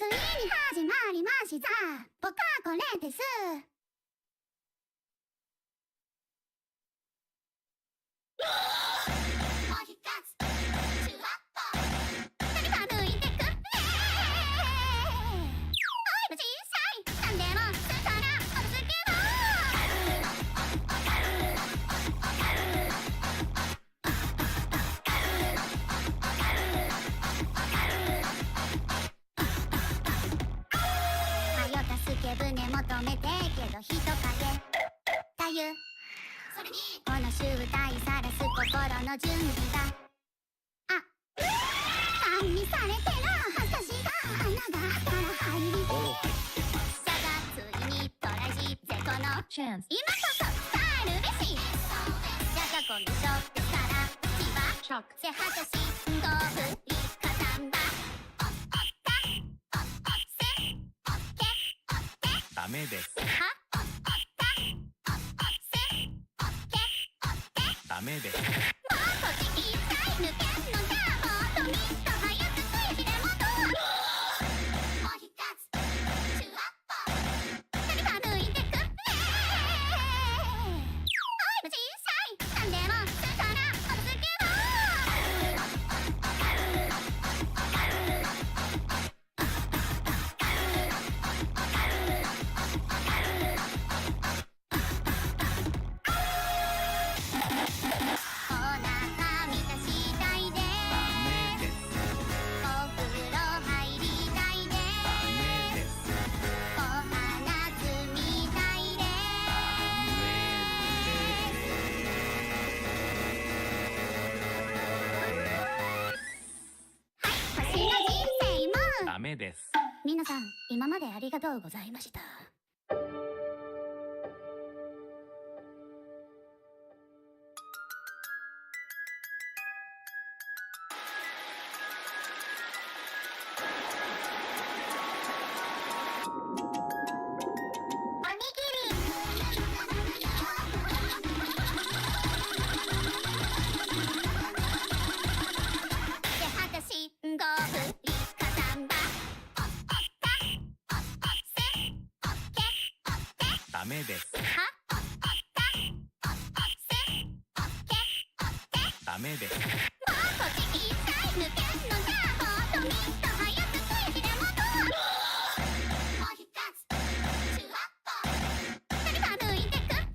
ついに始まりました。僕はこれです。船求めてけど人影たゆそれにこの集大さらす心の準備が管理されてるはずかしが穴があったら入りてだがついにトライしぜこのチャンス今こそ伝えるべしだがこのショックから火はショックせはかしごぶりかさんだダメです。ダメです。もうこっち一切抜けんのじゃもっとみっと早くついてでもどうもう一つシュワッポ誰か抜いてくれおいも小さいなんでもするからお続けダメです。皆さん今までありがとうございました。ダメです。ダメです。もうこっち一切抜けんのじゃもっとみっと早くついてでもどうもう一つシュワッポ誰か抜いてくれお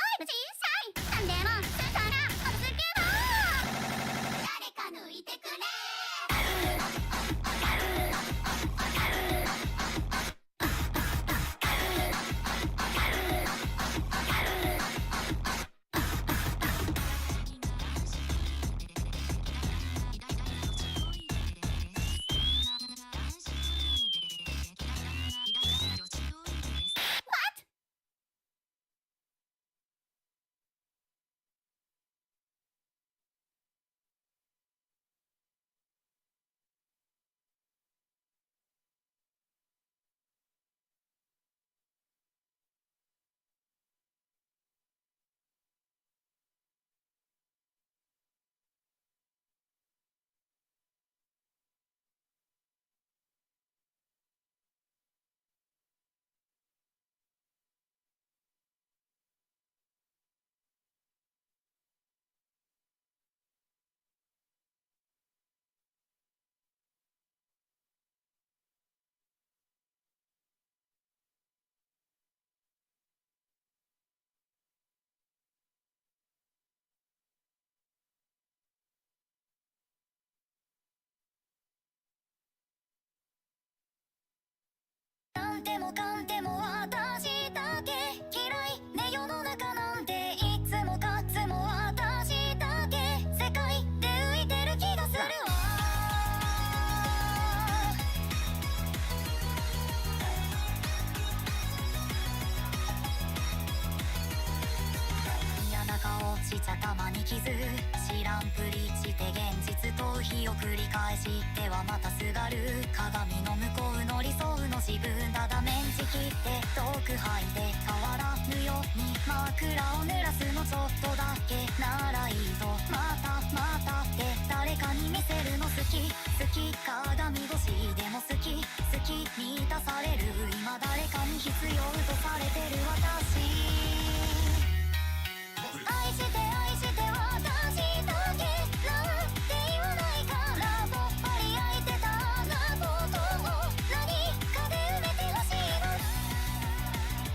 いも小さいなんでもするからお続け誰か抜いてくれなんでもかんでも私だけ嫌いね世の中なんていつもかつも私だけ世界で浮いてる気がするわ嫌な顔しちゃたまに傷知らんぷりして現実逃避を繰り返してはまたすがる鏡の向こうの理想の自分だだメンチ切って遠く吐いて変わらぬように枕を濡らすのちょっとだけならいいとまたまたって誰かに見せるの好き好き鏡鏡越しでも好き好き満たされる今誰かに必要とされてる私愛して愛して私だけなんて言わないからぽっぱり空いてたなことを何かで埋めてほしいの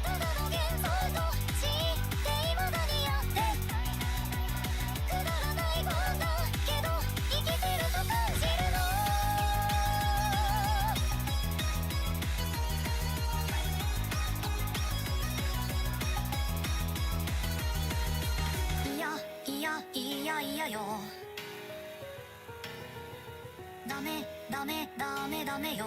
ただの幻想として未だにあってくだらないもんだけど生きてると感じるのいやいやいやいやよダメダメダメダメよ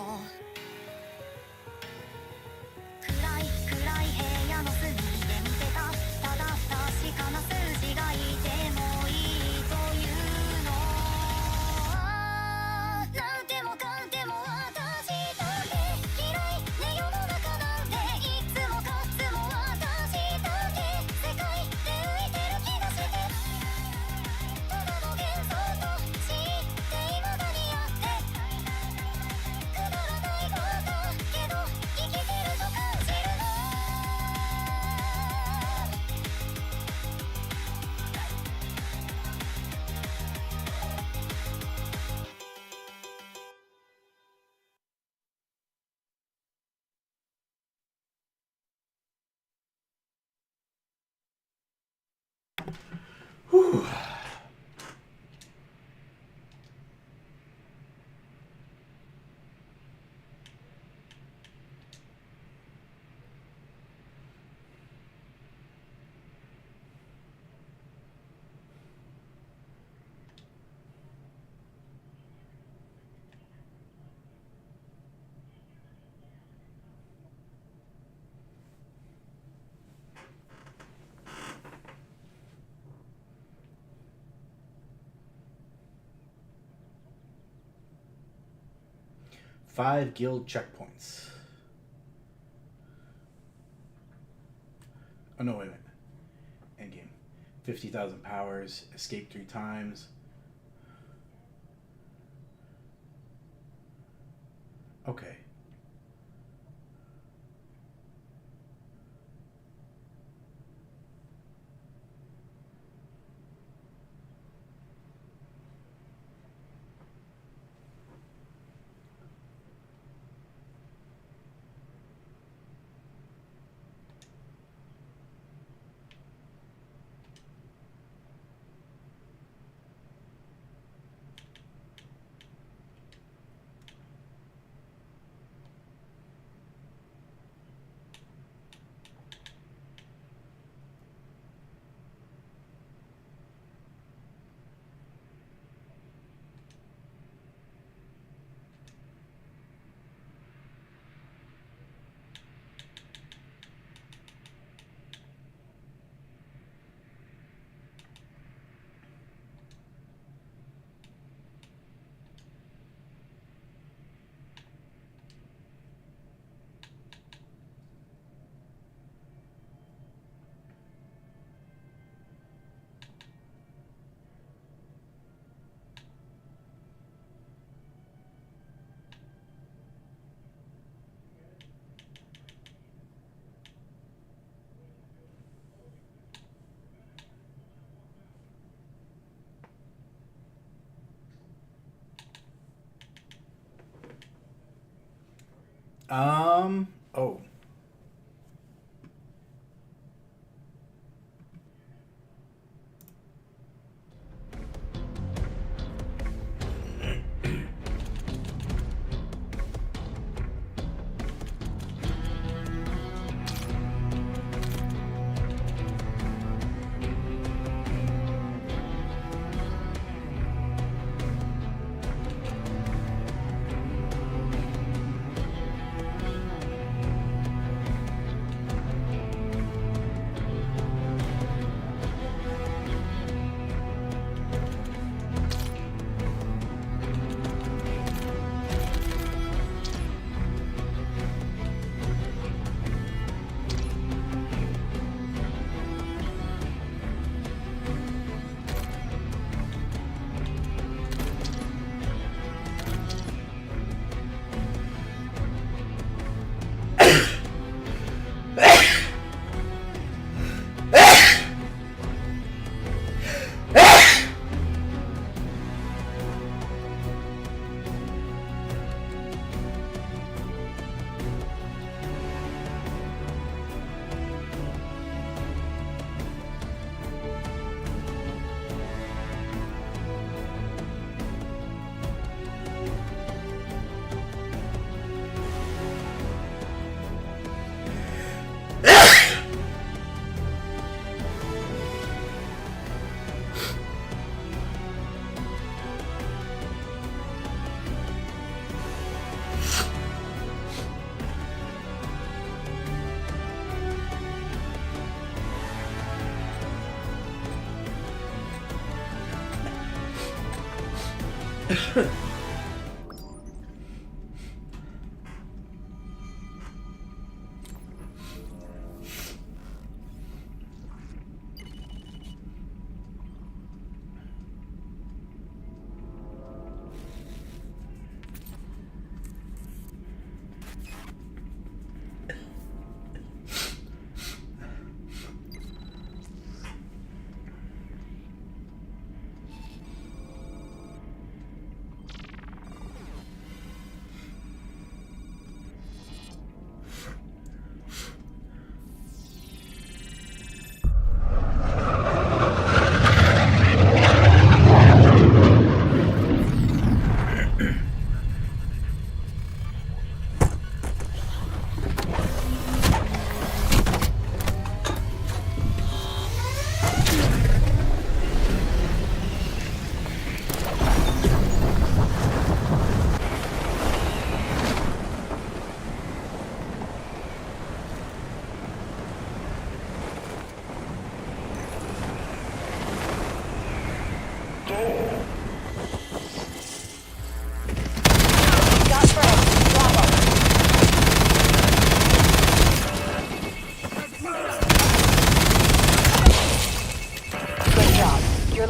暗い暗い部屋の隅で見てたただ確かな数字がいてもいいというのなんでもかんでも私だけ嫌いね世の中なんていつもかつも私だけ世界で浮いてる気がしてただの幻想として未だにあってくだらないもんだけど生きてると感じるのWhew. Five guild checkpoints. Oh no, wait a minute. Endgame. 50,000 powers. Escape 3 times. Okay. Oh.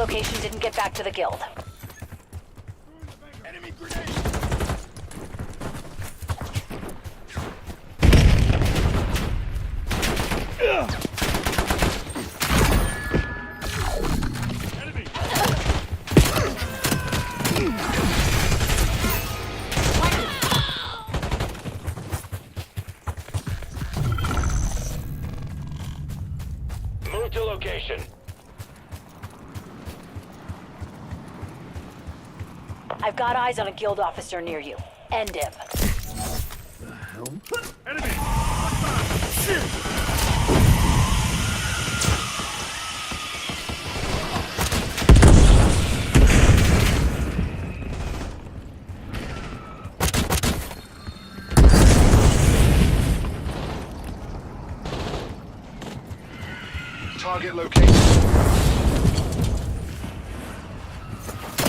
location didn't get back to the guild. Enemy grenade! Enemy! Move to location. I've got eyes on a guild officer near you. End him. Enemy! Target location.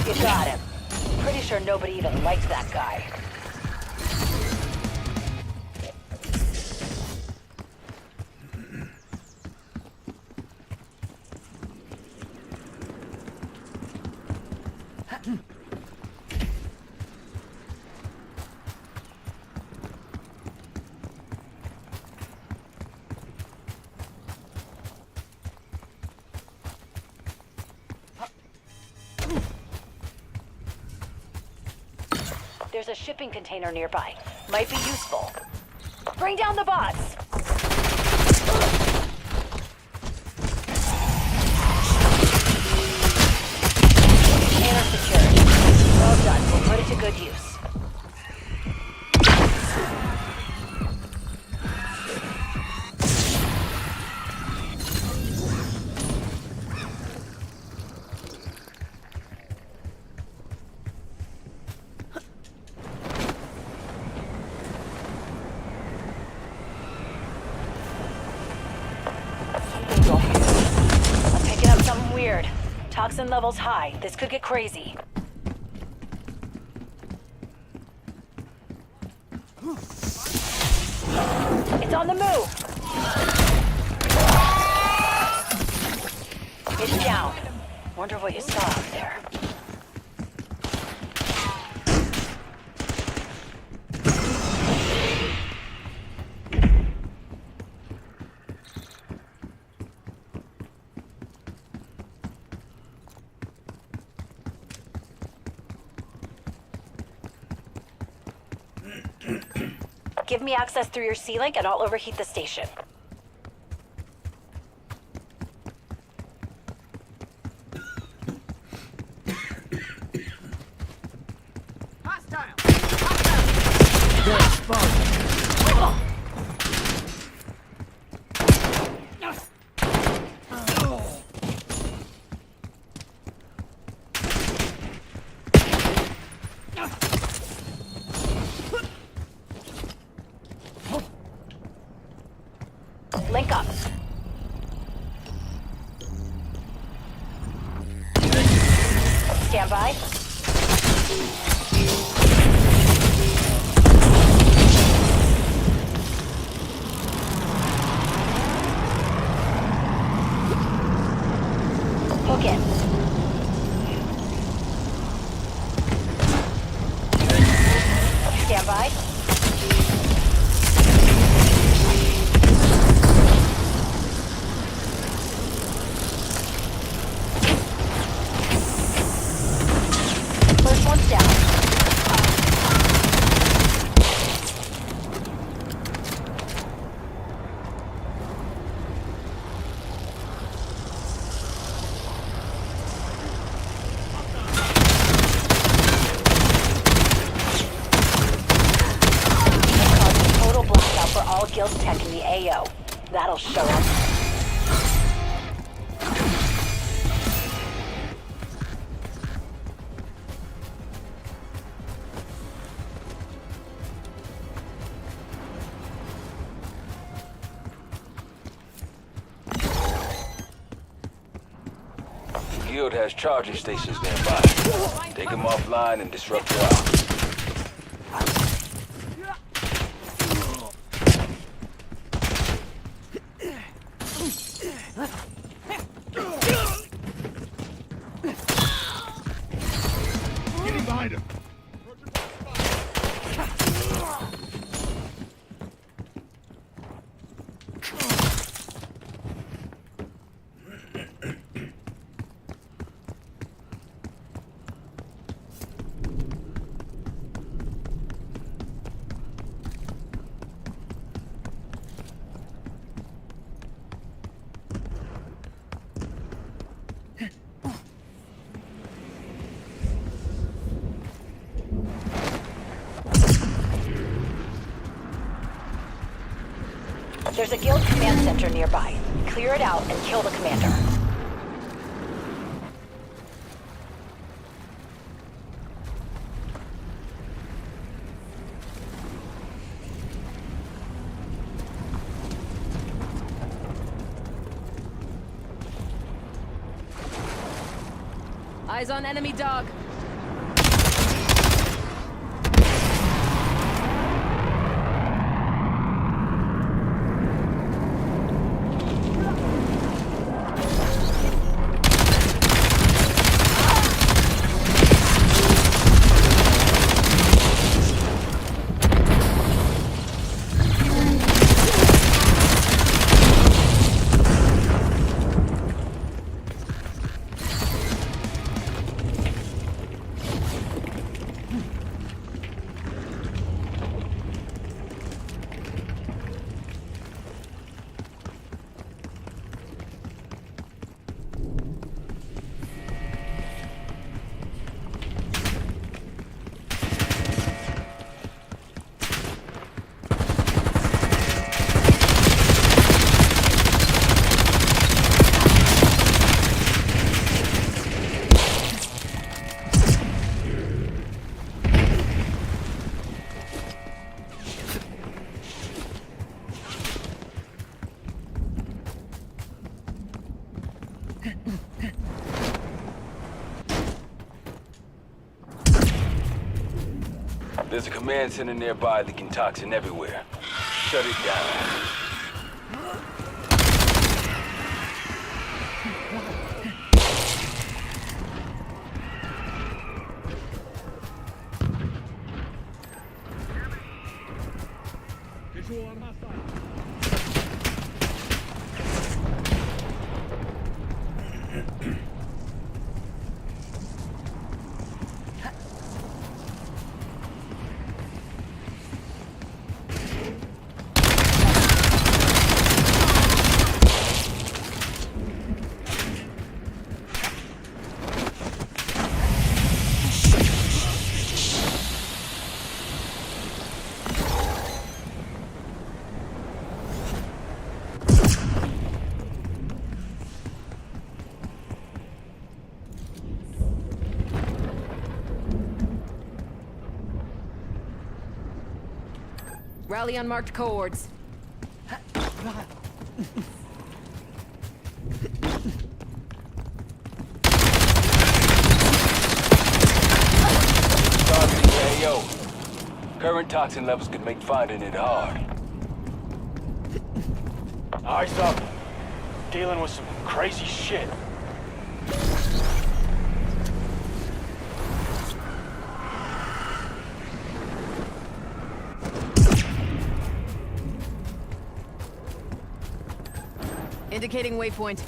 You got him. Pretty sure nobody even liked that guy. There's a shipping container nearby. Might be useful. Bring down the bots! Container secured. Well done. We'll put it to good use. I'm picking up something weird. Toxin levels high. This could get crazy. It's on the move! It's down. Wonder what you saw up there. Give me access through your C-Link and I'll overheat the station. Link up. Stand by. Hook in. Stand by. First one's down. Total blackout for all guild tech in the AO. That'll show up. Guild has charging stations nearby. Take them offline and disrupt your ops. There's a guild command center nearby. Clear it out and kill the commander. Eyes on enemy dog. There's a command center nearby leaking toxin everywhere. Shut it down. Rally on marked cohorts. Targeting AO. Current toxin levels could make finding it hard. Eyes up. Dealing with some crazy shit. Indicating waypoint.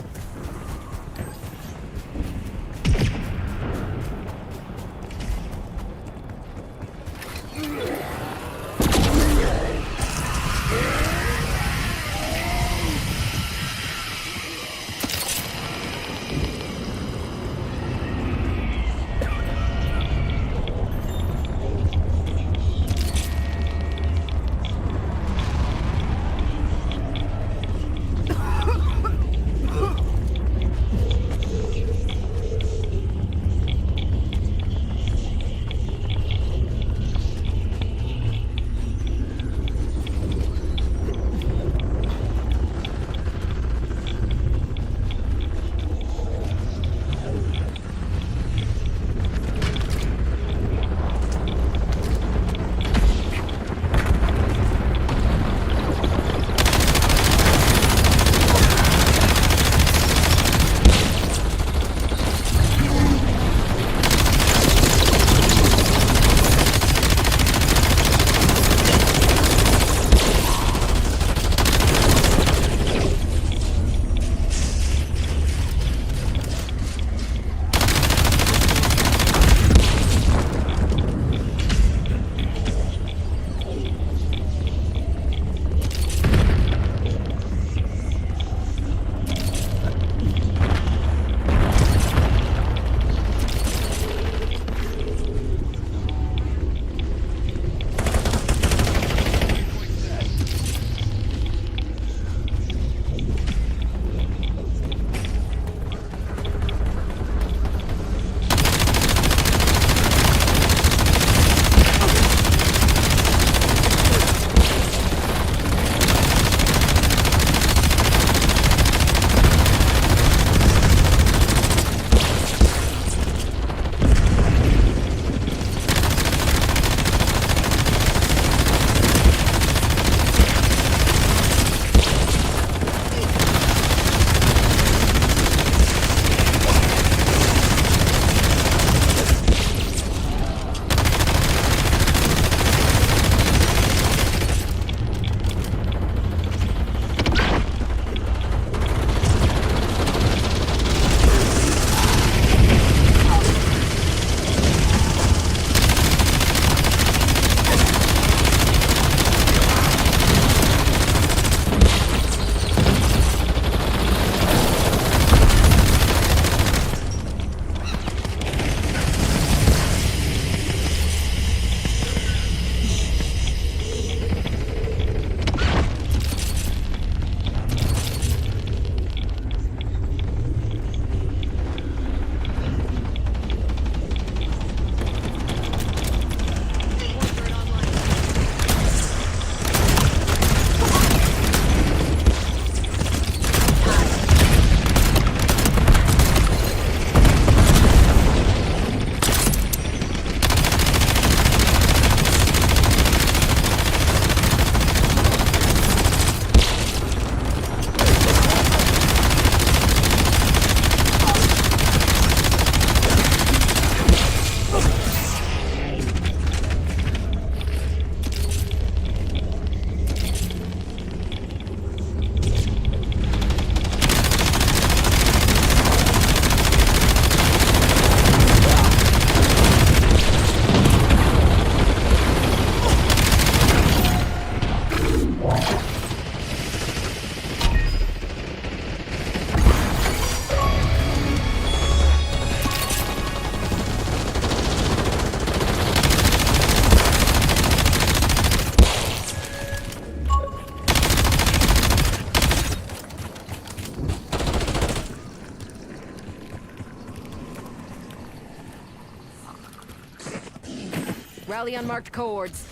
Rally on marked coords.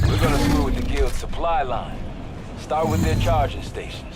We're gonna screw with the guild's supply line. Start with their charging stations.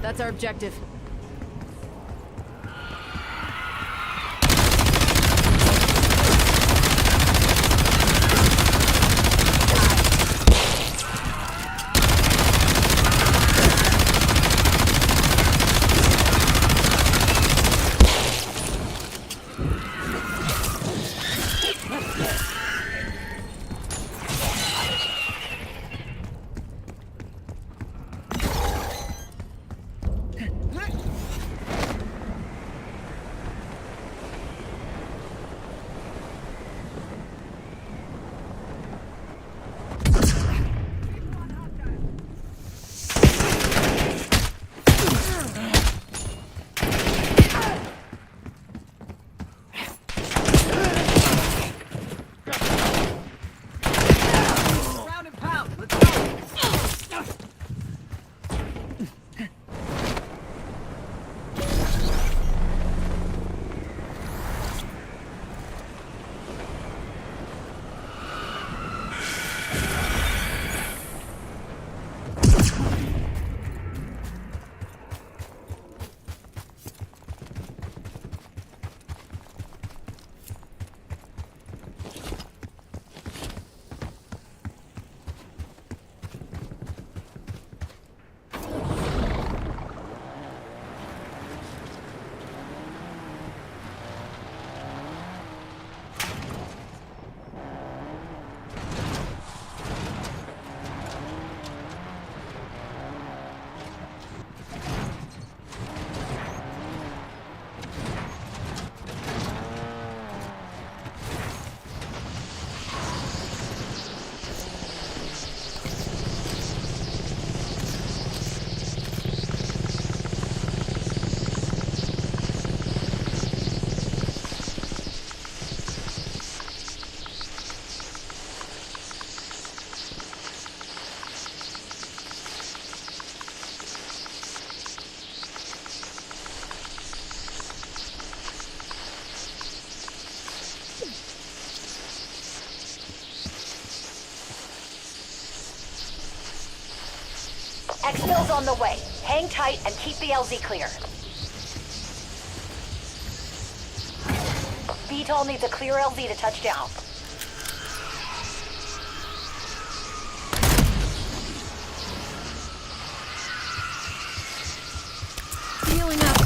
That's our objective. Exfil's on the way. Hang tight and keep the LZ clear. VTOL needs a clear LZ to touch down. Healing up.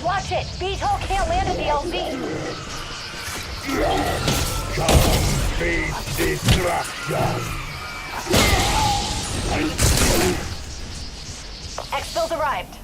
Watch it! VTOL can't land at the LZ! Complete destruction. Exfil's arrived.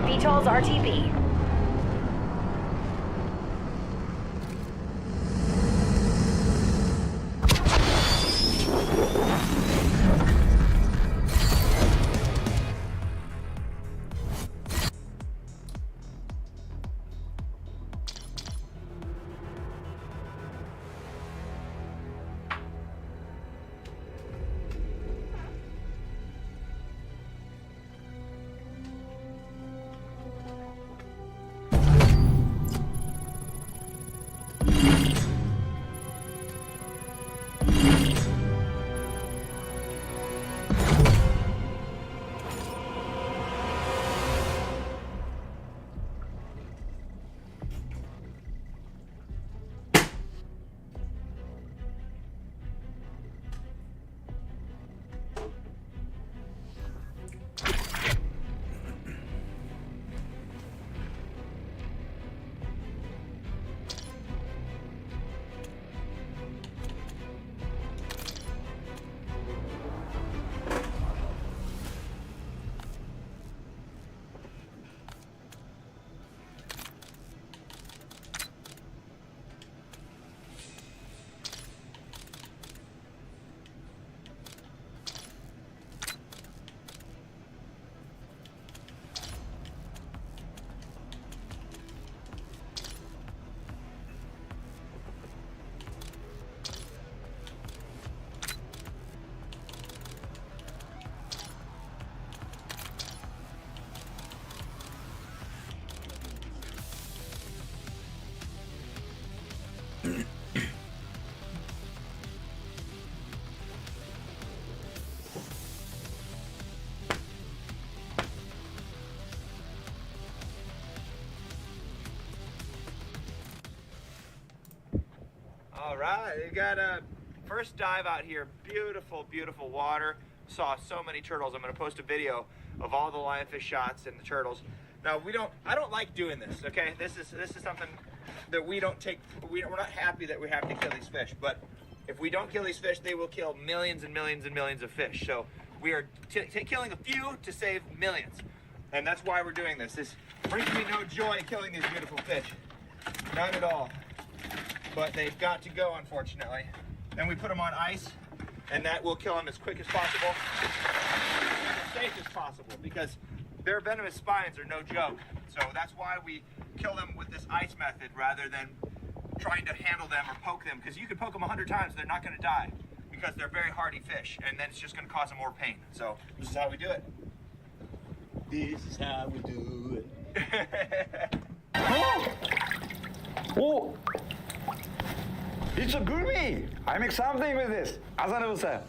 VTOL's RTB. All right, we got a first dive out here. Beautiful, beautiful water. Saw so many turtles. I'm gonna post a video of all the lionfish shots and the turtles. Now I don't like doing this. Okay, this is something that we don't take. We're not happy that we have to kill these fish. But if we don't kill these fish, they will kill millions and millions and millions of fish. So we are killing a few to save millions, and that's why we're doing this. This brings me no joy killing these beautiful fish, none at all. But they've got to go, unfortunately. Then we put them on ice, and that will kill them as quick as possible, as safe as possible, because their venomous spines are no joke. So that's why we kill them with this ice method rather than trying to handle them or poke them, because you can poke them 100 times, they're not going to die, because they're very hardy fish, and then it's just going to cause them more pain. So this is how we do it. This is how we do it. Oh! It's a gourmet! I make something with this. Azanıbısa.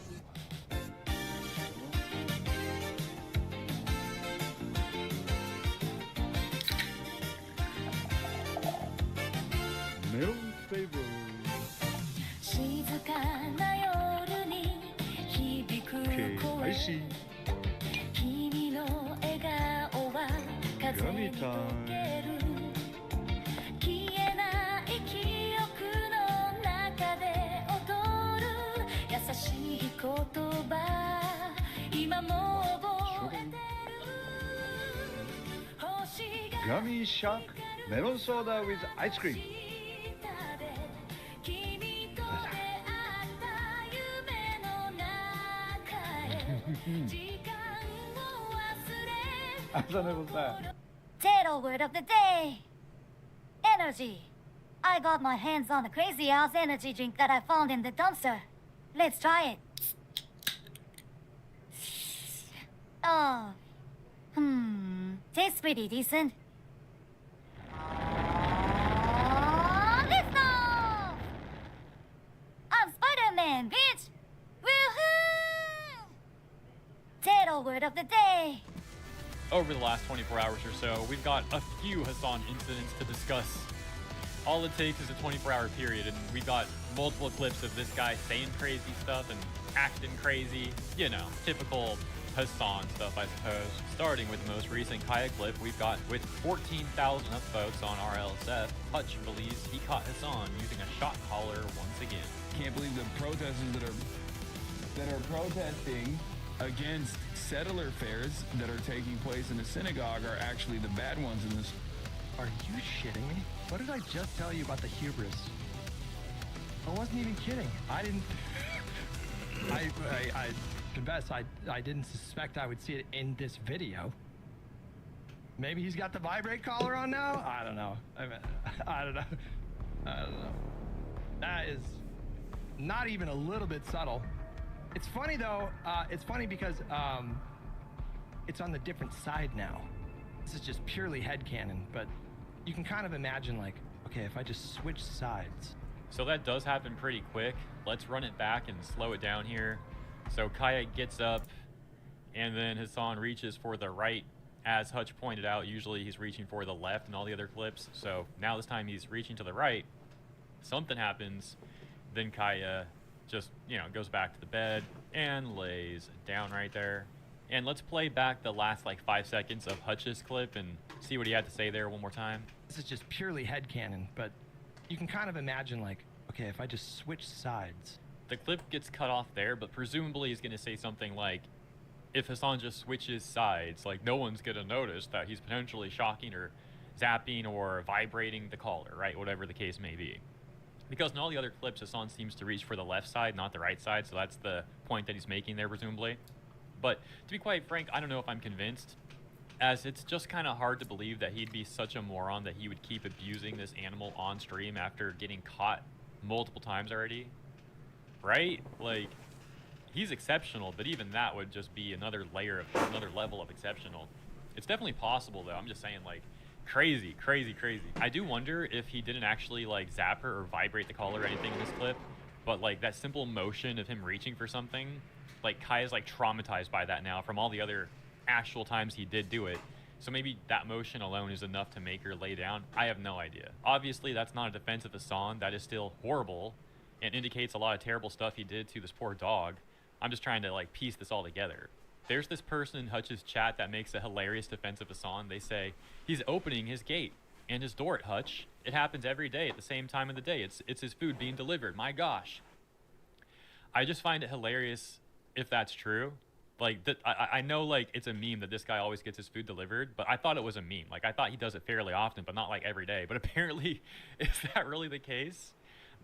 Melon flavor. 静かな夜に響く Okay, 声 I see. 君の笑顔は風に溶ける消えない記憶の中で踊る優しい言葉今も覚えてる星が Gummy shock melon soda with ice cream. 君と出会った夢の中へ時間を忘れ Azanıbısa. Title word of the day. Energy. I got my hands on the crazy ass energy drink that I found in the dumpster. Let's try it. Oh. Tastes pretty decent. Lift off! I'm Spider-Man, bitch! Woohoo! Title word of the day. Over the last 24 hours or so, we've got a few Hassan incidents to discuss. All it takes is a 24-hour period, and we've got multiple clips of this guy saying crazy stuff and acting crazy. You know, typical Hassan stuff, I suppose. Starting with the most recent Kaya clip we've got with 14,000 upvotes on RLSF. Hutch believes he caught Hassan using a shot collar once again. Can't believe the protesters that are protesting against settler fairs that are taking place in the synagogue are actually the bad ones in this. Are you shitting me? What did I just tell you about the hubris? I wasn't even kidding. I didn't. I confess, I didn't suspect I would see it in this video. Maybe he's got the vibrate collar on now? I don't know. I don't know. That is not even a little bit subtle. It's funny though, it's funny because it's on the different side now. This is just purely headcanon, but you can kind of imagine like, okay, if I just switch sides. So that does happen pretty quick. Let's run it back and slow it down here. So Kaya gets up, and then Hassan reaches for the right. As Hutch pointed out, usually he's reaching for the left in all the other clips. So now this time he's reaching to the right. Something happens. Then Kaya just, you know, goes back to the bed and lays down right there. And let's play back the last like 5 seconds of Hutch's clip and see what he had to say there one more time. This is just purely headcanon, but you can kind of imagine like, okay, if I just switch sides. The clip gets cut off there, but presumably he's going to say something like, if Hassan just switches sides, like no one's going to notice that he's potentially shocking or zapping or vibrating the collar, right? Whatever the case may be. Because in all the other clips, Hassan seems to reach for the left side, not the right side, so that's the point that he's making there, presumably. But to be quite frank, I don't know if I'm convinced, as it's just kind of hard to believe that he'd be such a moron that he would keep abusing this animal on stream after getting caught multiple times already. Right? Like, he's exceptional, but even that would just be another level of exceptional. It's definitely possible, though. I'm just saying, like, crazy. I do wonder if he didn't actually, like, zap her or vibrate the collar or anything in this clip, but, like, that simple motion of him reaching for something, like, Kaya's, like, traumatized by that now from all the other actual times he did do it. So maybe that motion alone is enough to make her lay down. I have no idea. Obviously, that's not a defense of Hassan. That is still horrible. and indicates a lot of terrible stuff he did to this poor dog. I'm just trying to like piece this all together. There's this person in Hutch's chat that makes a hilarious defense of Hassan. They say he's opening his gate and his door at Hutch. It happens every day at the same time of the day. It's his food being delivered. My gosh. I just find it hilarious if that's true. Like, I know, like, it's a meme that this guy always gets his food delivered, but I thought it was a meme. Like, I thought he does it fairly often, but not, like, every day. But apparently, is that really the case?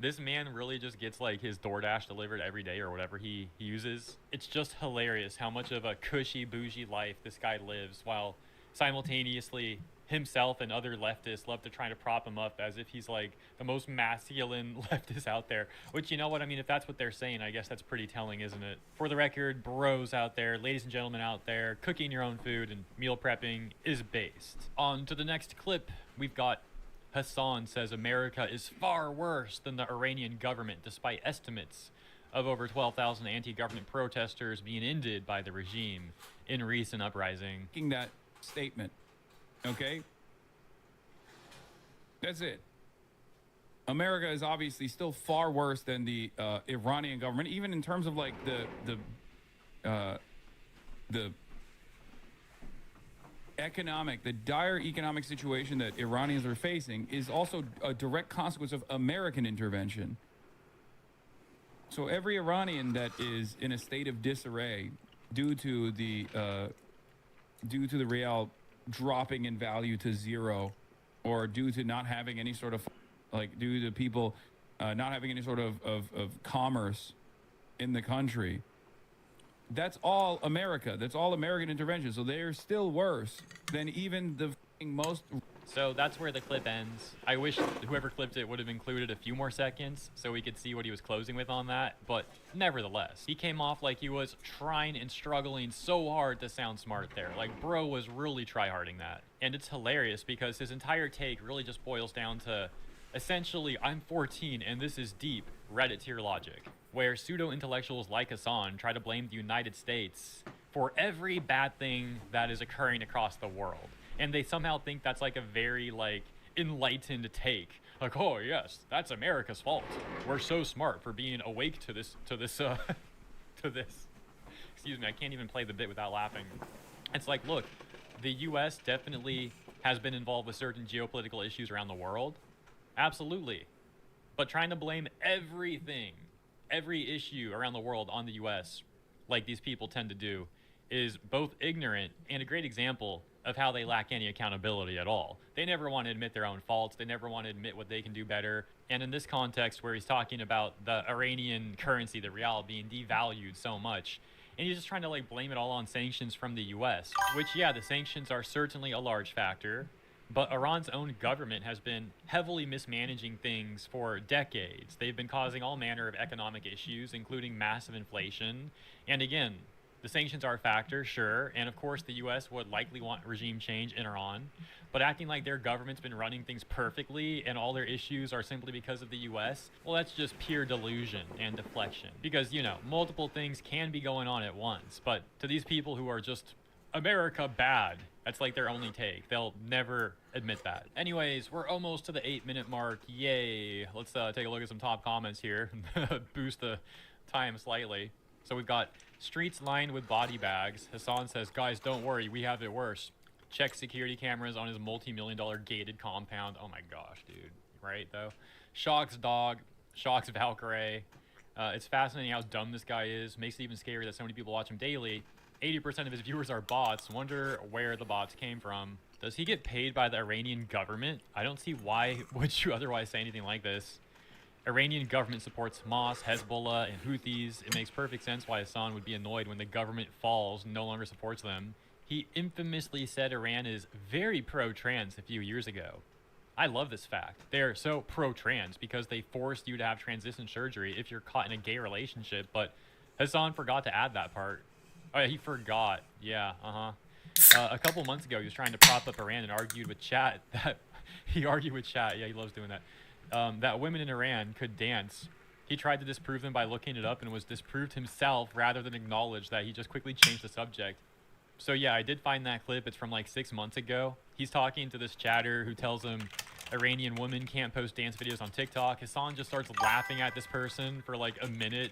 This man really just gets, like, his DoorDash delivered every day or whatever he uses. It's just hilarious how much of a cushy, bougie life this guy lives, while simultaneously himself and other leftists love to try to prop him up as if he's like the most masculine leftist out there, which, you know what I mean, if that's what they're saying, I guess that's pretty telling, isn't it? For the record, bros out there, ladies and gentlemen out there, cooking your own food and meal prepping is based. On to the next clip. We've got Hassan says America is far worse than the Iranian government, despite estimates of over 12,000 anti-government protesters being ended by the regime in recent uprising. Making that statement. Okay? That's it. America is obviously still far worse than the Iranian government, even in terms of like the dire economic situation that Iranians are facing is also a direct consequence of American intervention. So every Iranian that is in a state of disarray due to the real dropping in value to zero, or due to not having any sort of, like, due to people not having any sort of commerce in the country, that's all America. That's all American intervention. So they're still worse than even the most. So that's where the clip ends. I wish whoever clipped it would have included a few more seconds so we could see what he was closing with on that, but nevertheless, he came off like he was trying and struggling so hard to sound smart there. Like, bro was really tryharding that. And it's hilarious because his entire take really just boils down to, essentially, I'm 14 and this is deep Reddit tier logic, where pseudo-intellectuals like Hassan try to blame the United States for every bad thing that is occurring across the world. And they somehow think that's like a very like enlightened take. Like, oh yes, that's America's fault. We're so smart for being awake to this. Excuse me, I can't even play the bit without laughing. It's like, look, the US definitely has been involved with certain geopolitical issues around the world. Absolutely. But trying to blame everything, every issue around the world on the US, like these people tend to do, is both ignorant and a great example of how they lack any accountability at all. They never want to admit their own faults. They never want to admit what they can do better. And in this context where he's talking about the Iranian currency, the rial, being devalued so much, and he's just trying to like blame it all on sanctions from the US, which, yeah, the sanctions are certainly a large factor, but Iran's own government has been heavily mismanaging things for decades. They've been causing all manner of economic issues, including massive inflation. And again, the sanctions are a factor, sure, and of course the US would likely want regime change in Iran, but acting like their government's been running things perfectly and all their issues are simply because of the US, well, that's just pure delusion and deflection. Because, you know, multiple things can be going on at once, but to these people who are just America bad, that's like their only take. They'll never admit that. Anyways, we're almost to the 8-minute mark. Yay. Let's take a look at some top comments here. Boost the time slightly. So we've got streets lined with body bags. Hassan says, guys, don't worry, we have it worse. Check security cameras on his multi-million-dollar gated compound. Oh my gosh, dude. Right, though? Shocks dog. Shocks Valkyrie. It's fascinating how dumb this guy is. Makes it even scary that so many people watch him daily. 80% of his viewers are bots. Wonder where the bots came from. Does he get paid by the Iranian government? I don't see why would you otherwise say anything like this. Iranian government supports Hamas, Hezbollah, and Houthis. It makes perfect sense why Hassan would be annoyed when the government falls and no longer supports them. He infamously said Iran is very pro-trans a few years ago. I love this fact. They're so pro-trans because they forced you to have transition surgery if you're caught in a gay relationship, but Hassan forgot to add that part. Oh yeah, he forgot. Yeah, a couple months ago, he was trying to prop up Iran and argued with chat that... Yeah, he loves doing that. That women in Iran could dance. He tried to disprove them by looking it up and was disproved himself rather than acknowledge that he just quickly changed the subject. So yeah, I did find that clip. It's from like 6 months ago. He's talking to this chatter who tells him Iranian woman can't post dance videos on TikTok. Hassan just starts laughing at this person for like a minute,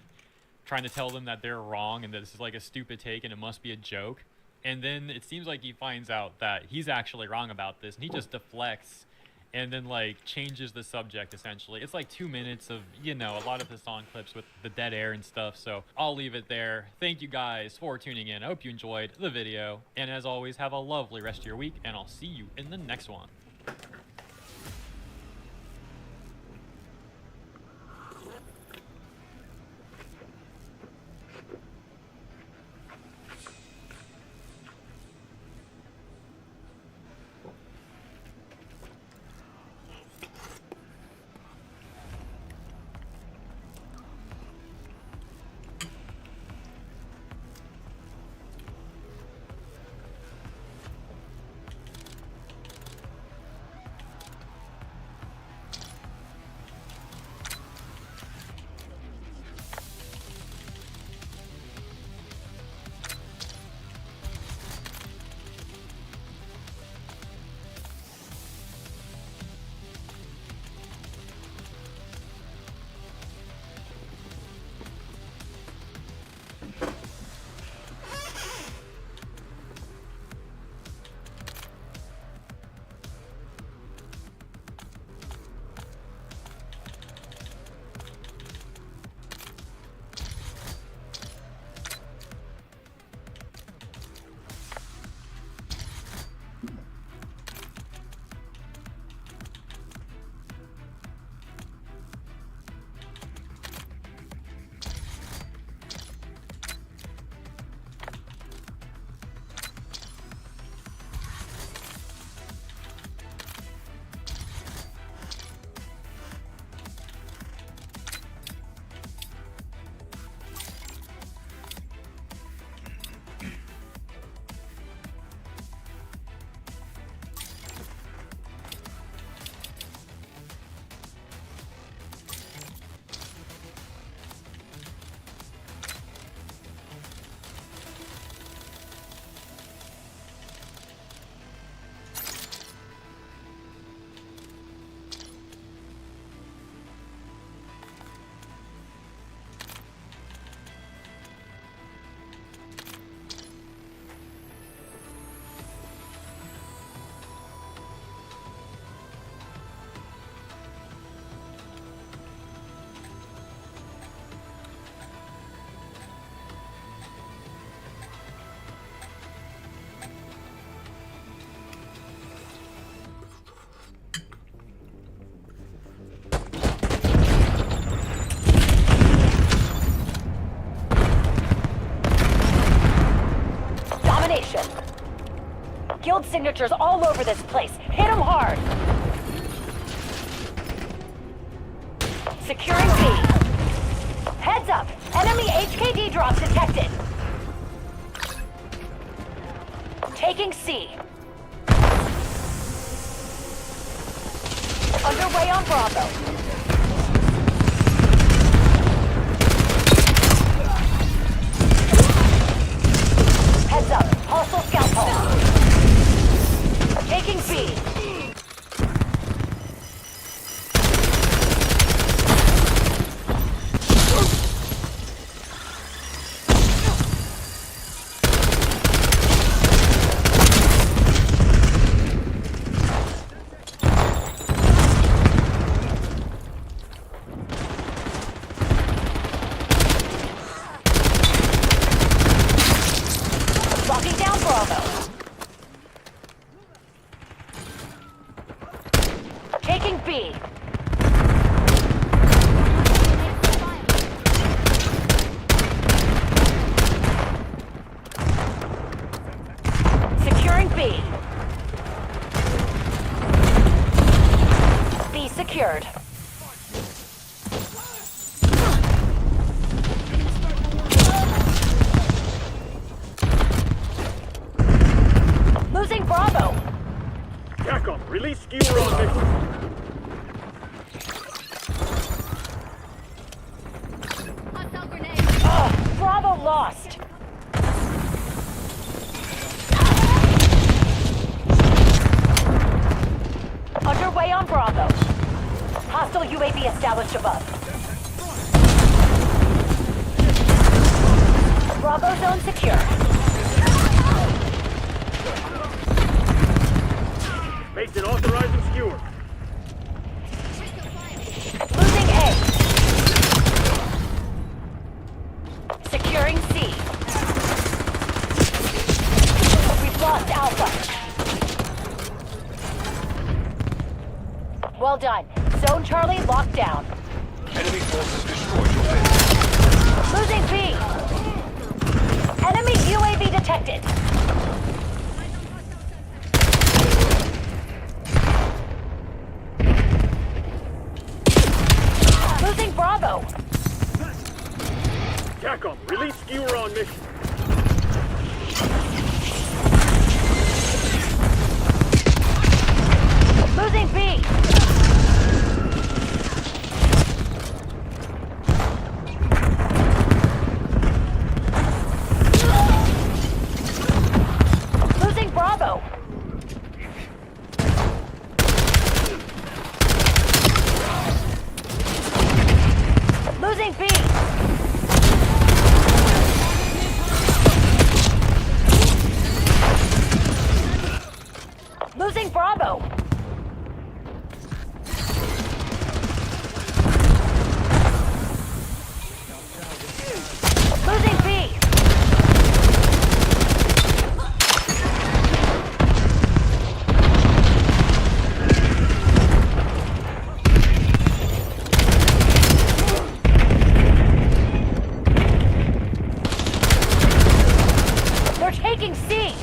trying to tell them that they're wrong and that this is like a stupid take and it must be a joke. And then it seems like he finds out that he's actually wrong about this, and he just deflects and then like changes the subject essentially. It's like 2 minutes of, you know, a lot of Hassan clips with the dead air and stuff. So I'll leave it there. Thank you guys for tuning in. I hope you enjoyed the video. And as always, have a lovely rest of your week, and I'll see you in the next one. Guild signatures all over this place. Hit them hard. Securing B. Heads up. Enemy HKD drops detected. Taking C. Underway on Bravo. Heads up. Hostile scout pulse. Taking B. Locking down Bravo. Taking B. Securing B. B secured. Losing Bravo. TACOM, release skewer on victim. Bravo lost. Underway Underway on Bravo. Hostile UAV established above. Bravo zone secure. Mason authorizing skewer. Losing A. Securing C. We've lost Alpha. Well done. Zone Charlie locked down. Enemy forces destroyed your base. Losing B. Enemy UAV detected. Losing Bravo. TACOM, release skewer on mission. Losing B. Losing Bravo. Losing B. Losing Bravo. Losing B. They're taking C.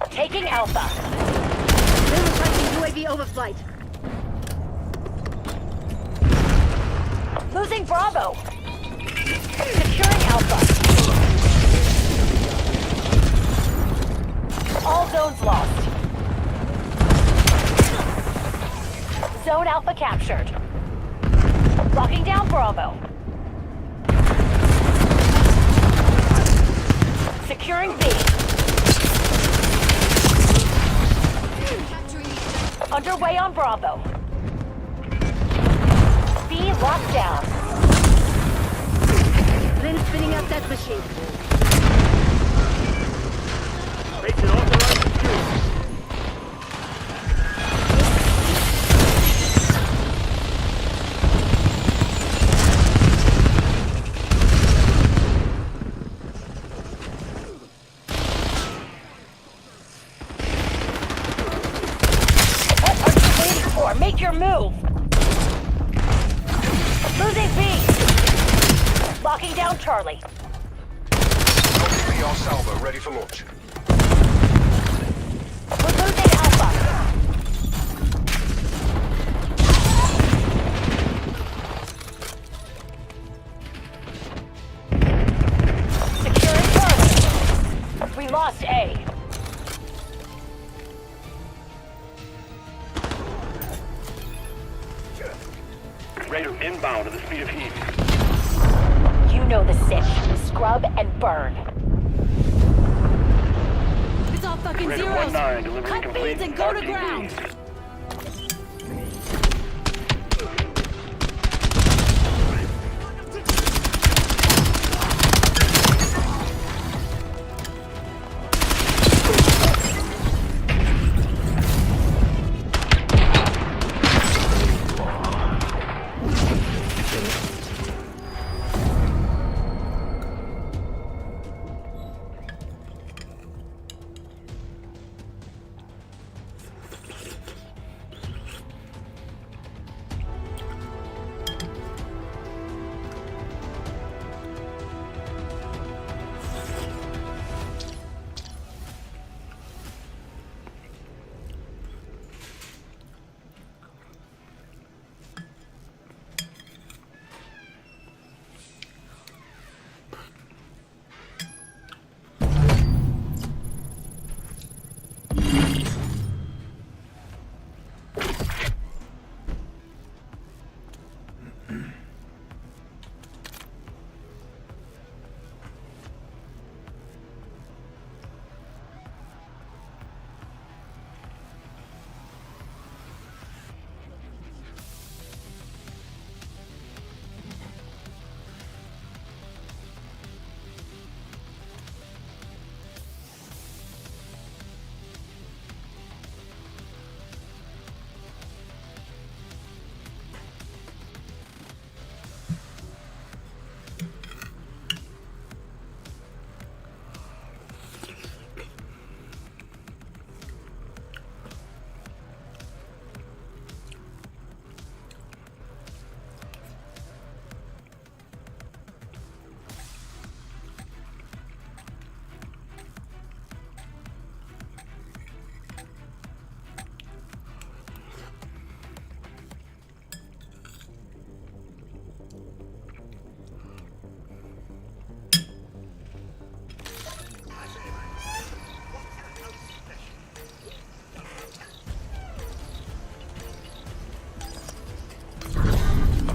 Taking Alpha. UAV overflight. Losing Bravo. Securing Alpha. All zones lost. Zone Alpha captured. Locking down Bravo. Securing B. Underway on Bravo. B locked down. Lynn spinning up that machine. Mason authorizing skewer. What are you waiting for? Make your move. Losing B. Locking down Charlie. LPR salvo ready for launch. We're losing Alpha. Securing Charlie. We lost A. Raider inbound at the speed of heat. You know the sitch. Scrub and burn. It's all fucking Raider zeros. 1-9, delivery Cut complete. feeds and go to RTB. ground.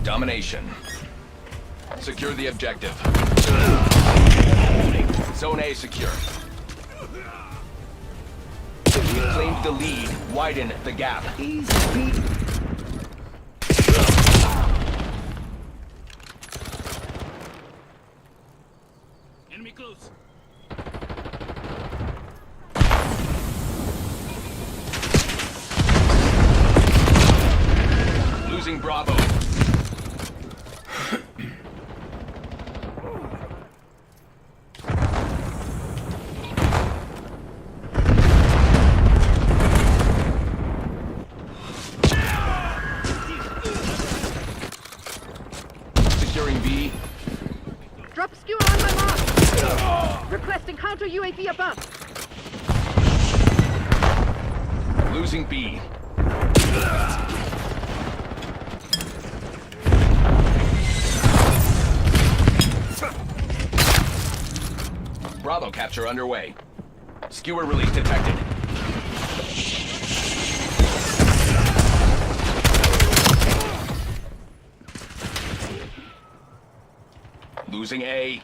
Domination. Secure the objective. Zone A secure. We've claimed the lead. Widen the gap. Enemy close. Losing Bravo. Securing B. Drop skewer on my mark. Requesting counter UAV above. Losing B. Bravo capture underway. Skewer release detected. Losing A.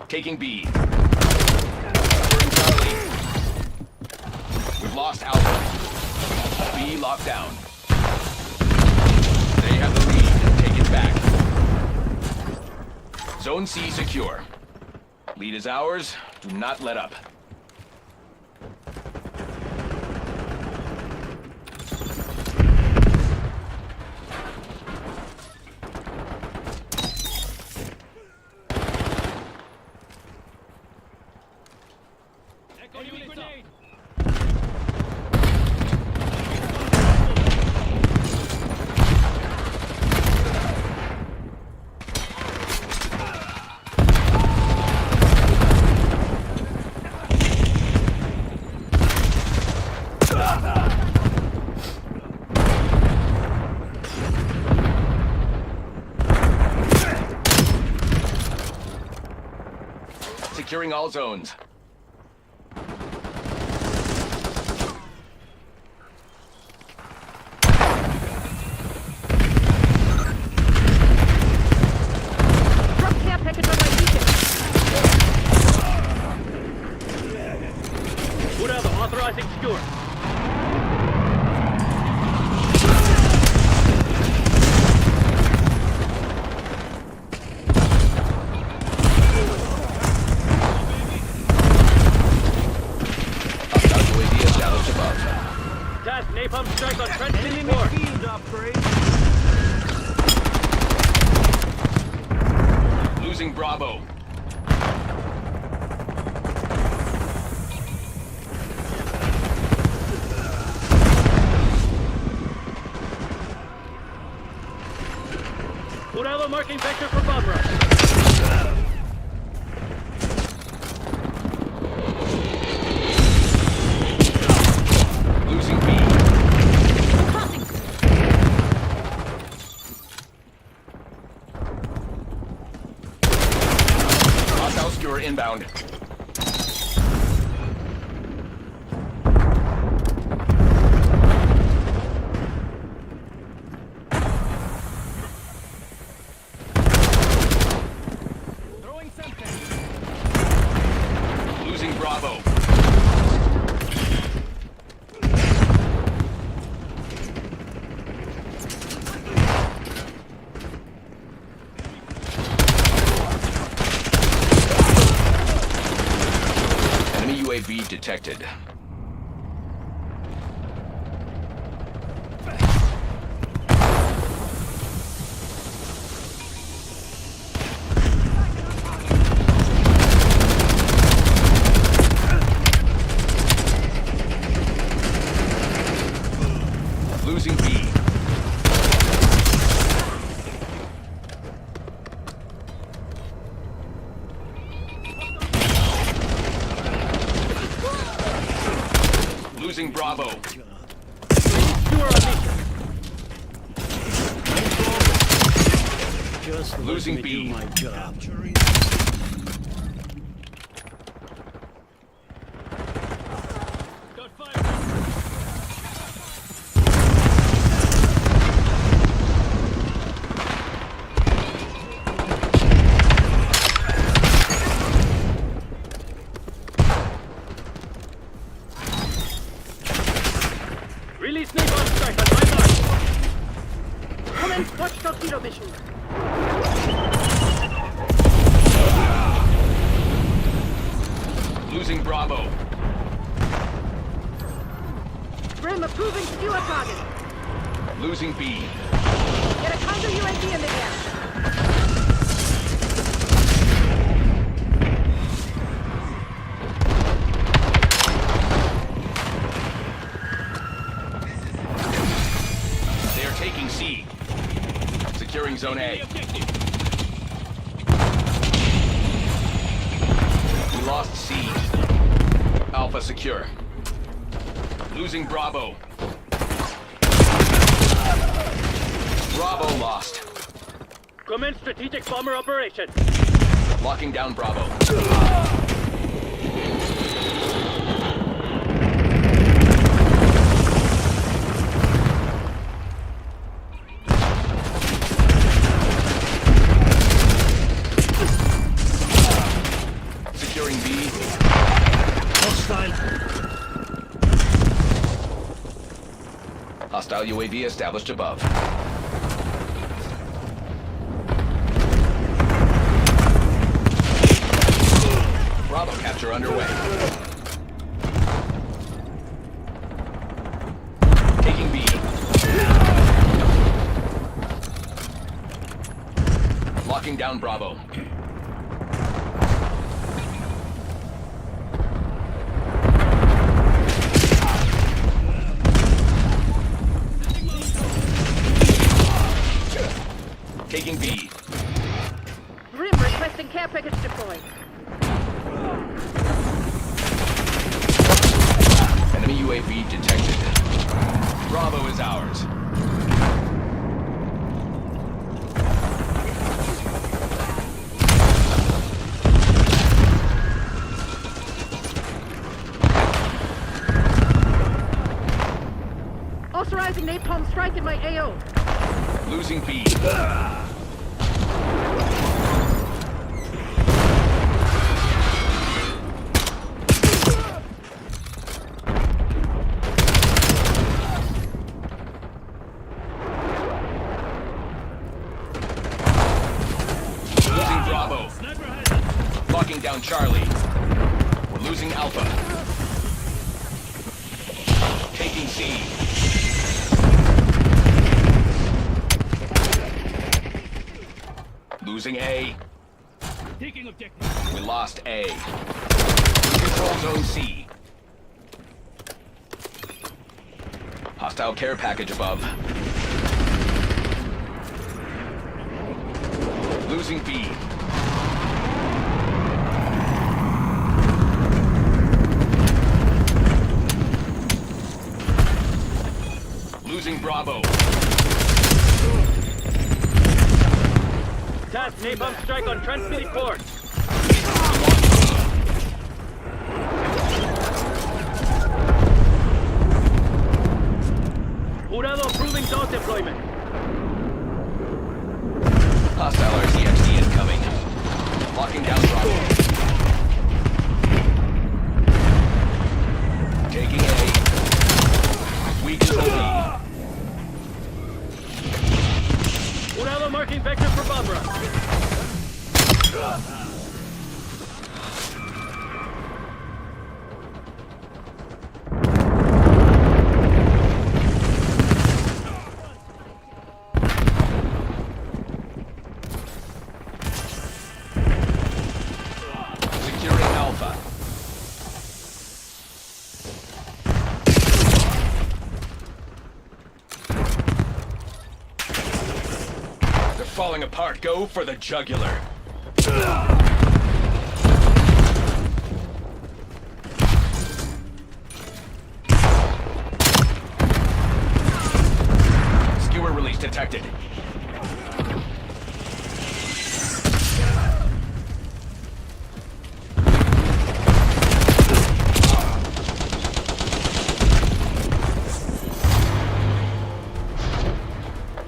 Taking B. Securing Charlie. We've lost Alpha. B locked down. They have the lead. Take it back. Zone C secure. Lead is ours. Do not let up. Securing all zones. Drop care package on my beacon. Whatever, authorizing skewer. Task napalm strike on trench C4. Feed upgrade. Losing Bravo. Whatever, marking vector for Barbara. Losing B. Hostile skewer inbound. Throwing something. Losing Bravo. Enemy UAV detected. Losing B. Losing Bravo. Losing B. My job. Got fire. Commence torch torpedo mission. Losing Bravo. Grim approving skewer target. Losing B. Get a counter UAV in the air. They are taking C. Securing Zone A. We lost C. Alpha secure. Losing Bravo. Bravo lost. Commence strategic bomber operation. Locking down Bravo. Securing B. Hostile UAV established above. Bravo capture underway. Taking B. Locking down Bravo. Taking B. Grim requesting care package deployed. Enemy UAV detected. Bravo is ours. Authorizing napalm strike in my AO. Losing B. Losing Bravo. Locking down Charlie. We're losing Alpha. Taking C. Losing A. Taking objective. We lost A. Control Zone C. Hostile care package above. Losing B. Losing Bravo. Task napalm strike on transmitting port. Jurado approving dog deployment. Hostile RCXD incoming. Locking down Bravo. Taking A. We control B. Jurado marking vector for Barbara. Securing Alpha. They're falling apart. Go for the jugular. Skewer release detected.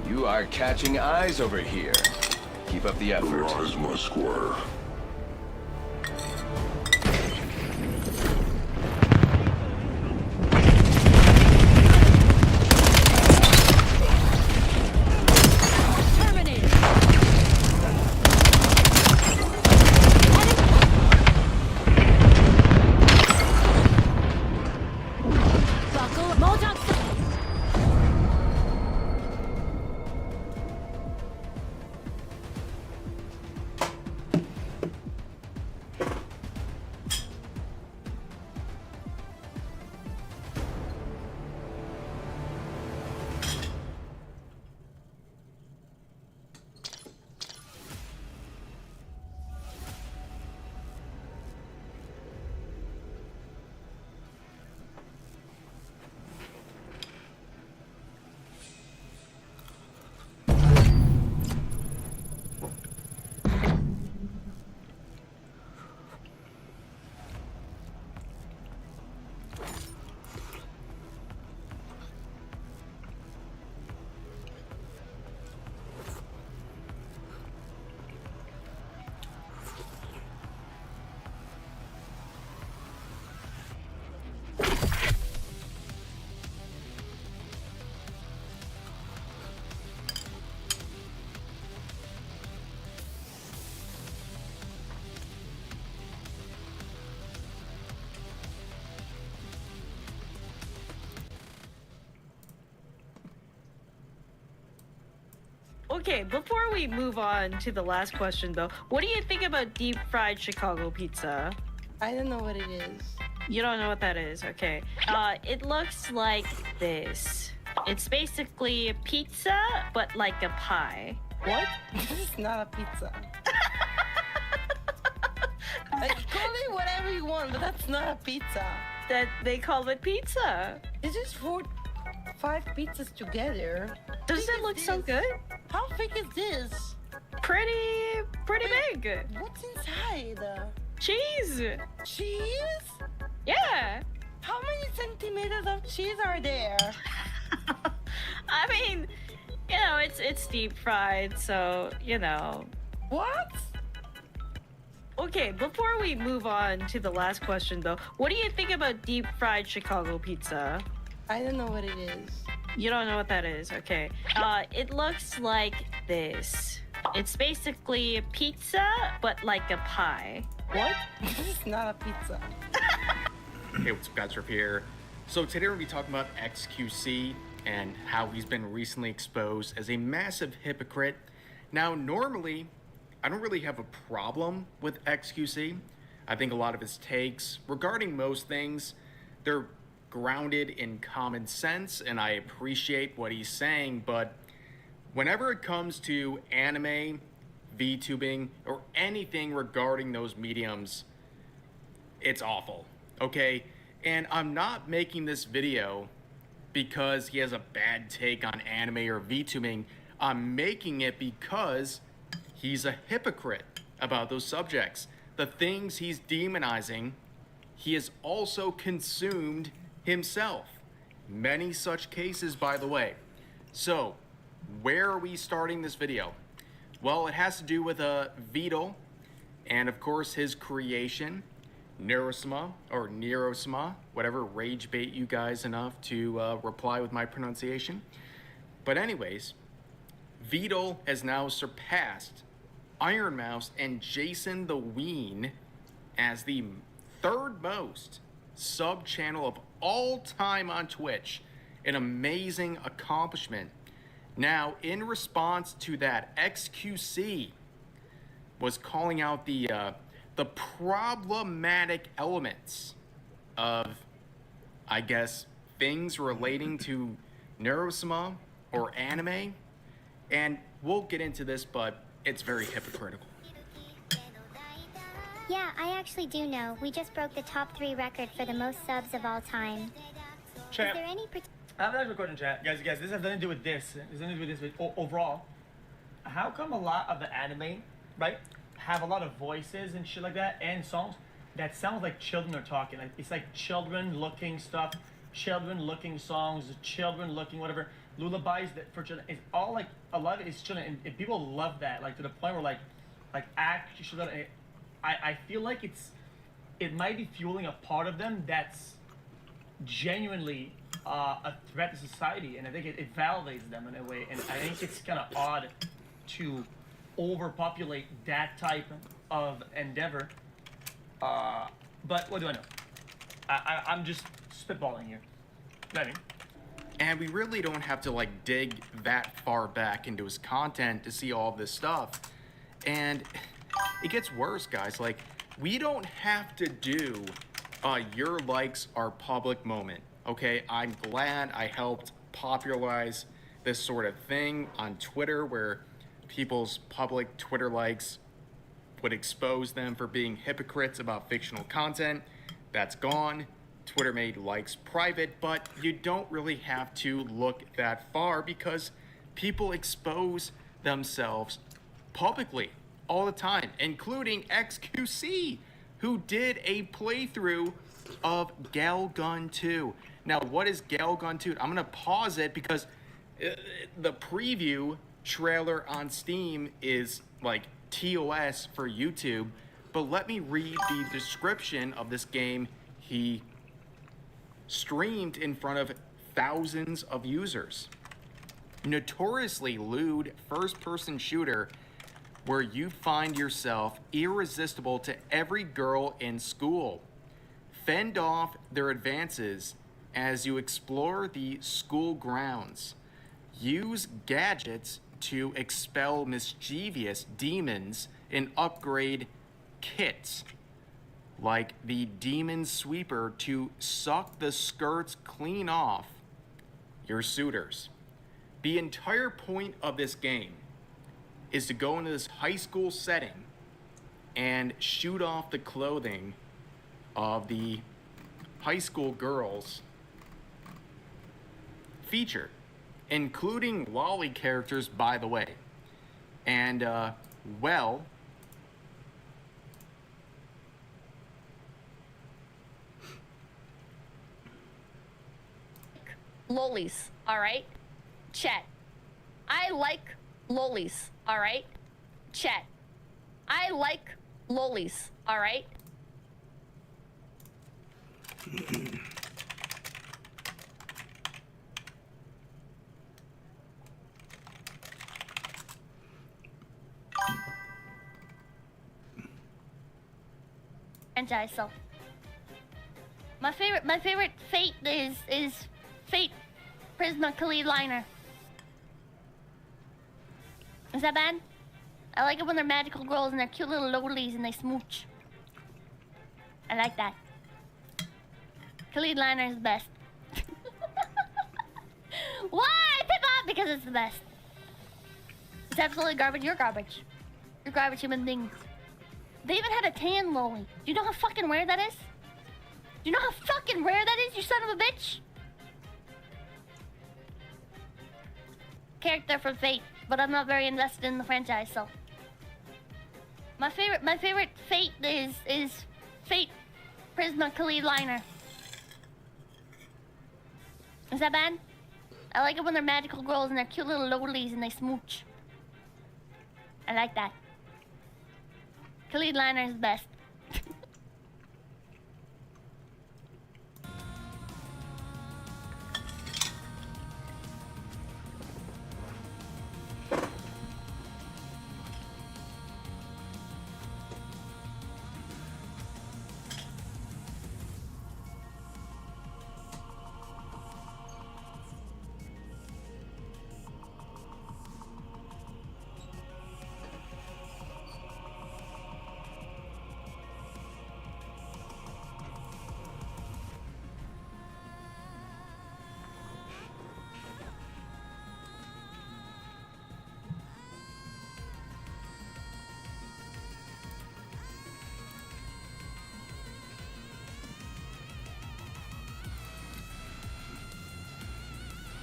You are catching eyes over here. Keep up the effort. Rise, my squire. Okay, before we move on to the last question, though, what do you think about deep fried Chicago pizza? I don't know what it is. You don't know what that is, okay. It looks like this. It's basically a pizza, but like a pie. What? This is not a pizza. Like, call it whatever you want, but that's not a pizza. That they call it pizza. It's just 4-5 pizzas together. Does it look so good? How thick is this? Pretty Wait, big. What's inside? Cheese. Cheese? Yeah. How many centimeters of cheese are there? I mean, you know, it's deep fried, so, you know. What? Okay, before we move on to the last question, though, what do you think about deep fried Chicago pizza? I don't know what it is. You don't know what that is, okay. It looks like this. It's basically a pizza, but like a pie. What? This is not a pizza. Hey, what's up, guys? Rip here. So today we're going to be talking about XQC and how he's been recently exposed as a massive hypocrite. Now, normally, I don't really have a problem with XQC. I think a lot of his takes regarding most things, they're grounded in common sense, and I appreciate what he's saying, but whenever it comes to anime, VTubing, or anything regarding those mediums, it's awful, okay? And I'm not making this video because he has a bad take on anime or VTubing. I'm making it because he's a hypocrite about those subjects. The things he's demonizing, he has also consumed himself. Many such cases, by the way. So, where are we starting this video? Well, it has to do with Vidal, and of course his creation, Neurosma, or Neurosma, whatever, rage bait you guys enough to reply with my pronunciation. But anyways, Vidal has now surpassed Iron Mouse and Jason the Ween as the third most sub channel of all time on Twitch. An amazing accomplishment. Now, in response to that, XQC was calling out the problematic elements of, I guess, things relating to Neurosma or anime. And we'll get into this, but it's very hypocritical. Yeah, I actually do know. We just broke the top 3 record for the most subs of all time. Chat. Is there any I have an actual question, chat. Guys, this has nothing to do with this. It has nothing to do with this, but overall, how come a lot of the anime, right, have a lot of voices and shit like that, and songs that sound like children are talking? Like, it's like children-looking stuff, children-looking songs, children-looking whatever. Lullabies that for children. It's all like, a lot of it is children, and people love that, like to the point where actually, I feel like it might be fueling a part of them that's genuinely a threat to society, and I think it validates them in a way, and I think it's kind of odd to overpopulate that type of endeavor, but what do I know? I'm just spitballing here. Ready? And we really don't have to like dig that far back into his content to see all this stuff. And it gets worse, guys. Like, we don't have to do your likes are public moment. Okay, I'm glad I helped popularize this sort of thing on Twitter, where people's public Twitter likes would expose them for being hypocrites about fictional content. That's gone. Twitter made likes private, but you don't really have to look that far because people expose themselves publicly all the time, including XQC, who did a playthrough of Galgun 2. Now, what is Galgun 2? I'm gonna pause it because the preview trailer on Steam is like TOS for YouTube, but let me read the description of this game he streamed in front of thousands of users. Notoriously lewd first-person shooter where you find yourself irresistible to every girl in school. Fend off their advances as you explore the school grounds. Use gadgets to expel mischievous demons and upgrade kits like the Demon Sweeper to suck the skirts clean off your suitors. The entire point of this game is to go into this high school setting and shoot off the clothing of the high school girls featured, including lolly characters, by the way. And, well, lolis, alright? Chat. I like lolis, alright? Chat. I like lolis, alright? Franchise, so my favorite Fate is Fate Prisma Khalid Liner. Is that bad? I like it when they're magical girls and they're cute little lolies and they smooch. I like that. Khalid Liner is the best. Why? Pip up because it's the best. It's absolutely garbage. You're garbage. You're garbage human beings. They even had a tan loli. Do you know how fucking rare that is? Do you know how fucking rare that is, you son of a bitch? Character from Fate, but I'm not very invested in the franchise, so. My favorite Fate is Fate Prisma Khalid Liner. Is that bad? I like it when they're magical girls and they're cute little lolies and they smooch. I like that. Khalid Liner is the best.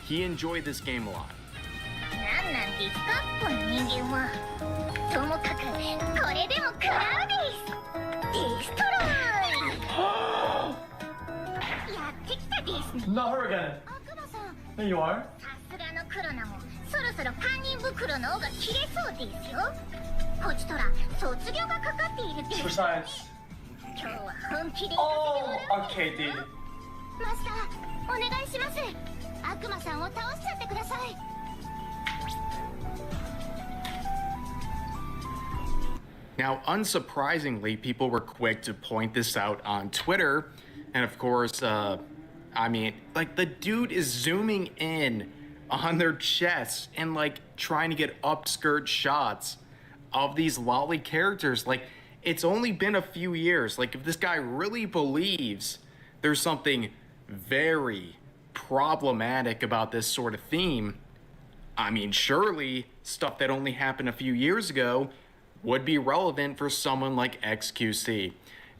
He enjoyed this game a lot. なんなんですかこの人間は。ともかくこれでも食らうです。デストロイ。やってきたですね。 Not her again. 悪魔さん。 There you are. さすがのクロナもそろそろ堪忍袋の尾が切れそうですよ。こちとら卒業がかかっているです。 For science. 今日は本気で行かせても Oh, らう。 okay, dude. マスター、お願いします。悪魔さんを倒しちゃってください。 Now, unsurprisingly, people were quick to point this out on Twitter. And of course, I mean, like, the dude is zooming in on their chests and, like, trying to get upskirt shots of these lolly characters. Like, it's only been a few years. Like, if this guy really believes there's something very problematic about this sort of theme, I mean, surely stuff that only happened a few years ago would be relevant for someone like XQC.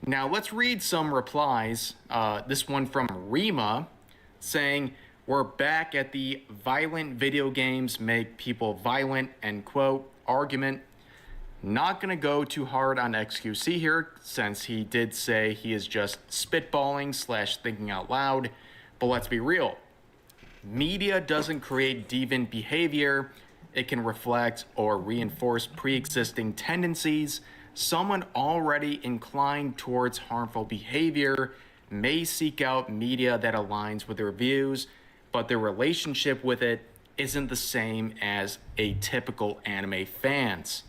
Now, let's read some replies. This one from Rima saying, "We're back at the violent video games make people violent," end quote, argument. Not gonna go too hard on XQC here, since he did say he is just spitballing / thinking out loud, but let's be real. Media doesn't create deviant behavior. It can reflect or reinforce pre-existing tendencies. Someone already inclined towards harmful behavior may seek out media that aligns with their views, but their relationship with it isn't the same as atypical anime fans.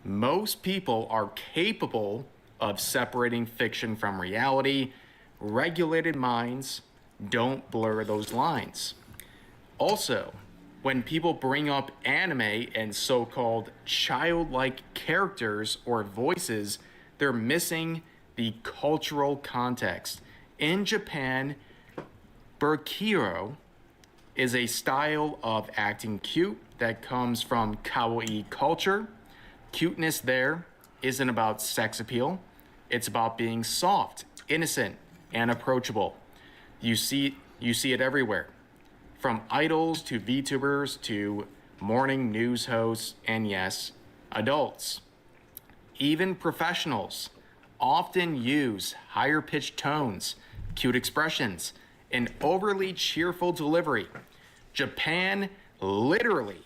Most people are capable of separating fiction from reality. Regulated minds don't blur those lines. Also, when people bring up anime and so-called childlike characters or voices, they're missing the cultural context. In Japan, Burkiro is a style of acting cute that comes from kawaii culture. Cuteness there isn't about sex appeal. It's about being soft, innocent, and approachable. You see it everywhere. From idols to VTubers to morning news hosts, and yes, adults. Even professionals often use higher pitched tones, cute expressions, and overly cheerful delivery. Japan literally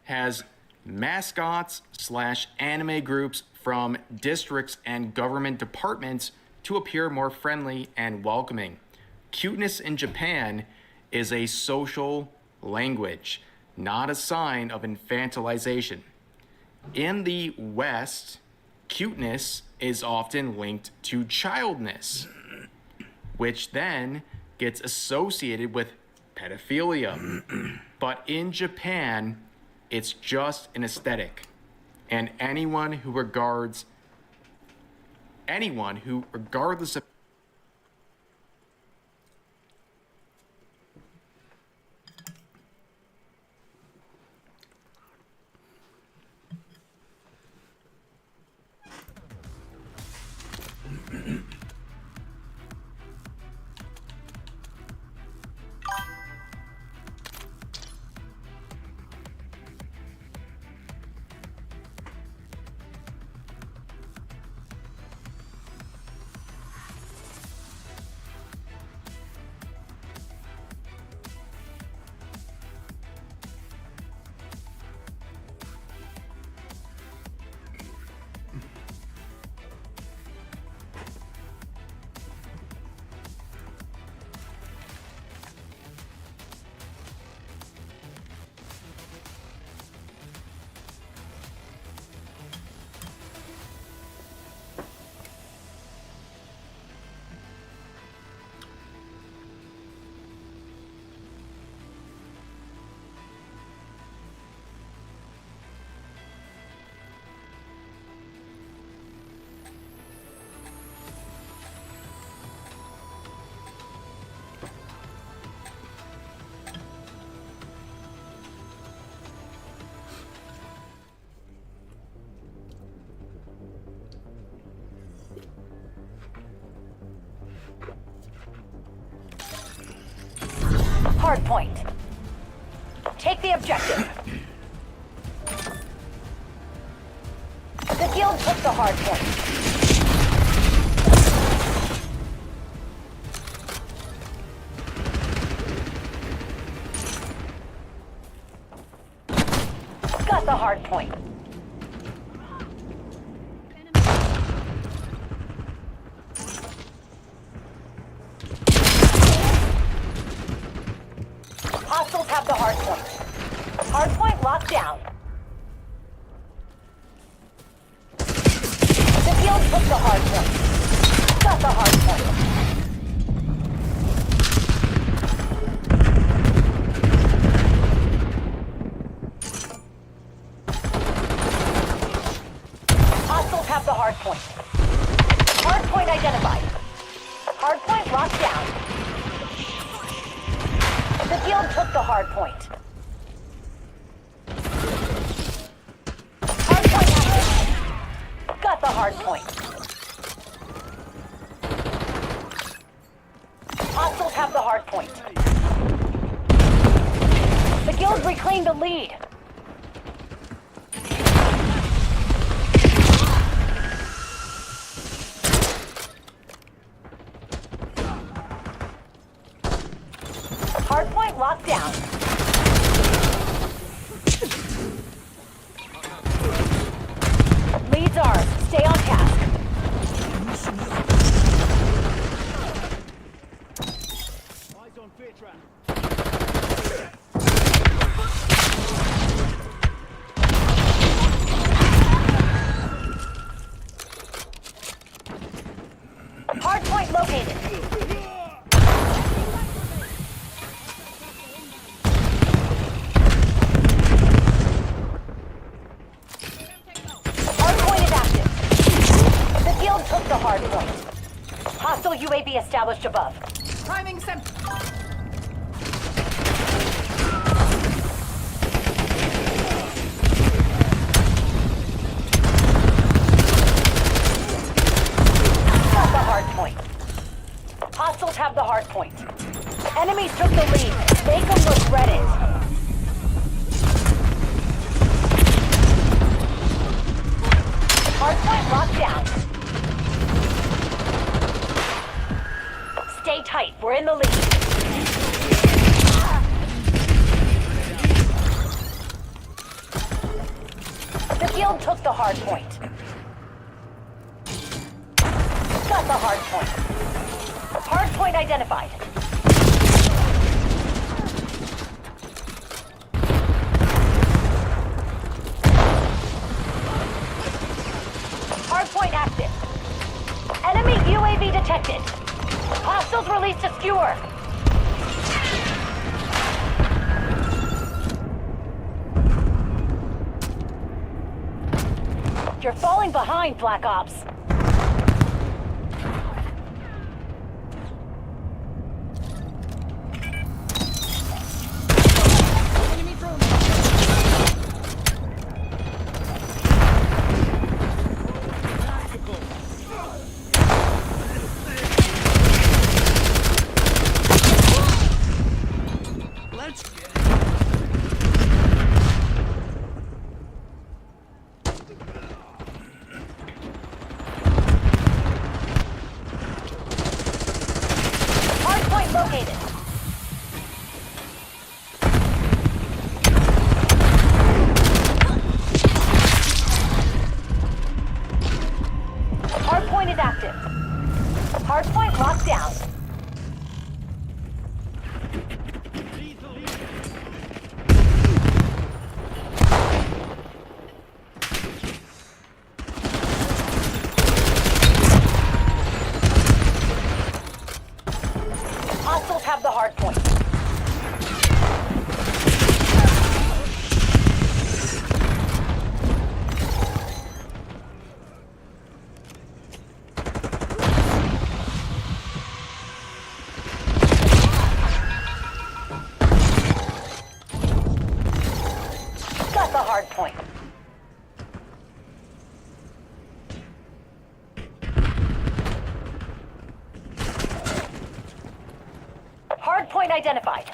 has mascots / anime groups from districts and government departments to appear more friendly and welcoming. Cuteness in Japan is a social language, not a sign of infantilization. In the West, cuteness is often linked to childness, which then gets associated with pedophilia. But in Japan, it's just an aesthetic. And anyone who regardless of Hard point. Take the objective. The guild took the hard point. Got the hard point. Hostiles have the hard point. Hard point locked down. The guild took the hard point. Got the hard point. Hostiles have the hard point. Hard point identified. Hard point locked down. The guild took the hard point. Hard point active. Got the hard point. Hostiles have the hard point. The guild reclaimed the lead. Hardpoint locked down. Leads ours. Stay on task. Eyes on fear trap. Hardpoint located. UAV established above. Priming sem. Got the hard point. Hostiles have the hard point. Enemies took the lead. Make them regret it. Hardpoint locked down. Stay tight. We're in the lead. The field took the hard point. Got the hard point. Hard point identified. Hardpoint active. Enemy UAV detected. Hostiles released a skewer. You're falling behind, Black Ops. Hardpoint located. Hardpoint is active. Hardpoint locked down. Hostiles have the hard point. Got the hard point. Hard point identified.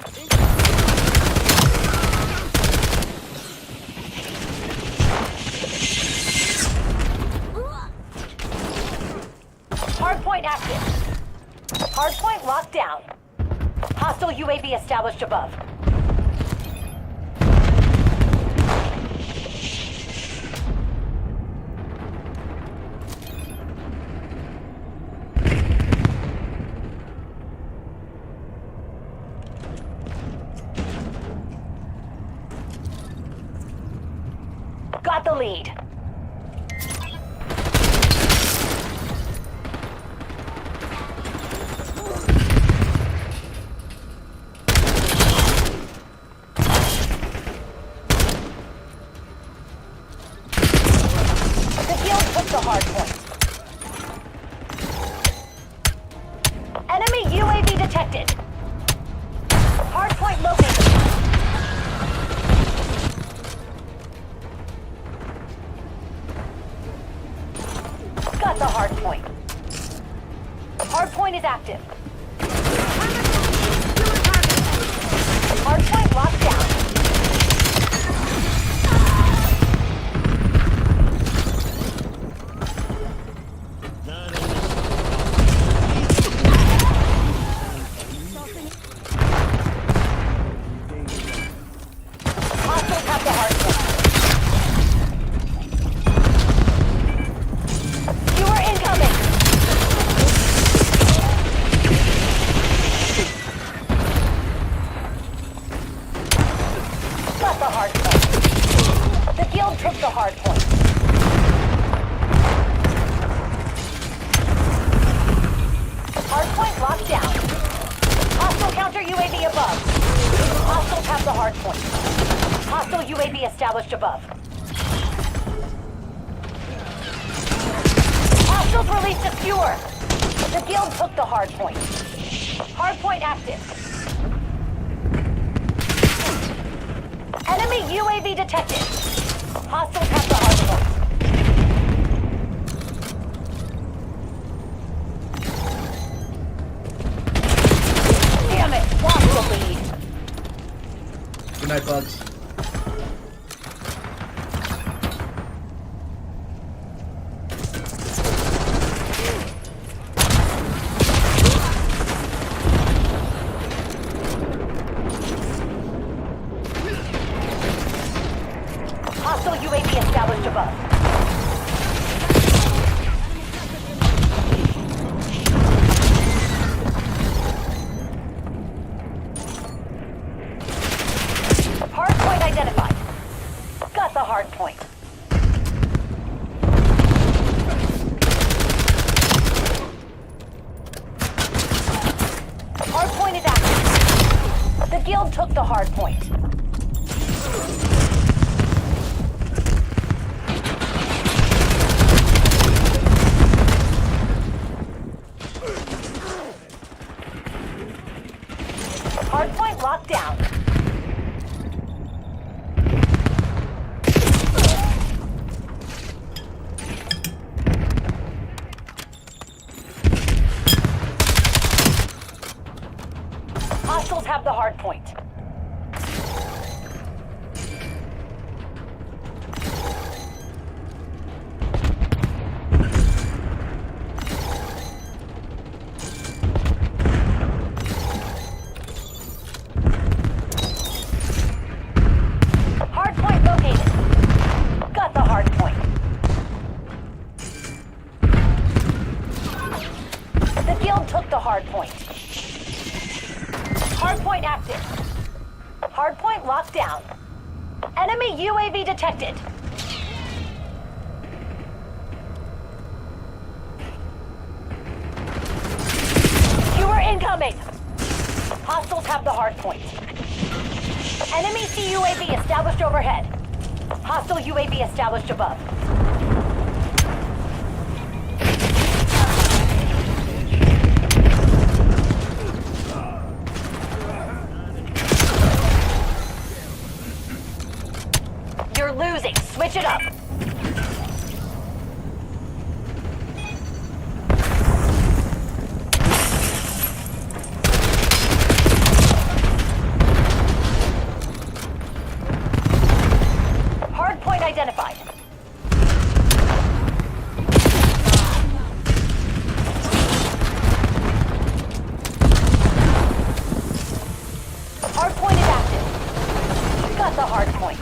Hard point active. Hard point locked down. Hostile UAV established above. Got the lead. The field took the hard point. Enemy UAV detected. Hard point located. Got the hard point. Hard point is active. Hard point locked down. Hostiles have the hard point. Skewer incoming. Got the hard point. The field took the hard point. Hard point locked down. Hostile counter UAV above. Hostiles have the hard point. Hostile UAV established above. Hostiles released a skewer. The guild took the hard point. Hard point active. Enemy UAV detected. Hostiles have the hard point. Damn it, lost the lead. Good night, bugs. Hostile UAV established above. Hard point identified. Got the hard point. Hard point is active. The guild took the hard point. Hardpoint locked down. Hostiles have the hard point. Hardpoint located. Got the hard point. The guild took the hard point. Hardpoint active. Hardpoint locked down. Enemy UAV detected. You are incoming. Hostiles have the hard point. Enemy CUAV established overhead. Hostile UAV established above. You're losing. Switch it up. Hardpoint identified. Hardpoint is active. Got the hardpoint.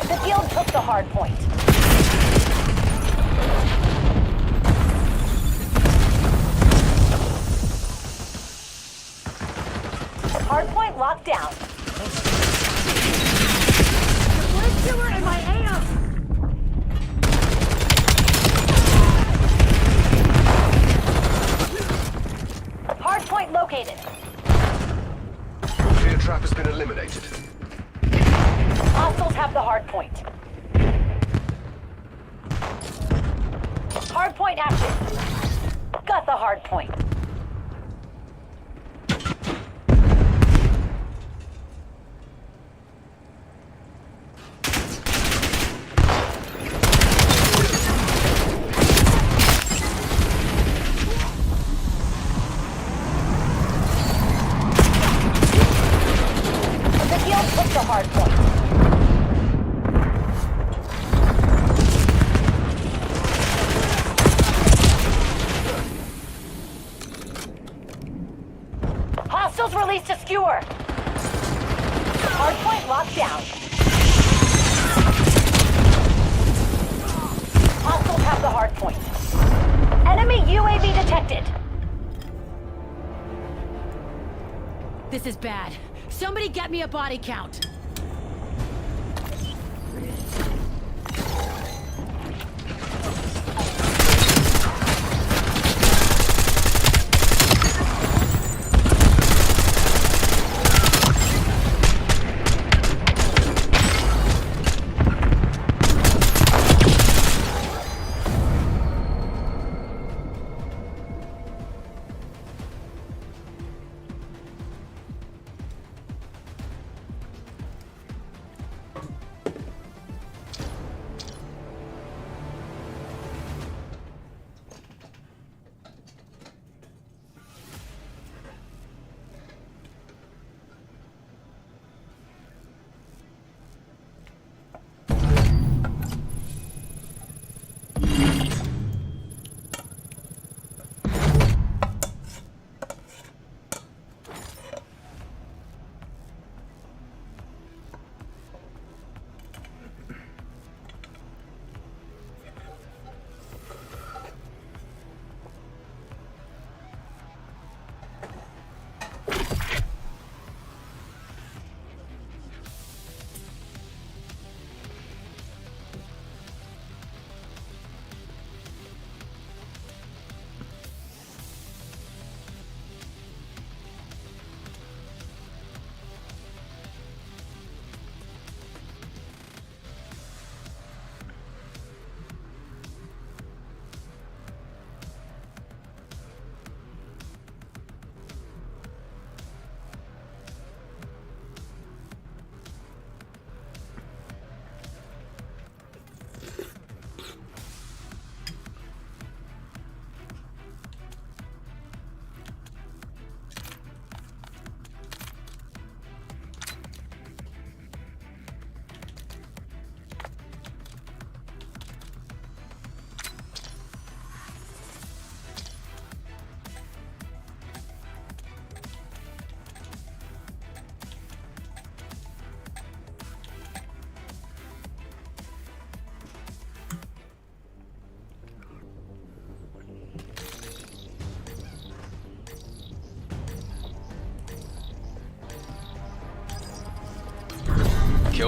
The guild took the hard point. Hardpoint locked down. Blue killer in my AM! Hardpoint located. Fear trap has been eliminated. Hostiles have the hard point. Hardpoint active. Got the hard point. The guild took the hard point. Hostiles released a skewer. Hardpoint locked down. Hostiles have the hard point. Enemy UAV detected. This is bad. Somebody get me a body count.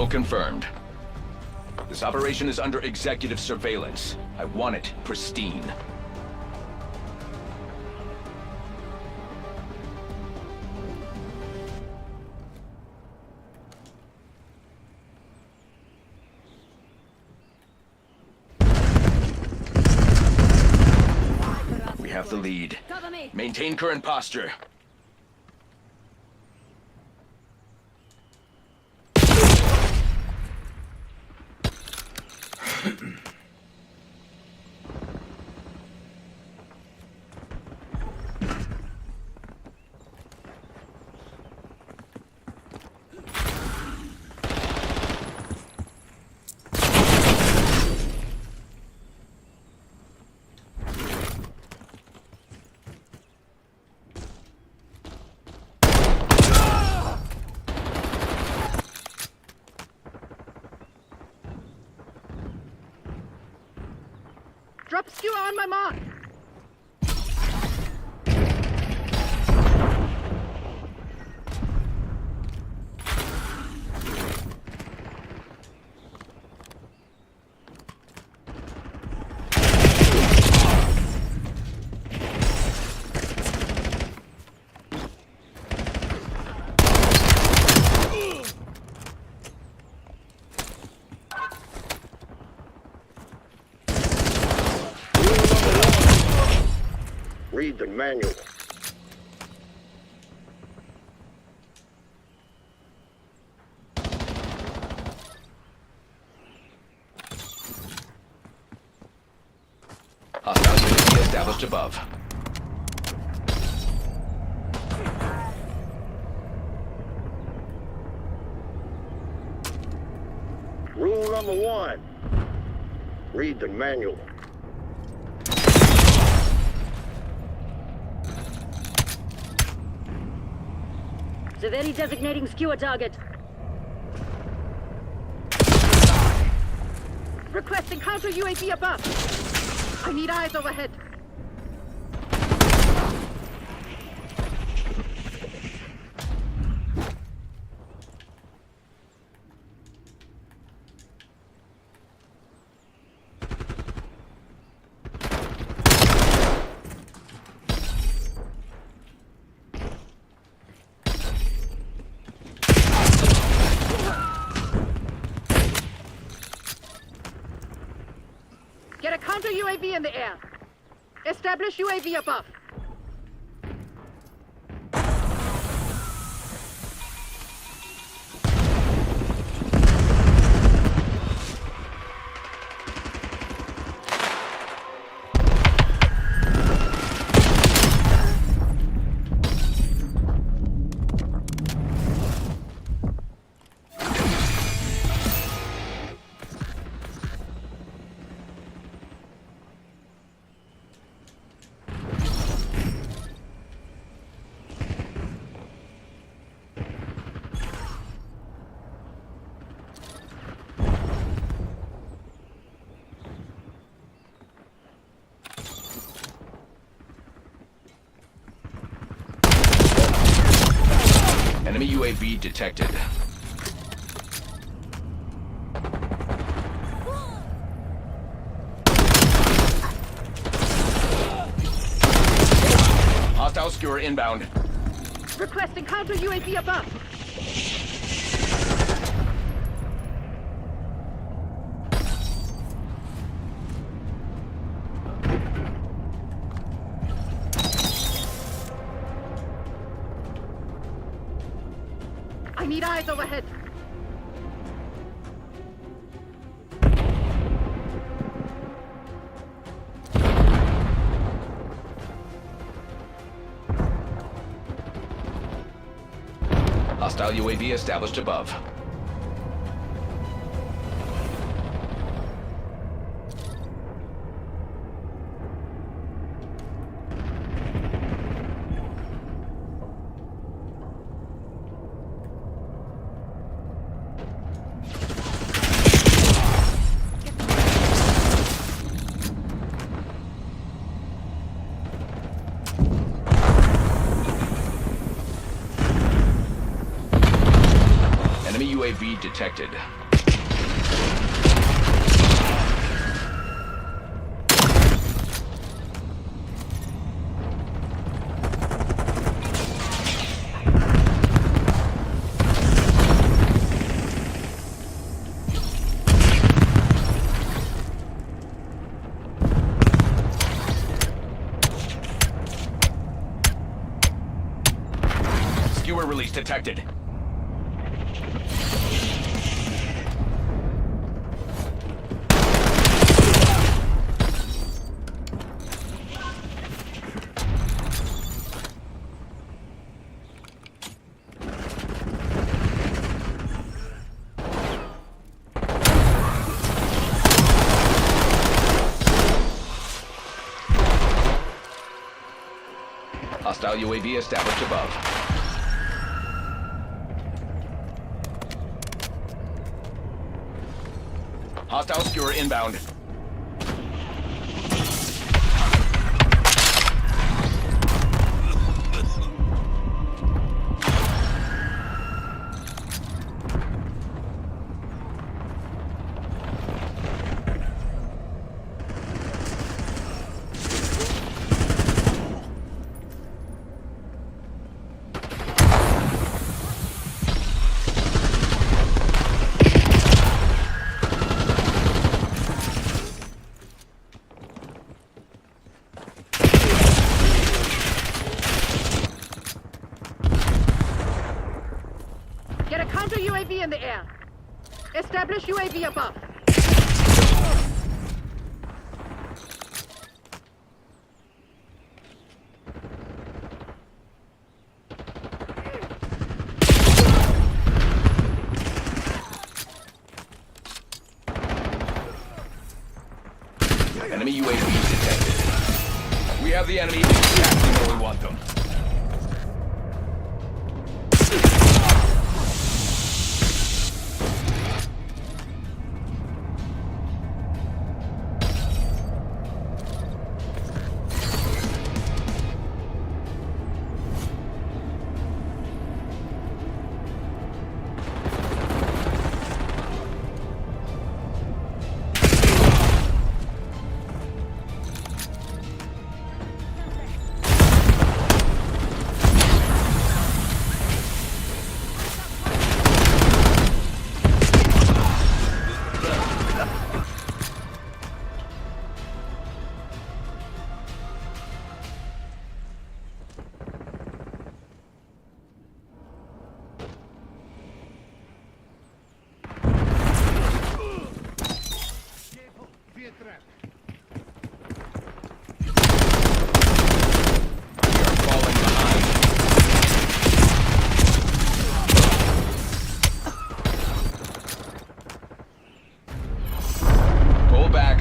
Kill confirmed. This operation is under executive surveillance. I want it pristine. We have the lead. Cover me. Maintain current posture. Drop skewer on my mark. Read the manual. Hostile unity established above. Rule number 1. Read the manual. Severi designating skewer target. Requesting counter UAV above. I need eyes overhead. Get a counter UAV in the air. Establish UAV above. Enemy UAV detected. Hostile skewer inbound. Requesting counter UAV above. I need eyes overhead. Hostile UAV established above. Enemy detected. Skewer release detected. Hostile UAV established above. Hostile skewer inbound. Get a counter UAV in the air. Establish UAV above. Enemy UAV detected. We have the enemy exactly where we want them.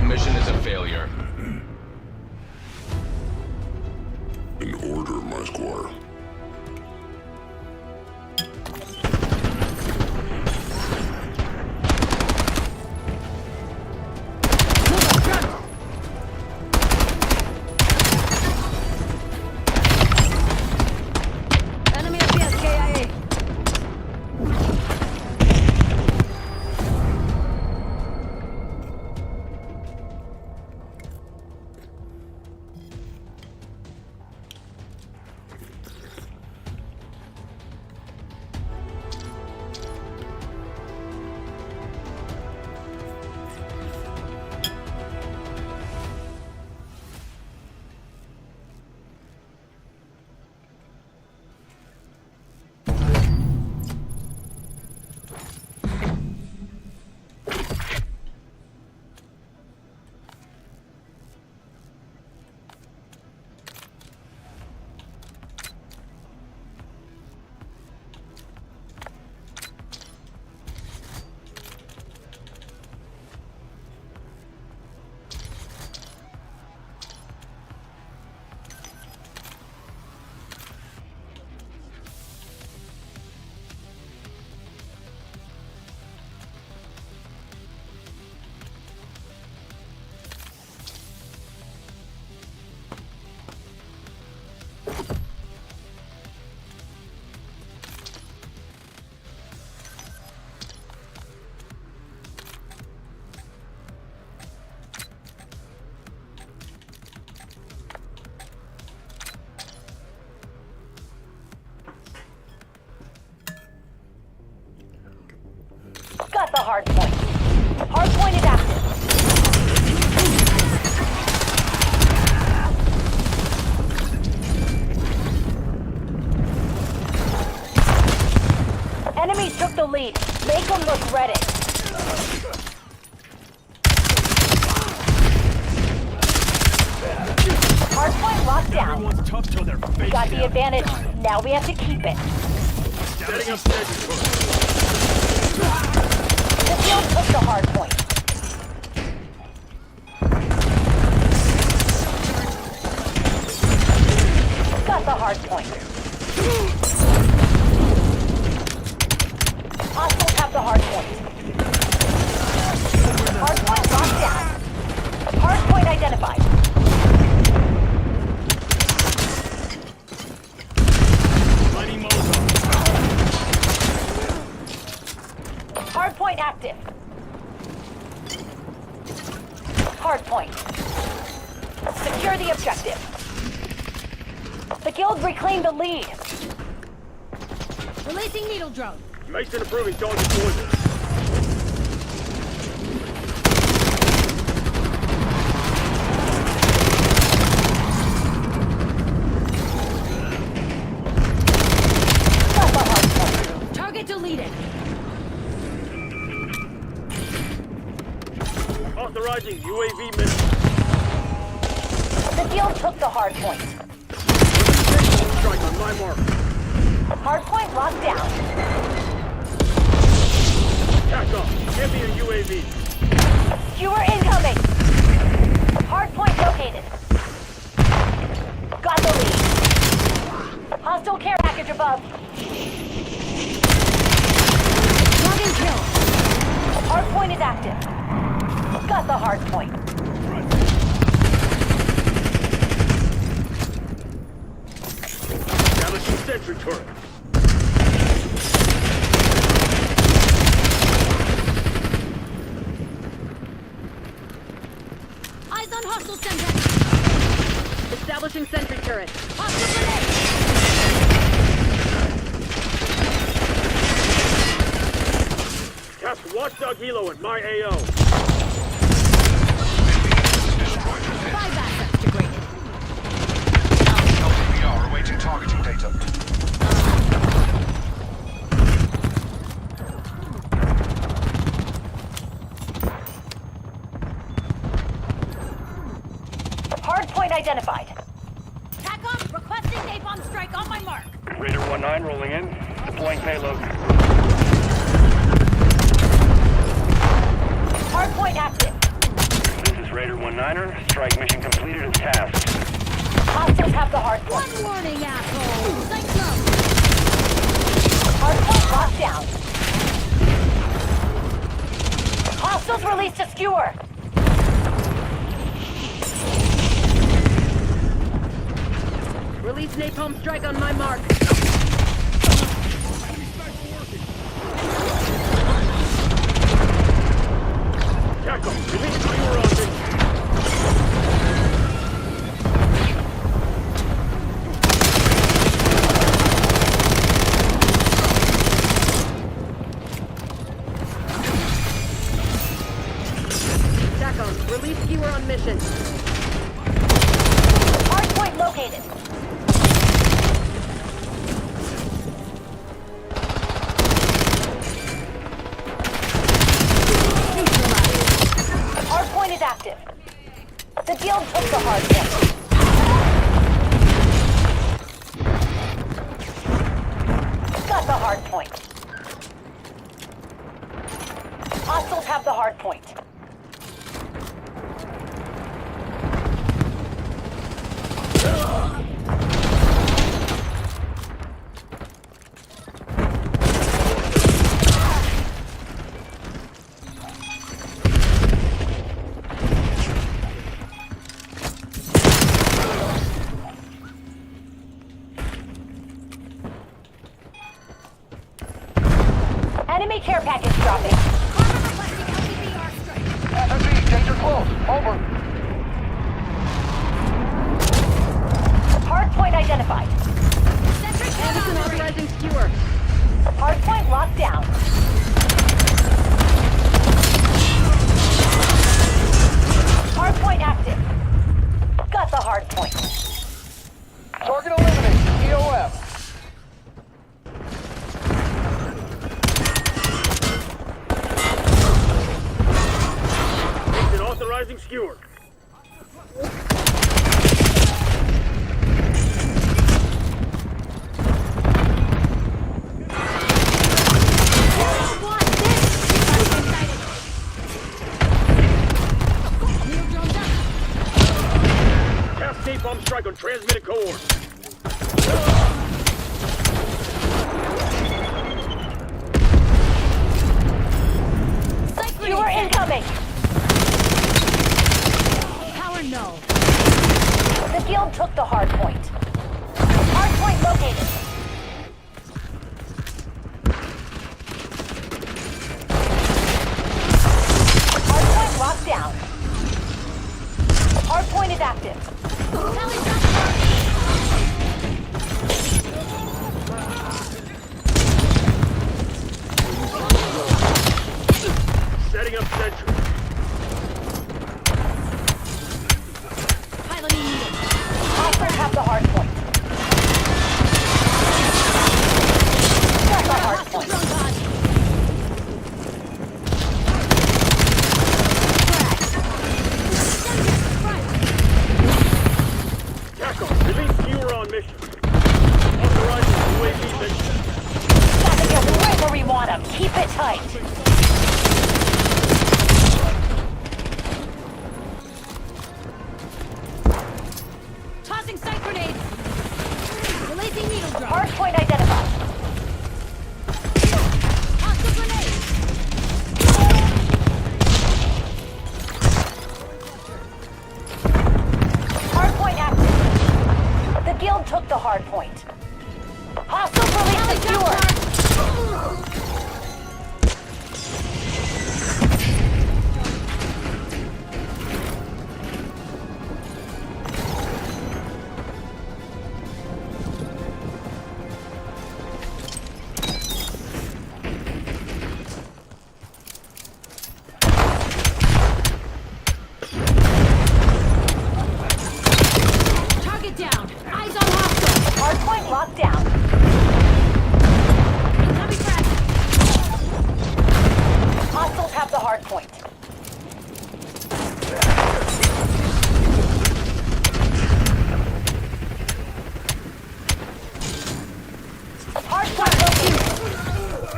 Mission is a failure. In order, my squire. Enemy appears, KIA. down. Everyone's tough till they're We face got the down. advantage. Now we have to keep it. Setting up sentry turret. The field took the hard point. Got the hard point. Hostiles have the hard point. Hard point locked down. Hard point identified. Mighty Mozart. Hard point active. Hard point. Secure the objective. The guild reclaimed the lead. Releasing needle drone. Mason approving target poison. Got the hard point. Target deleted. Authorizing UAV mission. The guild took the hard point. Strike on my mark. Hard point locked down. Tack off. Give me a UAV. Skewer incoming. Hard point located. Got the lead. Hostile care package above. Plug and kill. Hard point is active. Got the hard point. Establishing sentry turret. Eyes on hostile sentry. Establishing sentry turret. Hostile grenade. Cast watchdog helo at my AO. 5 assets degraded. LPR awaiting targeting data. Hard point identified. TACOM requesting napalm strike on my mark. Raider 19 rolling in. Deploying payload. Hard point active. This is Raider 19er. Strike mission completed as tasked. Hostiles have the hard point. One warning, asshole. Cyclone. Hard point locked down. Hostiles released a skewer. Release napalm strike on my mark. Tackle. Release skewer on me. TACOM, release skewer on mission. Hard point located. Hard point is active. The guild took the hard point. Got the hard point. Hostiles have the hard point. Enemy care package dropping. FFB, danger close. Over. Hard point identified. Anderson authorizing skewer. Hard point locked down. Hard point active. Got the hard point. Target eliminated. EOF. Mason authorizing skewer. napalm strike on transmitted cohort. Skewer incoming! Power no. The guild took the hard point. Hard point located. Hard point locked down. Hard point is active. Setting up sentry. Piloting needed. Hostiles have the hard point. Got the hard point. Tackle, release skewer on mission. Authorizing UAV mission. Got the guild right where we want them. Keep it tight. Tossing sight grenades. Releasing needle drop. Hard point identified. Hostile grenade. Hard point active. The guild took the hard point. Hostiles release the skewer. Target down. Eyes on hostile. Hard point locked down. Incoming frag. Hostiles have the hard point. Hard point located.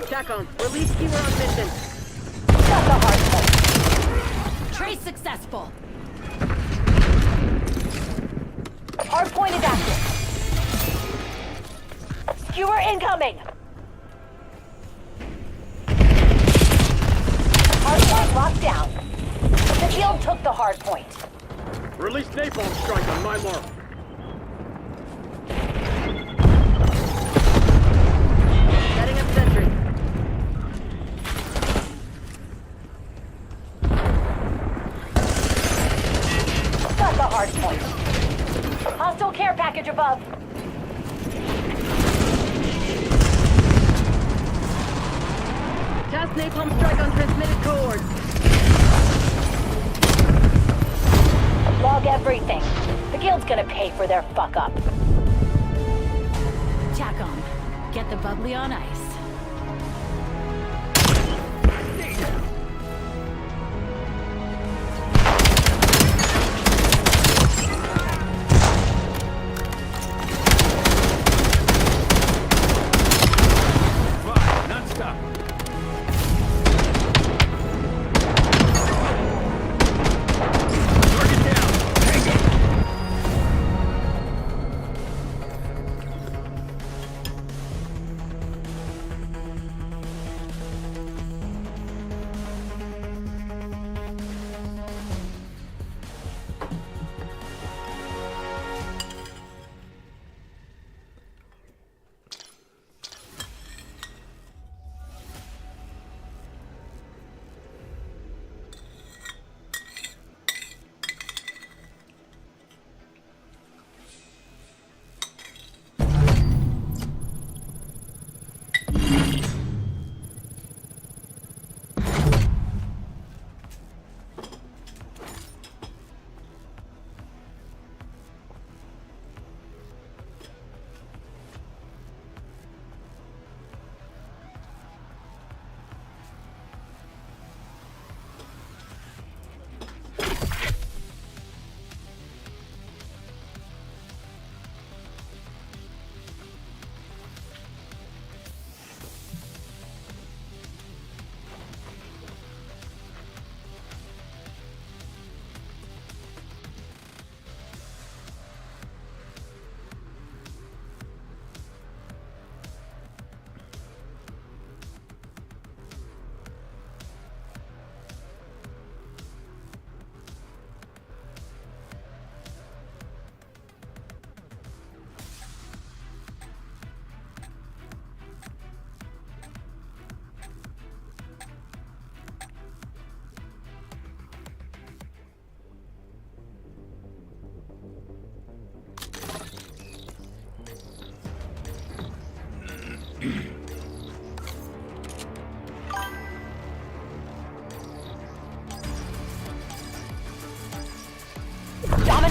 TACOM, release skewer on mission. Got the hard point. Trace successful. Hard point is active. Skewer incoming. Hard point locked down. The guild took the hard point. Release napalm strike on my mark. Setting up sentry. Got the hard point. Hostile care package above. Test napalm strike on transmitted cohort. Log everything. The guild's gonna pay for their fuck up. TACOM, get the bubbly on ice.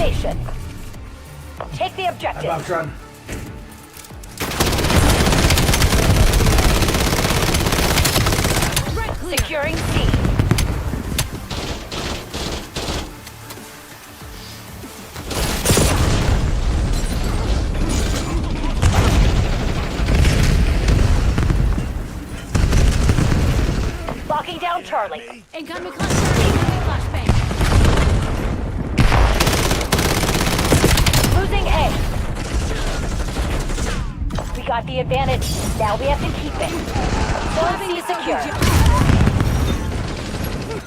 location. Take the objective. I'm Tron. Securing C. Locking down Charlie. Incoming cluster. Flashbang. Losing A. We got the advantage. Now we have to keep it. Zone C secure.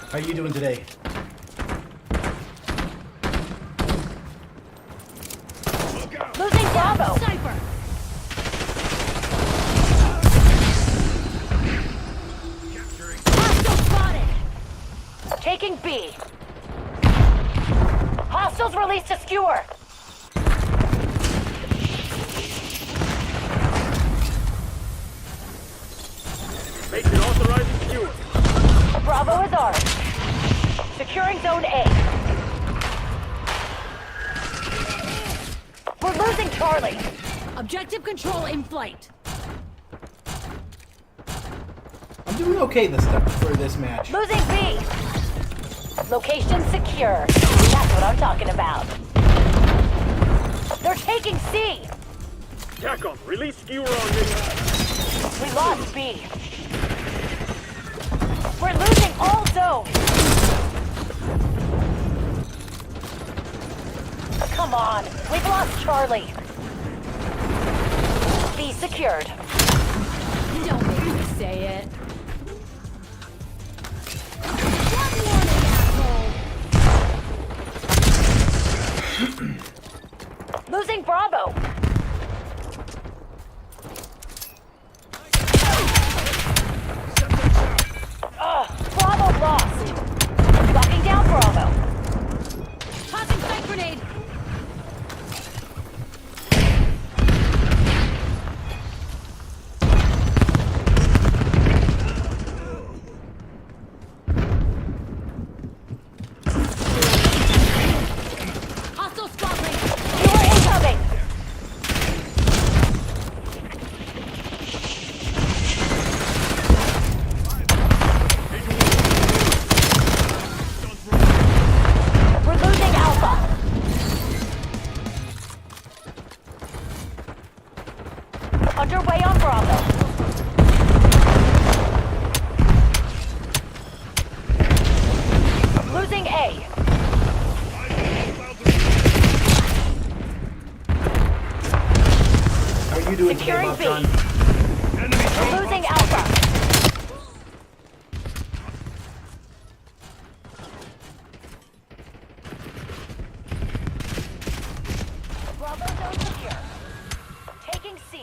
How are you doing today? Losing Bravo. Sniper. Hostile spotted. Taking B. Hostiles released a skewer. Patient authorizing skewer. Bravo is armed. Securing Zone A. We're losing Charlie. Objective control in flight. I'm doing okay for this match. Losing B. Location secure. That's what I'm talking about. They're taking C. TACOM, release skewer on mission. We lost B. We're losing all zones. Come on, we've lost Charlie. B secured. Don't make me say it. Losing Bravo. Bravo lost. Locking down Bravo. Tossing sight grenade. Hostile spot range. You are incoming. We're losing Alpha. Underway on Bravo. Losing A. How are you doing Securing today, Bob B. Tron? We're losing Alpha. Bravo zone secure. Taking C.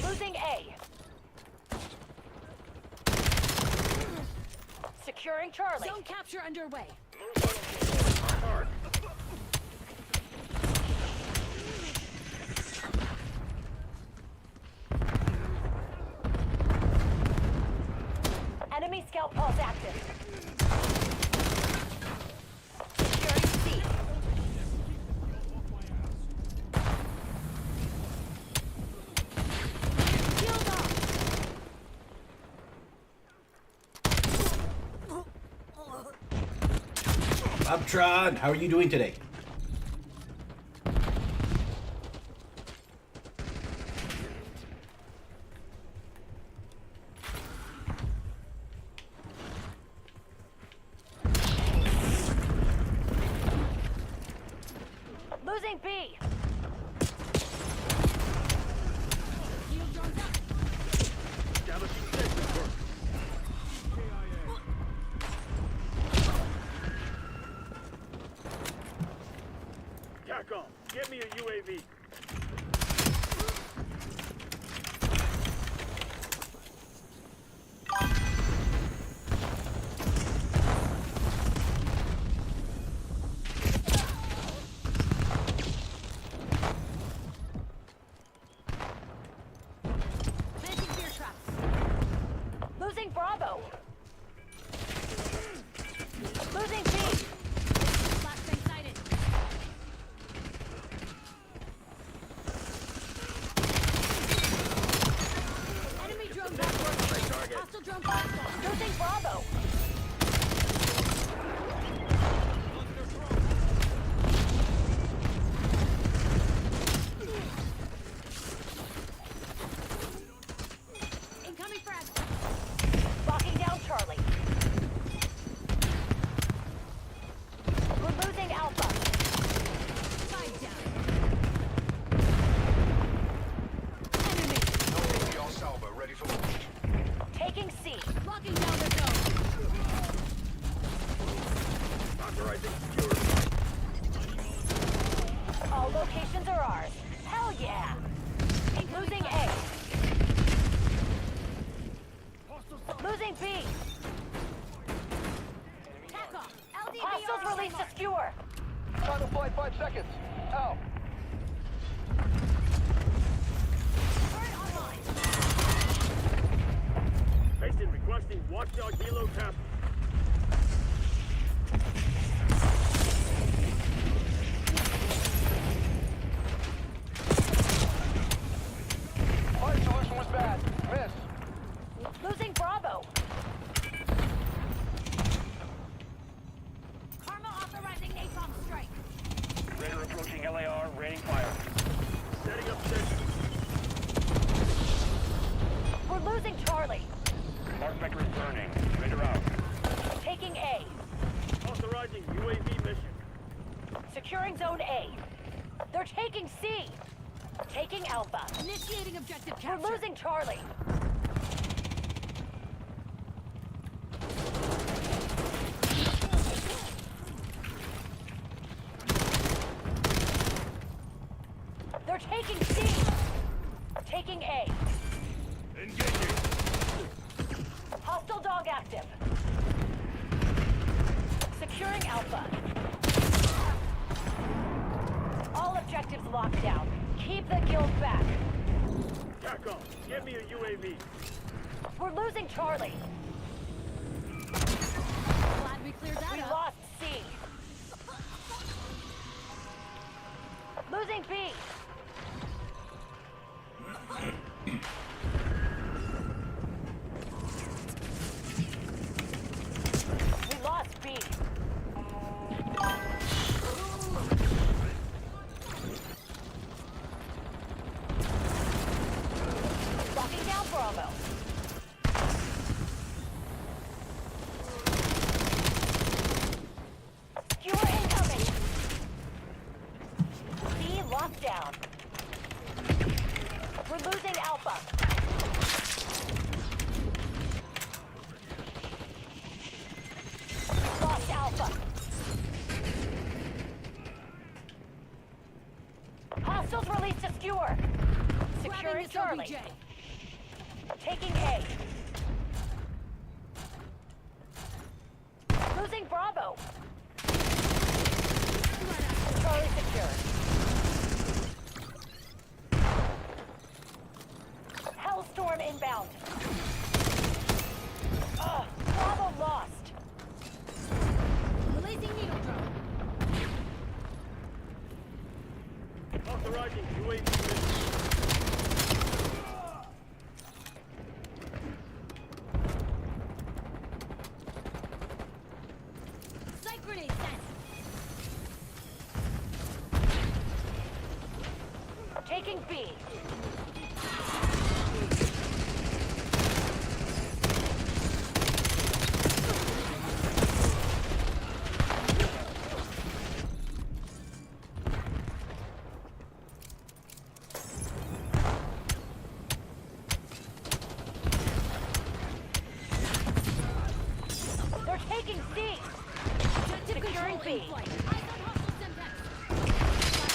Losing A. Securing Charlie. Zone capture underway. Enemy scout pulse active. Securing C. Shield off. Bob Tron, how are you doing today? Losing B. Establishing safety work. TACOM, get me a UAV. Planting fear traps. Losing Bravo. Losing Bravo. Incoming frag. Locking down Charlie. We're losing Alpha. Five down. Y'all salvo, ready for launch. Taking C. Locking down the zone. Authorizing secure. All locations are ours. Hell yeah. Losing A. Losing B. Tack off. LDB Hostiles released to skewer. Time to flight 5 seconds. Out. Turret online. Mason requesting watchdog helo task. Flight solution was bad. Miss. Losing Bravo. Karma authorizing napalm strike. Raider approaching LAR, raining fire. Setting up sentry. We're losing Charlie. Mark vector is burning. Raider out. Taking A. Authorizing UAV mission. Securing Zone A. They're taking C. Taking Alpha. Initiating objective We're capture. losing Charlie. They're taking C. Taking A. Engaging. Hostile dog active. Securing Alpha. All objectives locked down. Keep the guild back. Tack off. Get me a UAV. We're losing Charlie. Glad we cleared that We up. lost C. Losing B. We lost B. Locking down Bravo. Skewer incoming. B locked down. We're losing Alpha. We lost Alpha. Hostiles released to skewer. Securing Grabbing this Charlie. OBJ. Taking A. Losing Bravo. Charlie secured. Hellstorm inbound. Bravo lost. Releasing needle drone. Authorizing UAV mission. Sight grenade sent. Taking B. They're taking C. Objective Securing control in B. flight. Eyes on hostile Semtex.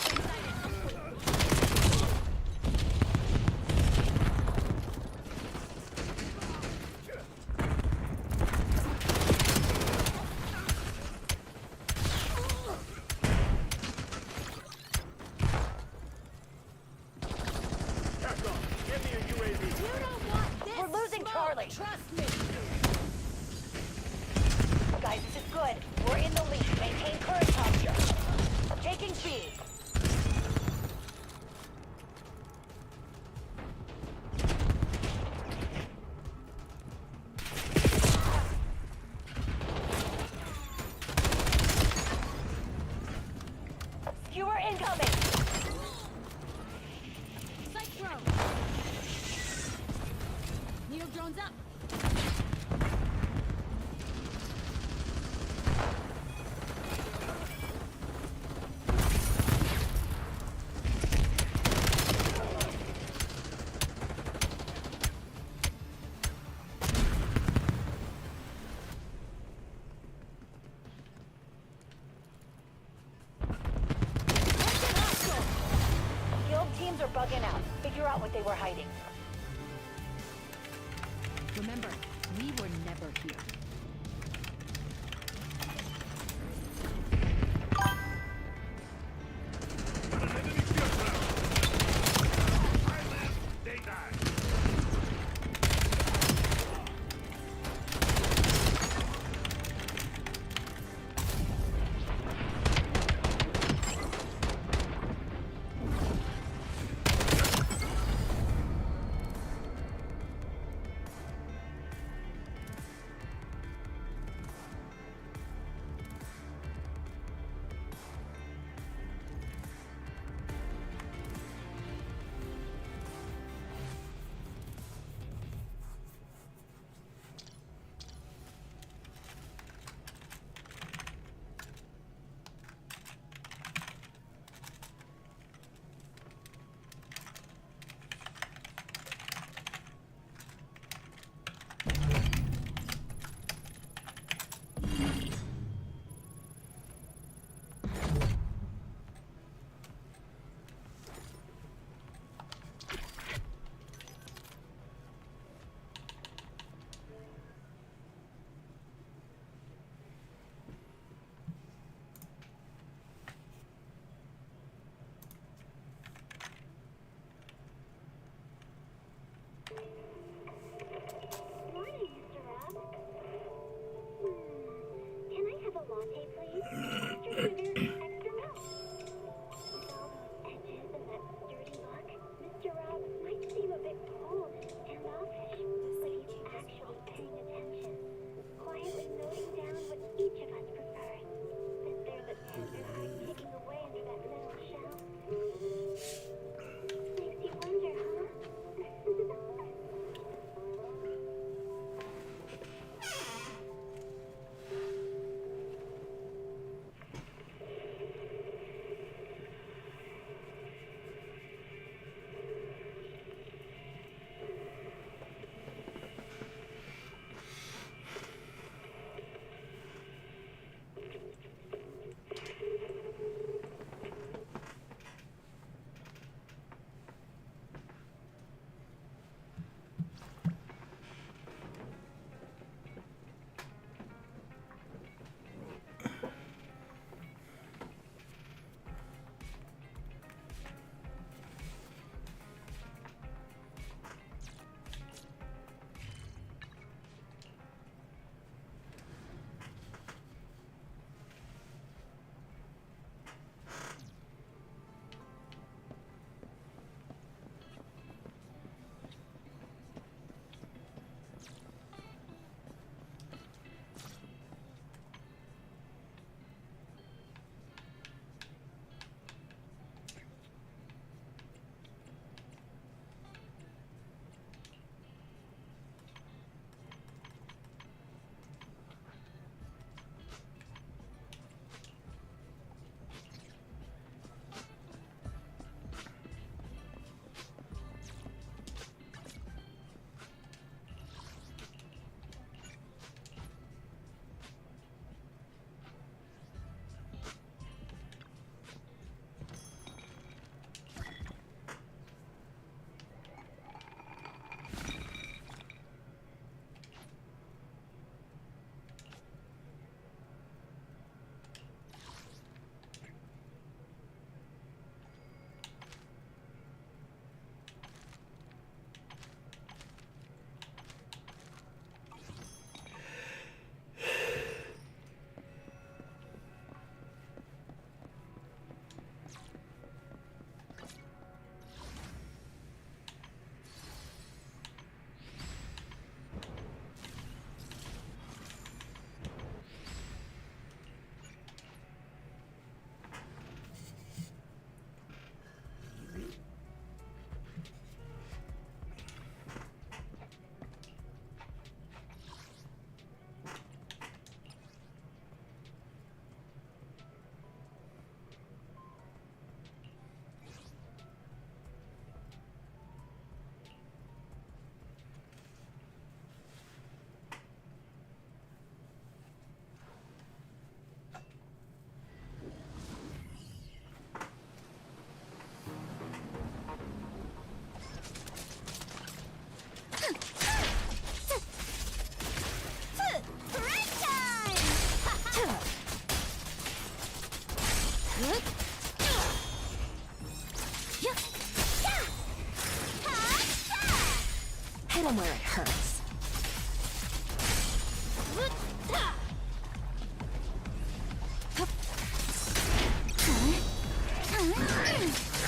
Tack off. Get me a UAV. You don't want this We're losing smoke. Charlie. Trust me. Guys, this is good. We're in the lead. Maintain current posture. Taking B. Field teams are bugging out. Figure out what they were hiding. Remember, we were never here.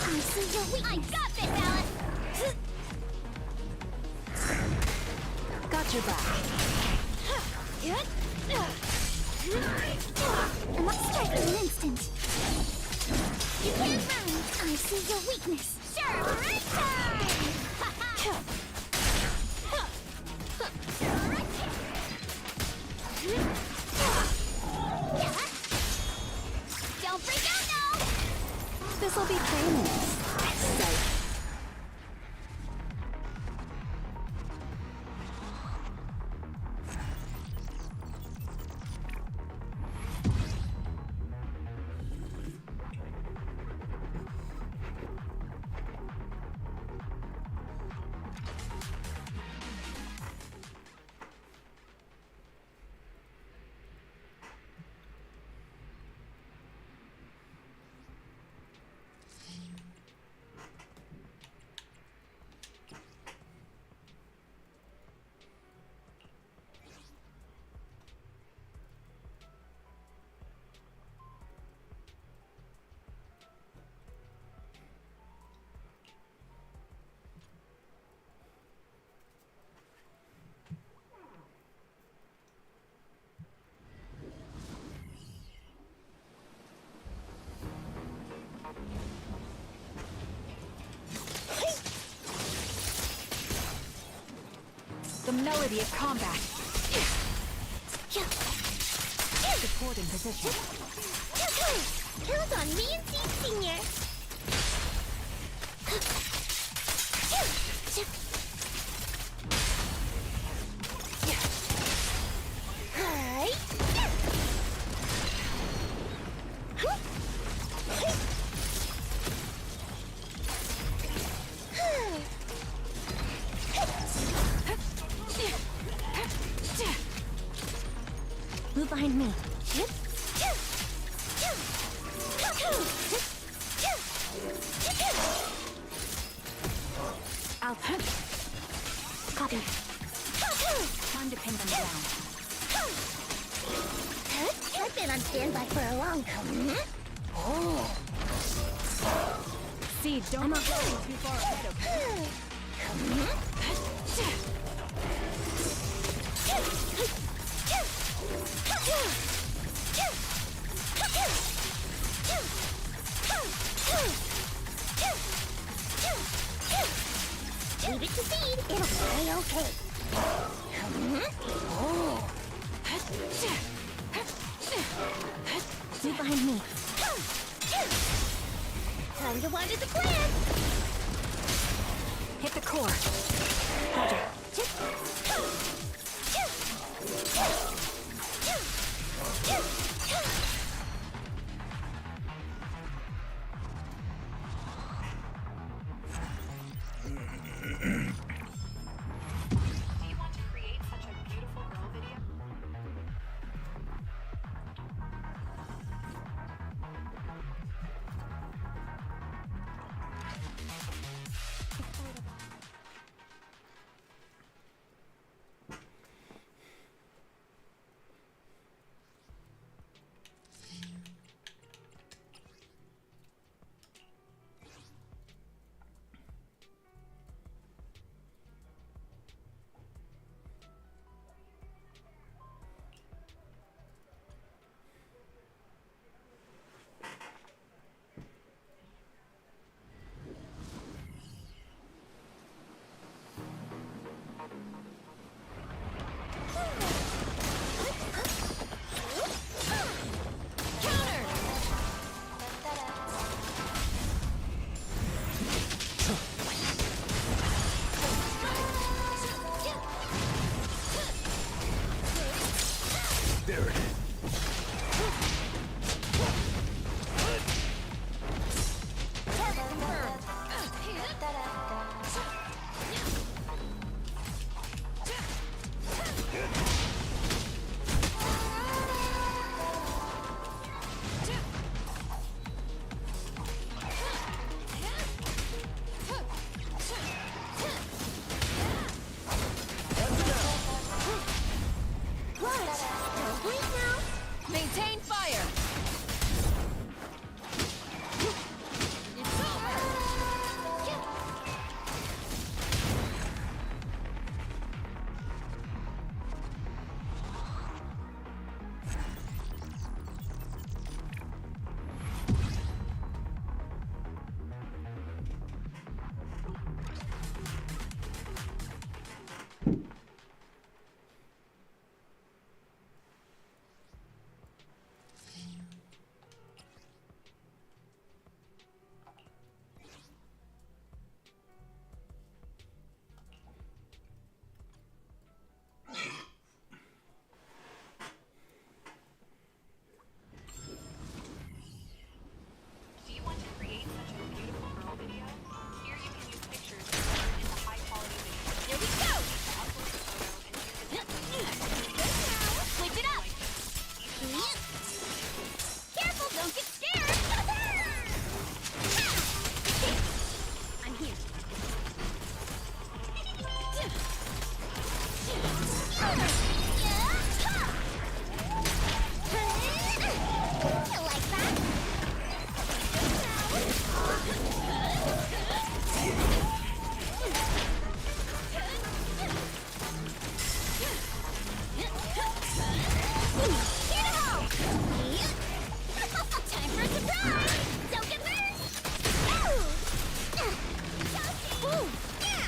I see your weakness. I got this, Alice. Got your back. I must strike in an instant. You can't run. I see your weakness. Sure, right time. Don't freak out now. This'll be painless. Psych. The melody of combat. Support in position. Count on me and Steve Senior. Hi. Move behind me. Out. Copy. Time to pin them down. I've been on standby for a long time. Oh. See, don't go too far ahead, okay? Leave it to Seed. It'll stay okay. Oh. Move behind me. Time to water the plant. Hit the core. Roger. Maintain fire! It's over! Do you want to create such a beautiful girl video? Here you can use pictures converted into high-quality video. Here we go! Upload the photo and use it Good now. Switch it up! Careful, don't get scared! I'm here. You like that? Time for a surprise! Don't get burned! Ooh! Yeah!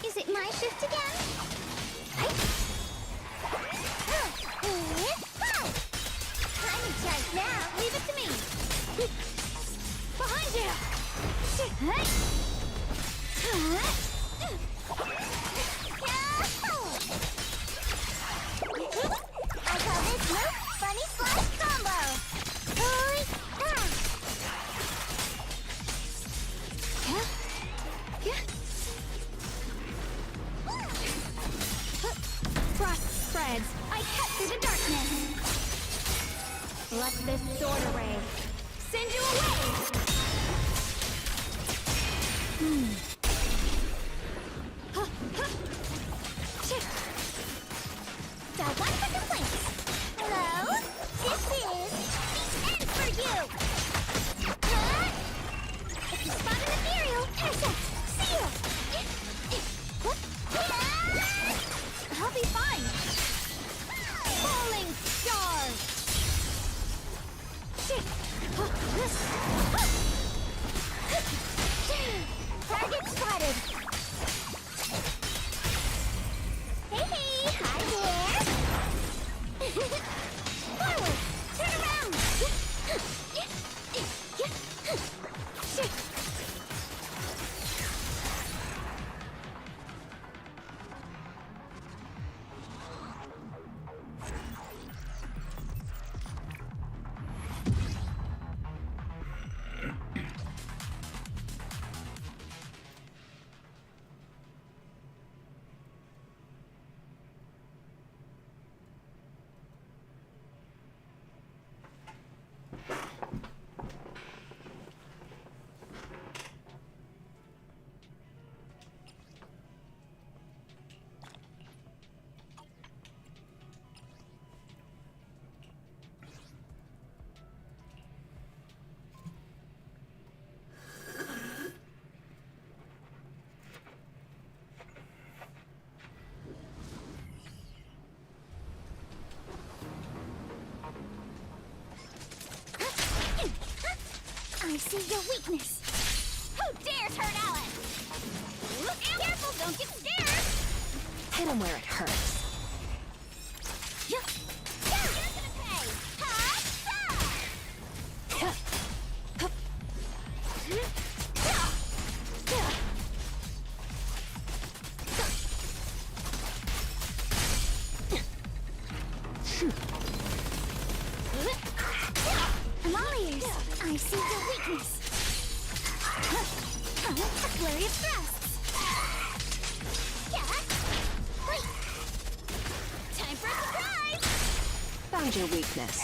Is it my shift again? I'm in charge now. Leave it to me. Behind you. I call this move Funny Slash Combo. Hurry! Frost spreads. I cut through the darkness. Let this sword array send you away. Got one for complaints. Hello? This is the end for you. If you spot an ethereal, intercept. Seal. I'll be fine. Falling star. Target your weakness. Who dares hurt Alice? Look careful, don't get scared. Hit him where it hurts. You're gonna pay. I'm all ears. I see your weakness. A flurry of thrusts. Wait. Time for a surprise. Found your weakness.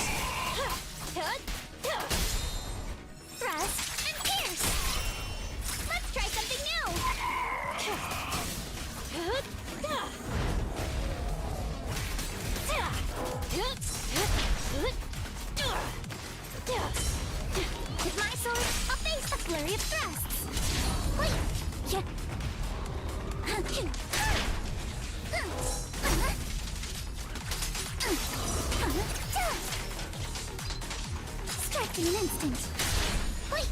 Thrust and pierce. Let's try something new. With my sword, I'll face a flurry of thrusts. Wait. Strike in an instant. Wait.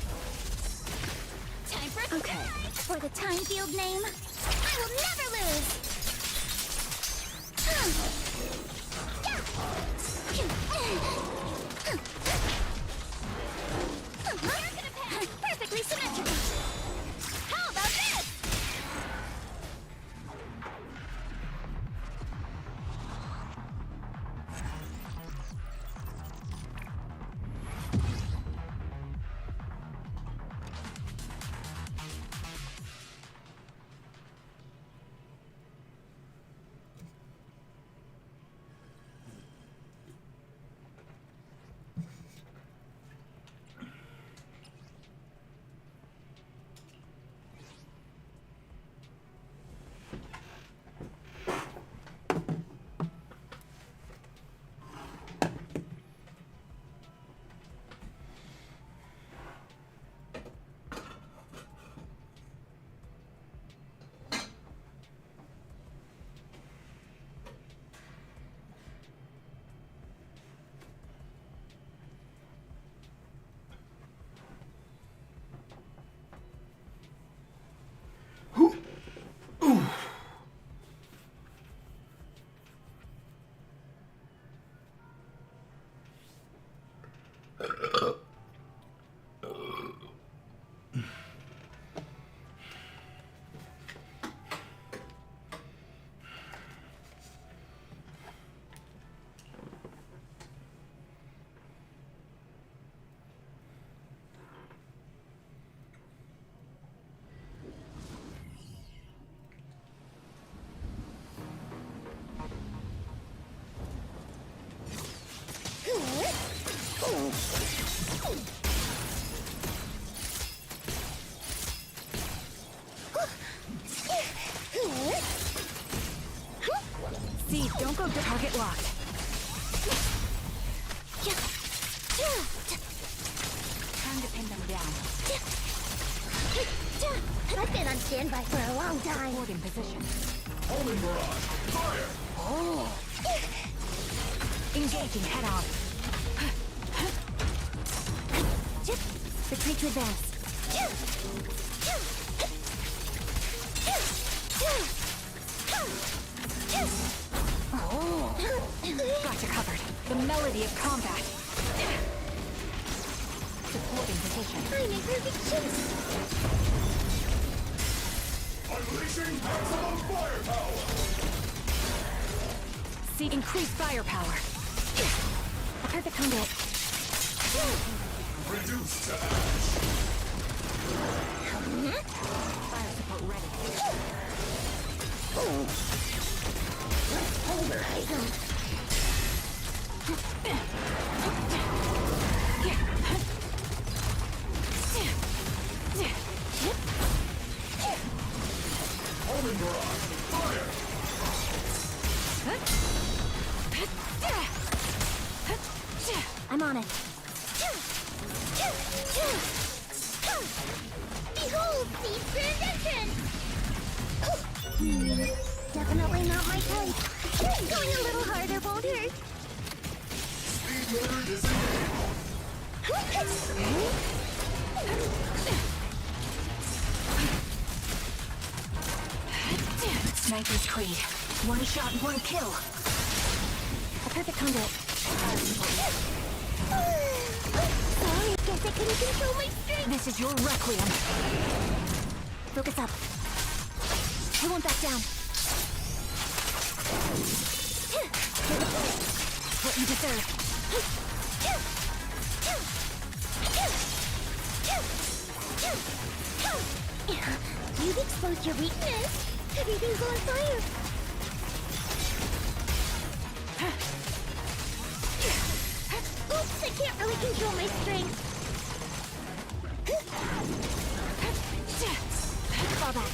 Time for a Okay. For the time field name, I will never lose. perfectly symmetrical. How about this? See, don't go to target locked. Time to pin them down. I've been on standby for a long time. Holding position. Homing barrage. Fire! Oh! Engaging head on. Retreat to advance. Oh! Gotcha covered. The melody of combat. Supporting position. I'm in perfect shape. Unleashing maximum firepower! See increased firepower. A perfect conduit. Reduced to ash. Fire support ready. Pulverize them. Homing barrage. Fire! I'm on it. Behold, seeds for invention! Definitely not my type. Going a little harder won't hurt. Speed loader disengaged. Sniper's creed. One shot, one kill. A perfect conduit. Sorry, guess I couldn't control my strength. This is your requiem. Focus up. I won't back down. What you deserve. You've exposed your weakness. Everything's on fire. Oops, I can't really control my strength. Fall back.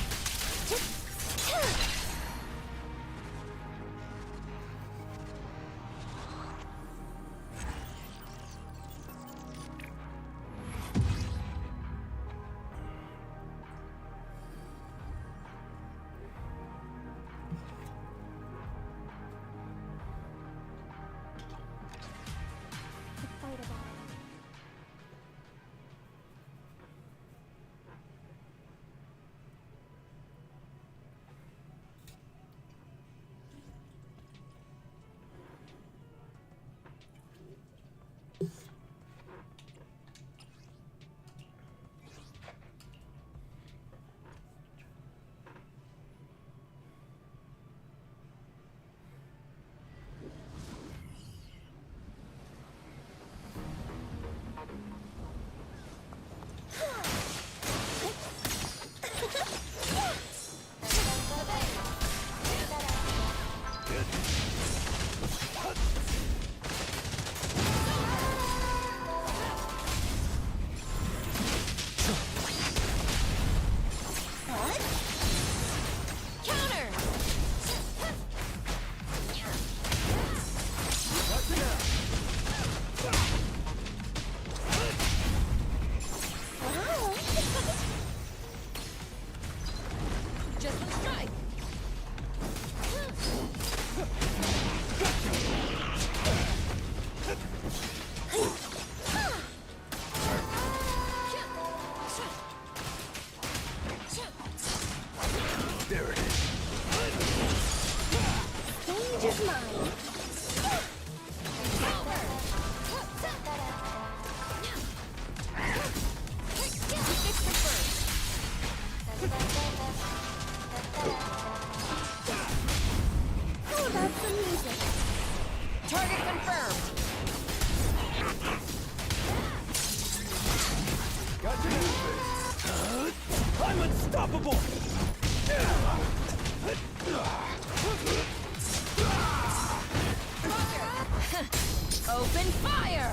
Open fire!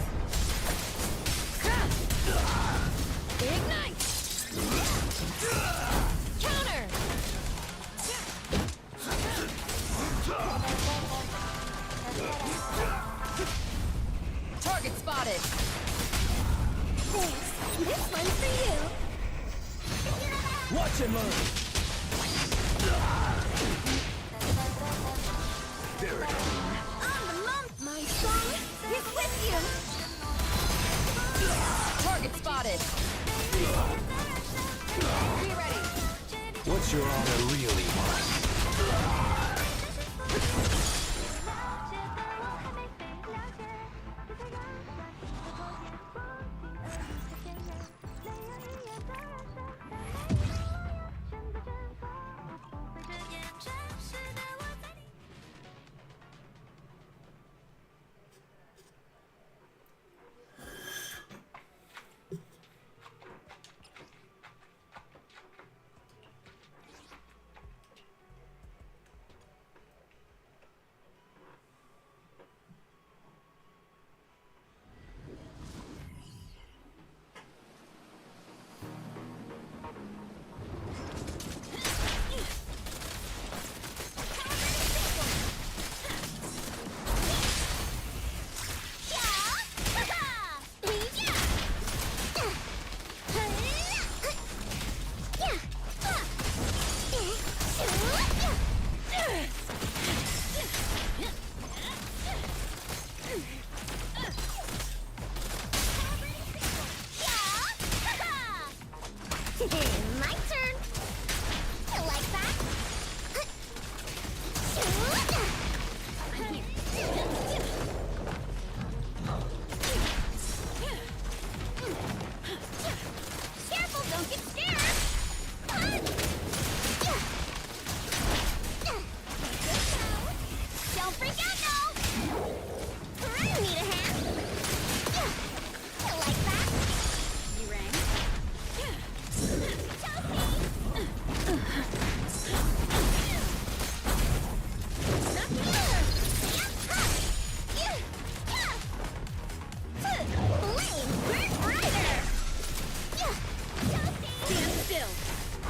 Ignite! Counter! Target spotted! Thanks. This one's for you. Watch and learn. There it is. On the month, my son is with you. Target spotted! Be ready! What's your honor really want?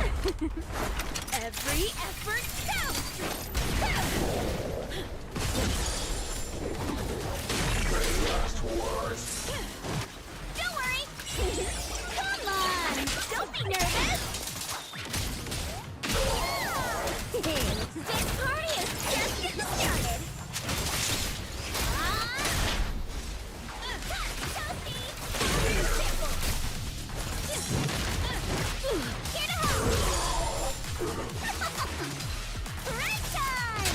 Every effort counts! Last words. Don't worry! Come on! Don't be nervous! This party is just getting started! Get out! Break time!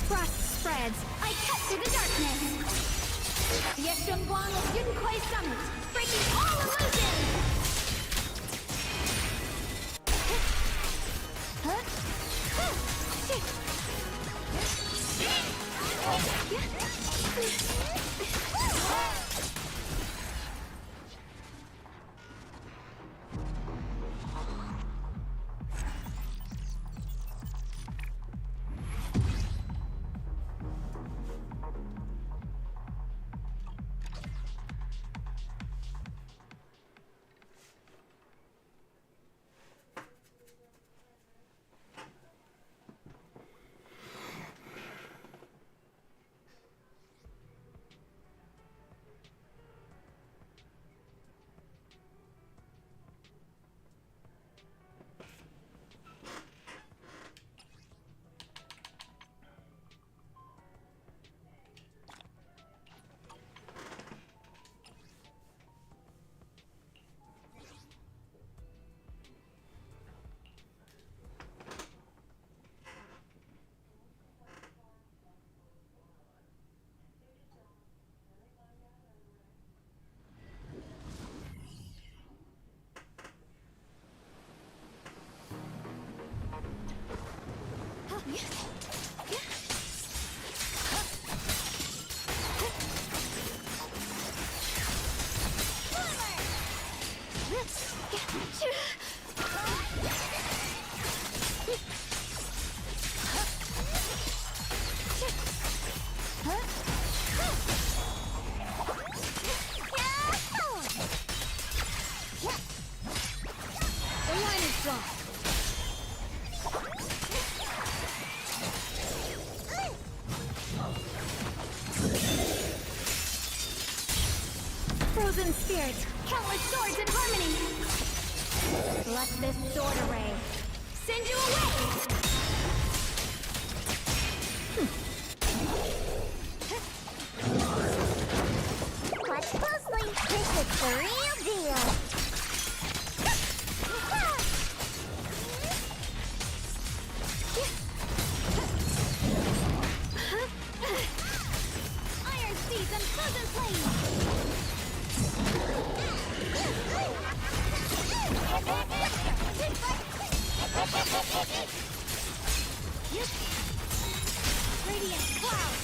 Frost spreads. I cut through the darkness. Yeshungguang of Yunquai Summit, breaking all illusions. Frozen spirits, countless swords in harmony. Let this sword array send you away. Watch closely. This is the real deal. Iron seeds and frozen flames. Radiant cloud.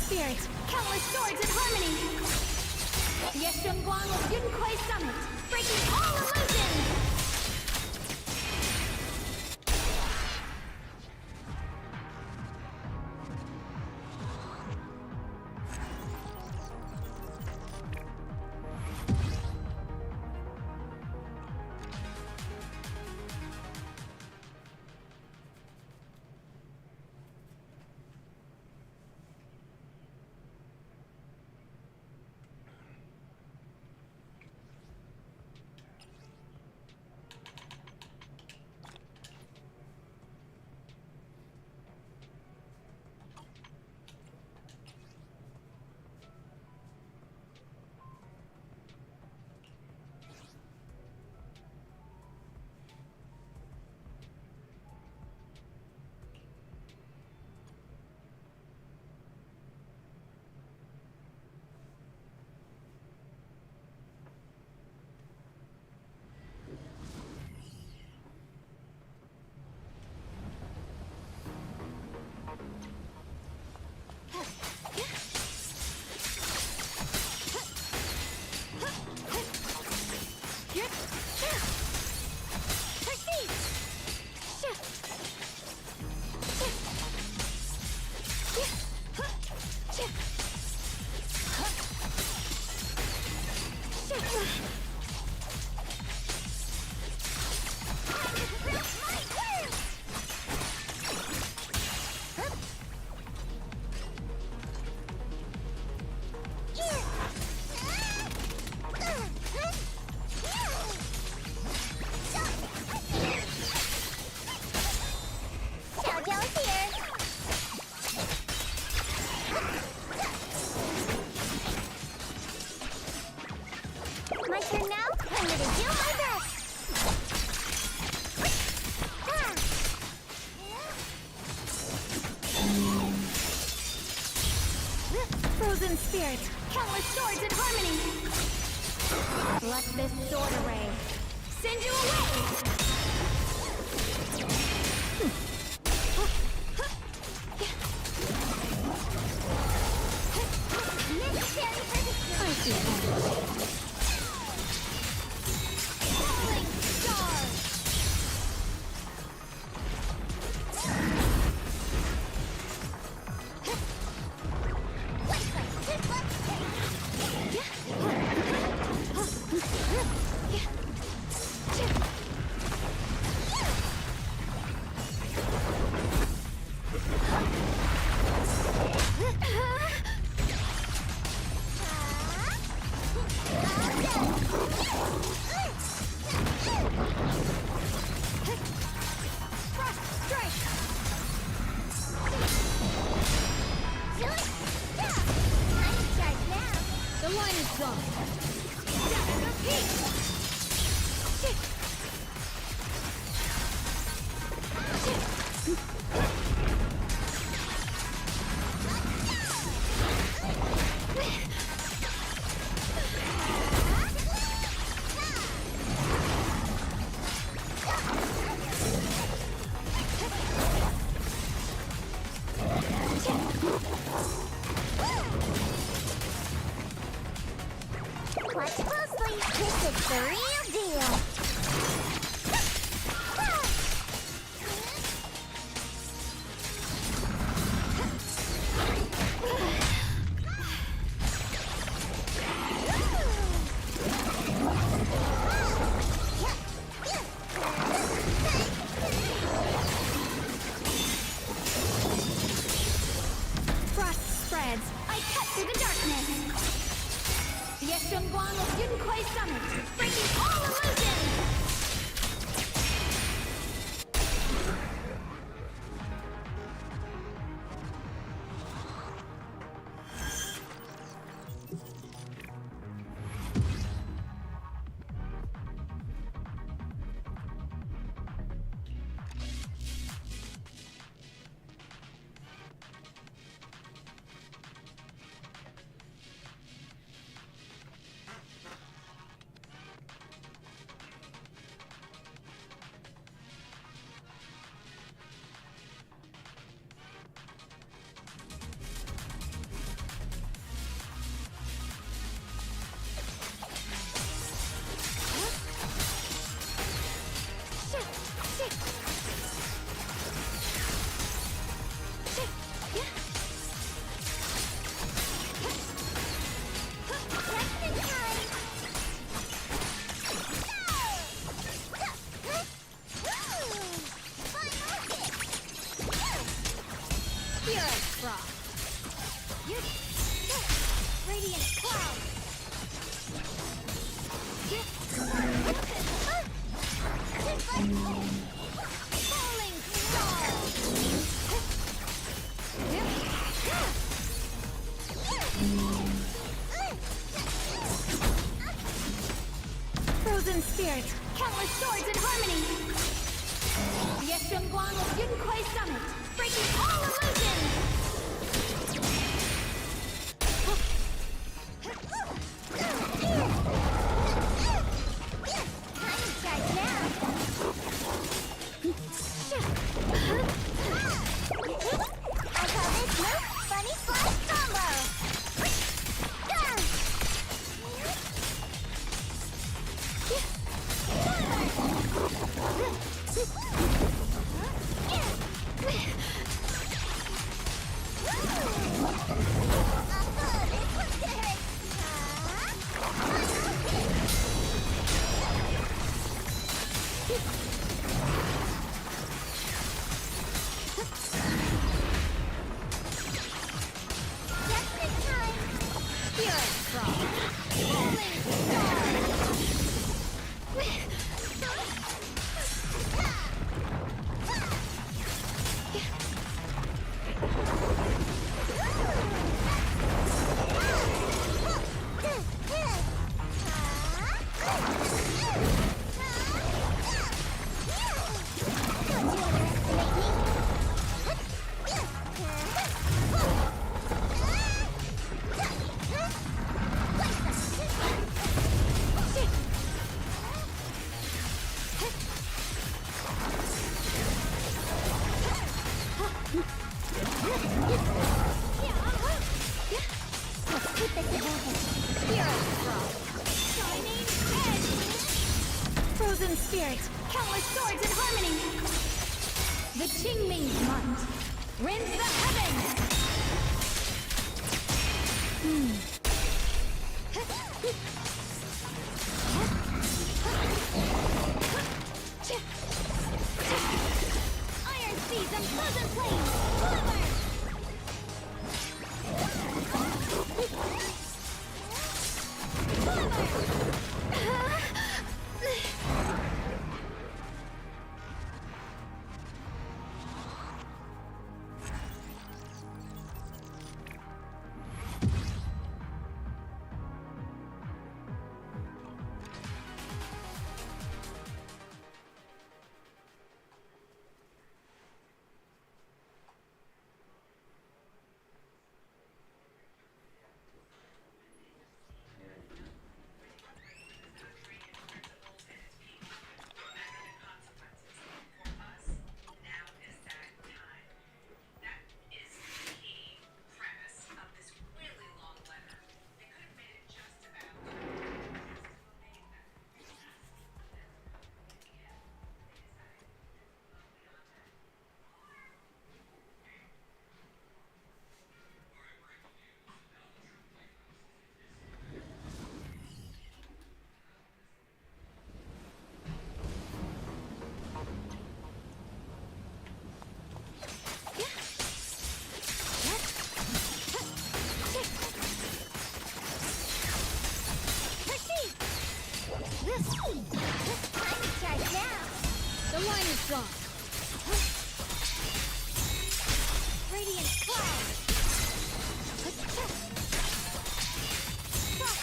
spirit, countless swords in harmony. Yeshunguang of Yunquai Summit, breaking all illusions. My turn now? I'm gonna do my best! Frozen spirit, countless swords in harmony! Let this sword array send you away! Necessary for the I see that. frost. Radiant cloud. Falling star. Frozen spirit, countless swords in harmony. Yeshengguang Yunquai Summit, breaking all illusions. Time to charge now. I call this move Bunny Slash Combo. Frozen spirits, countless swords in harmony. The Qingming's might rends the heavens. Iron seas and frozen plains. The line is blocked. Radiant cloud. Frost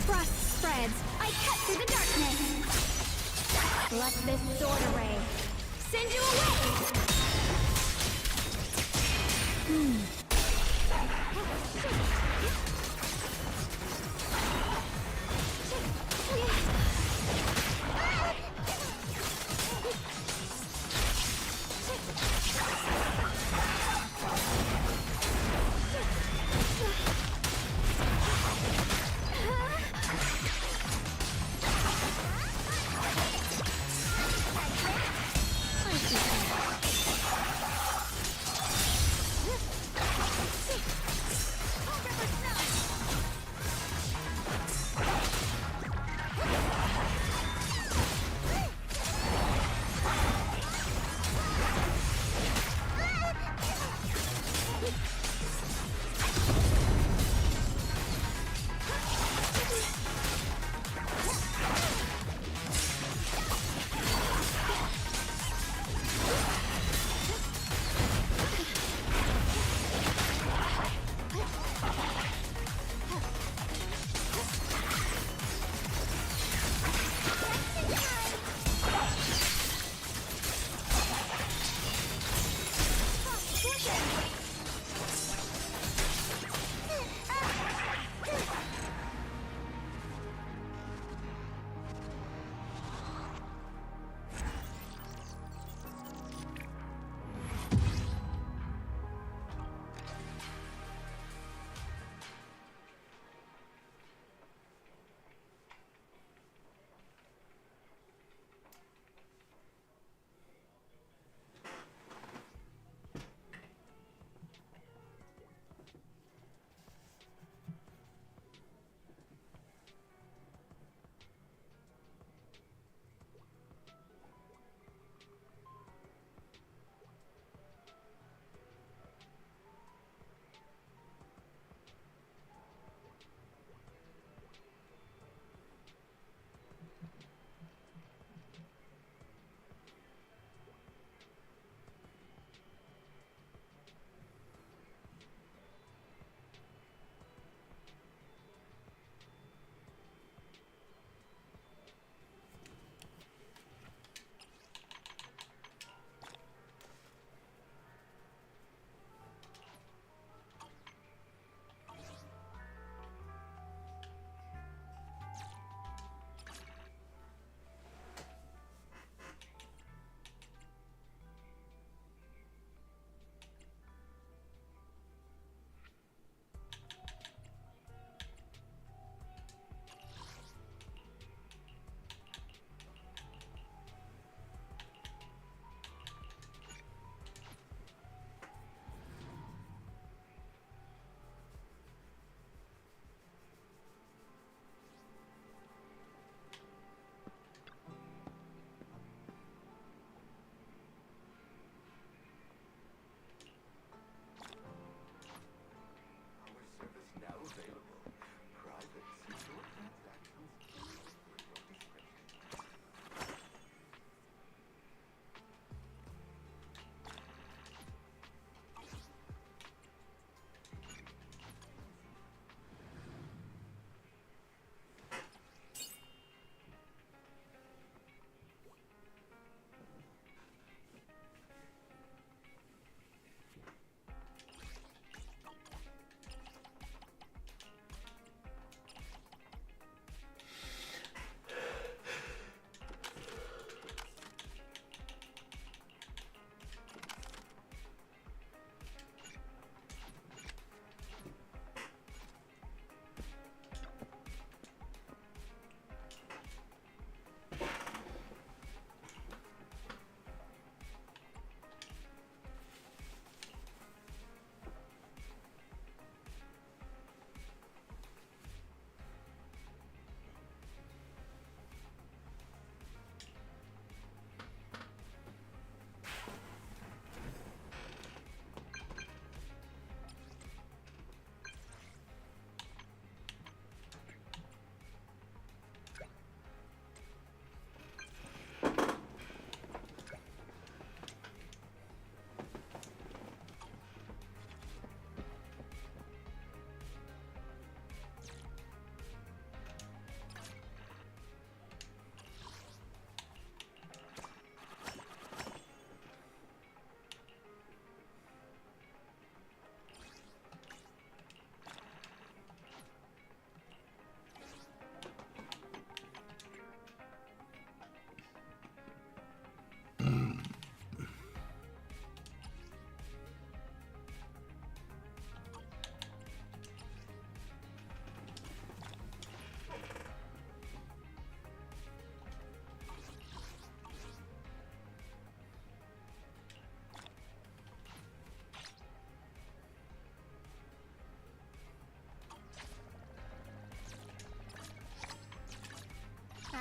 Frost spreads. I cut through the darkness. Let this sword array Send you away!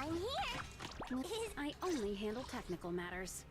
I'm here. I only handle technical matters.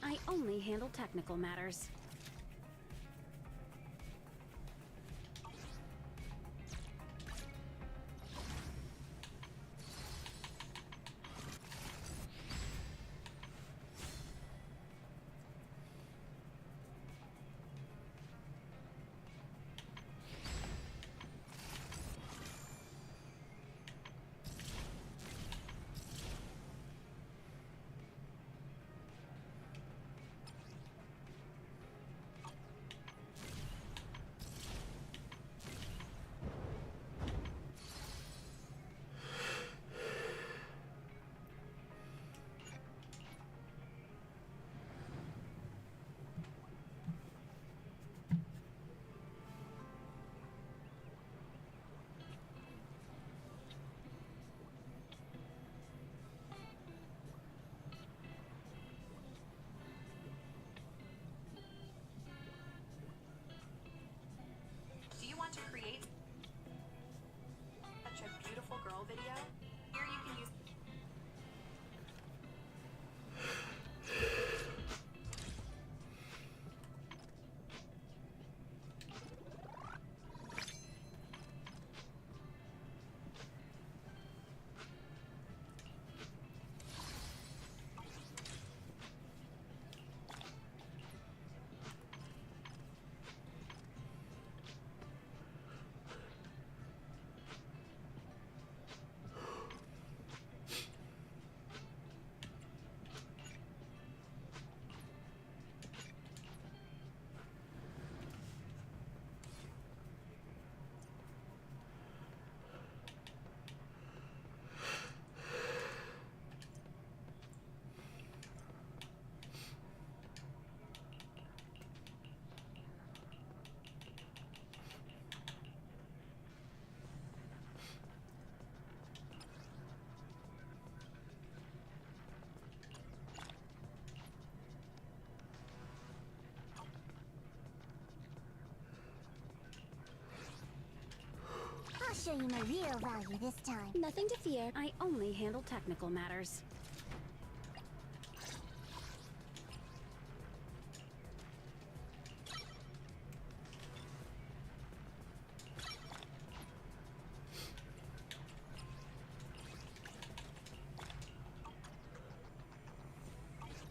I only handle technical matters. Do you want to create such a beautiful girl video? Here you can use I'll show you my real value this time. Nothing to fear. I only handle technical matters.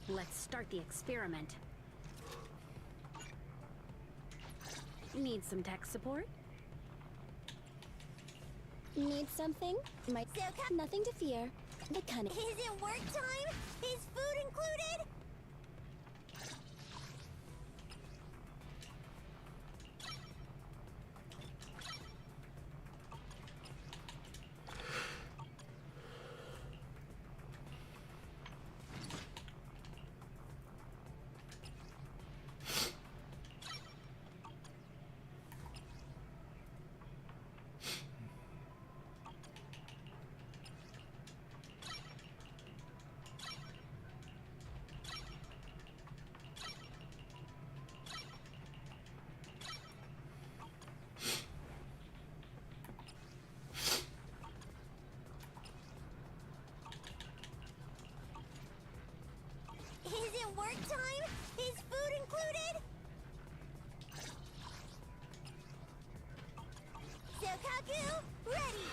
Let's start the experiment. Need some tech support? Need something? Nothing to fear. The cunning. Is it work time? Is food included? Is it work time? Is food included? Sokaku, ready!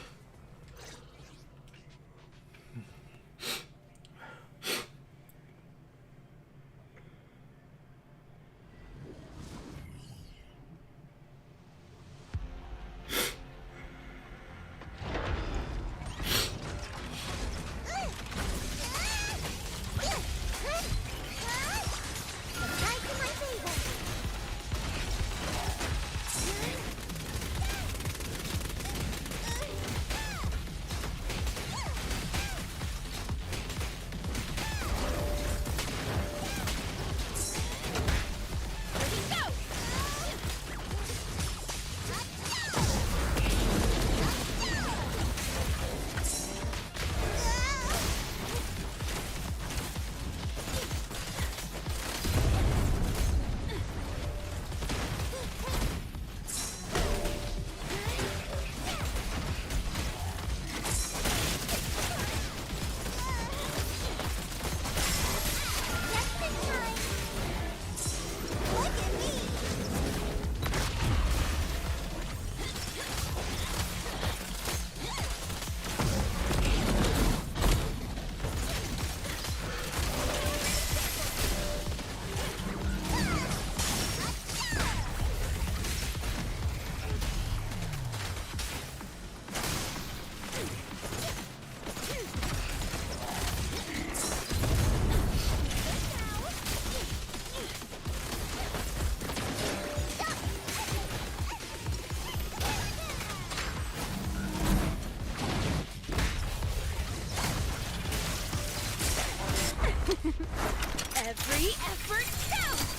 Every effort counts!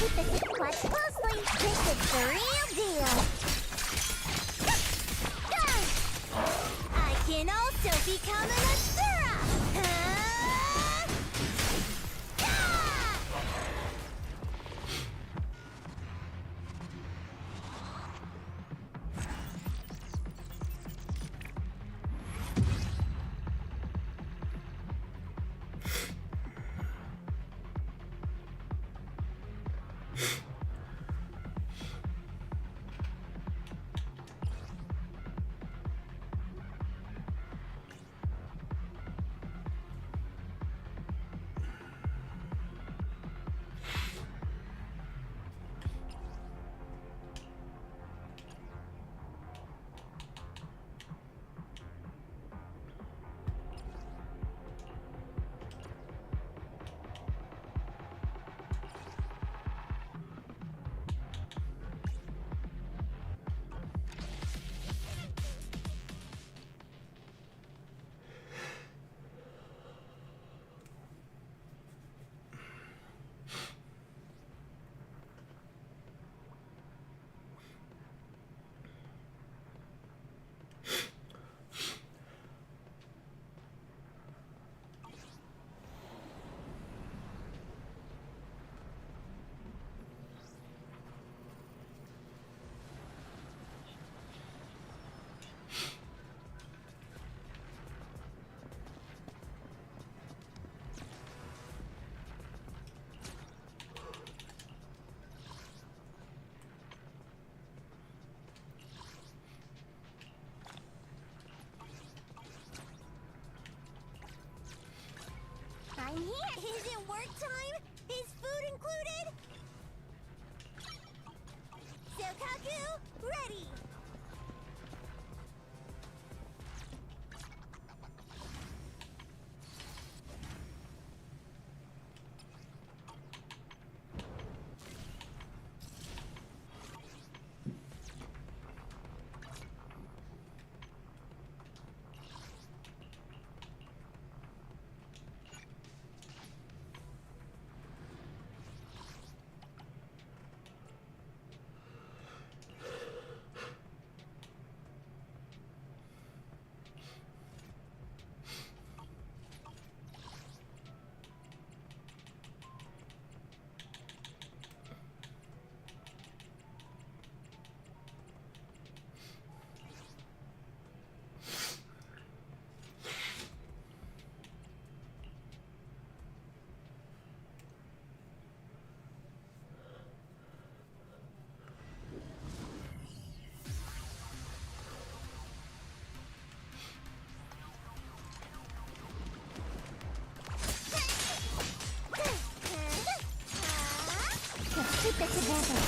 Keep it watch closely. This is the real deal. I can also become an Asura! I'm here! Is it work time? Is food included? Sokaku, ready! Keep it together.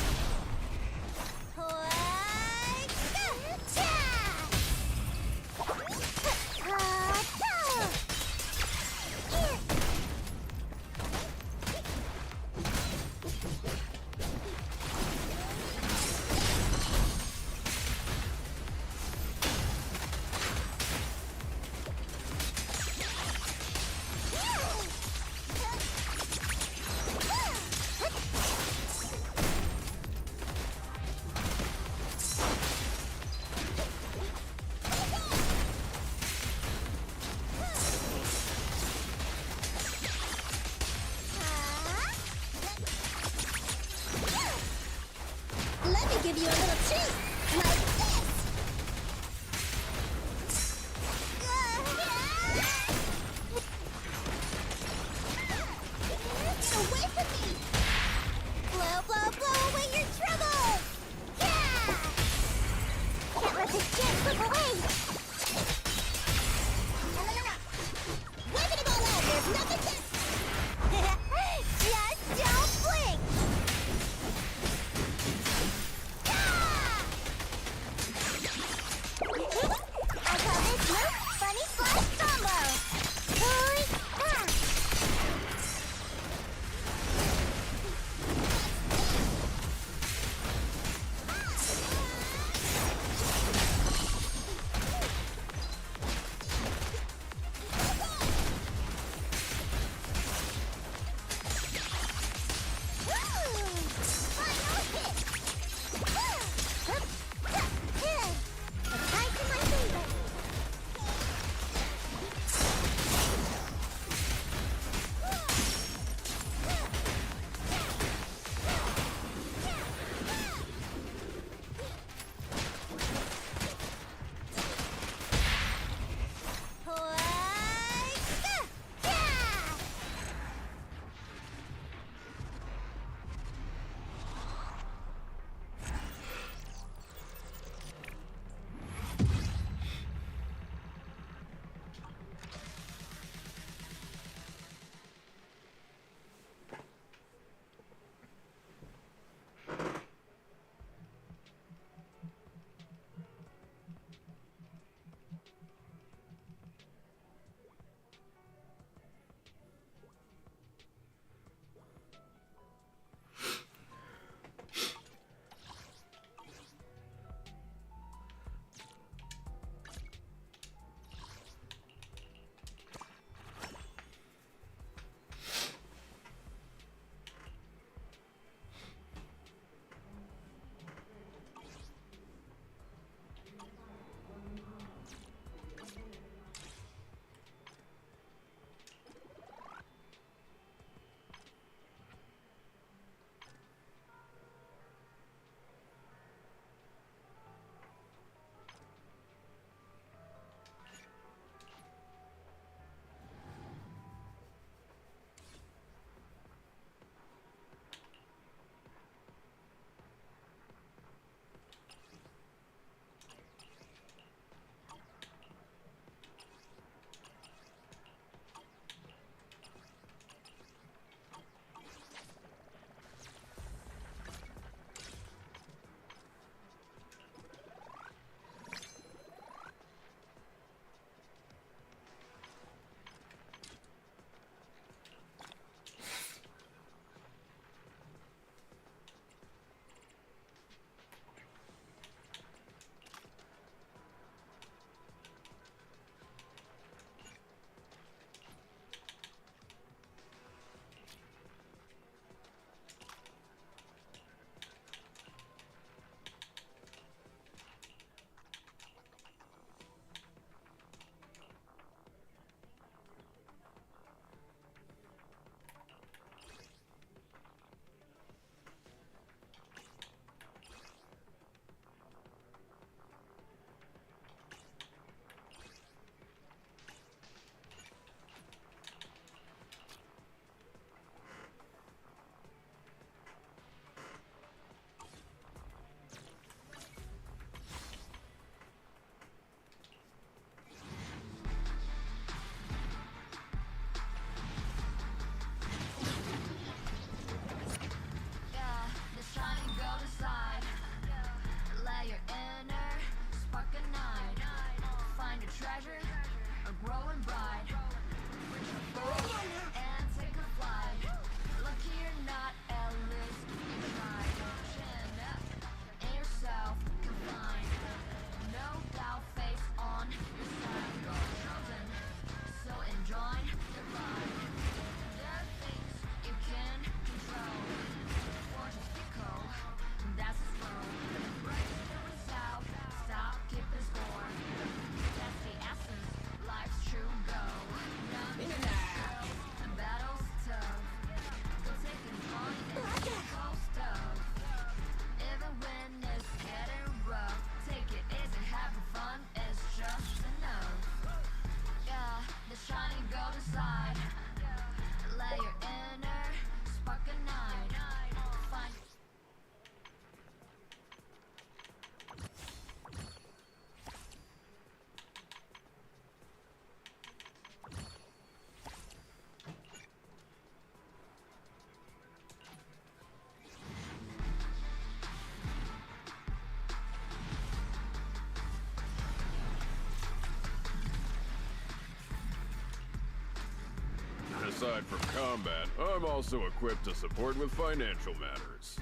Aside from combat, I'm also equipped to support with financial matters.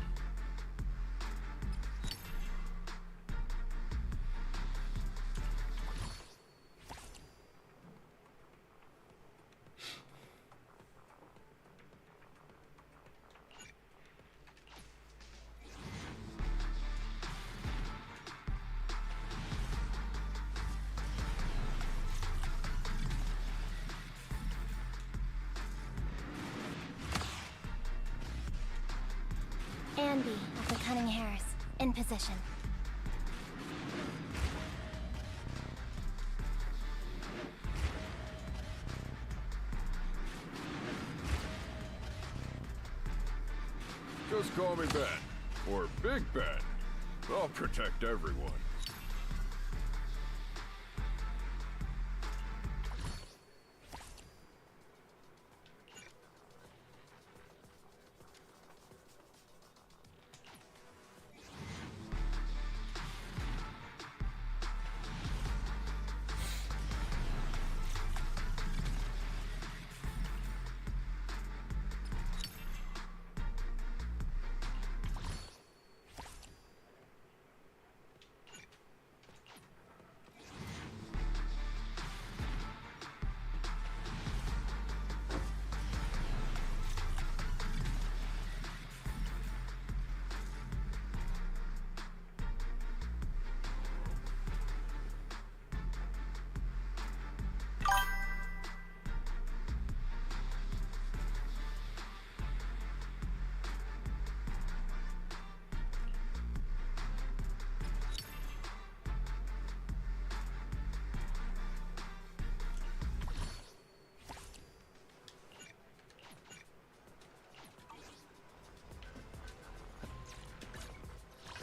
Andy of the Cunning Hares, in position. Just call me Ben, or Big Ben. I'll protect everyone.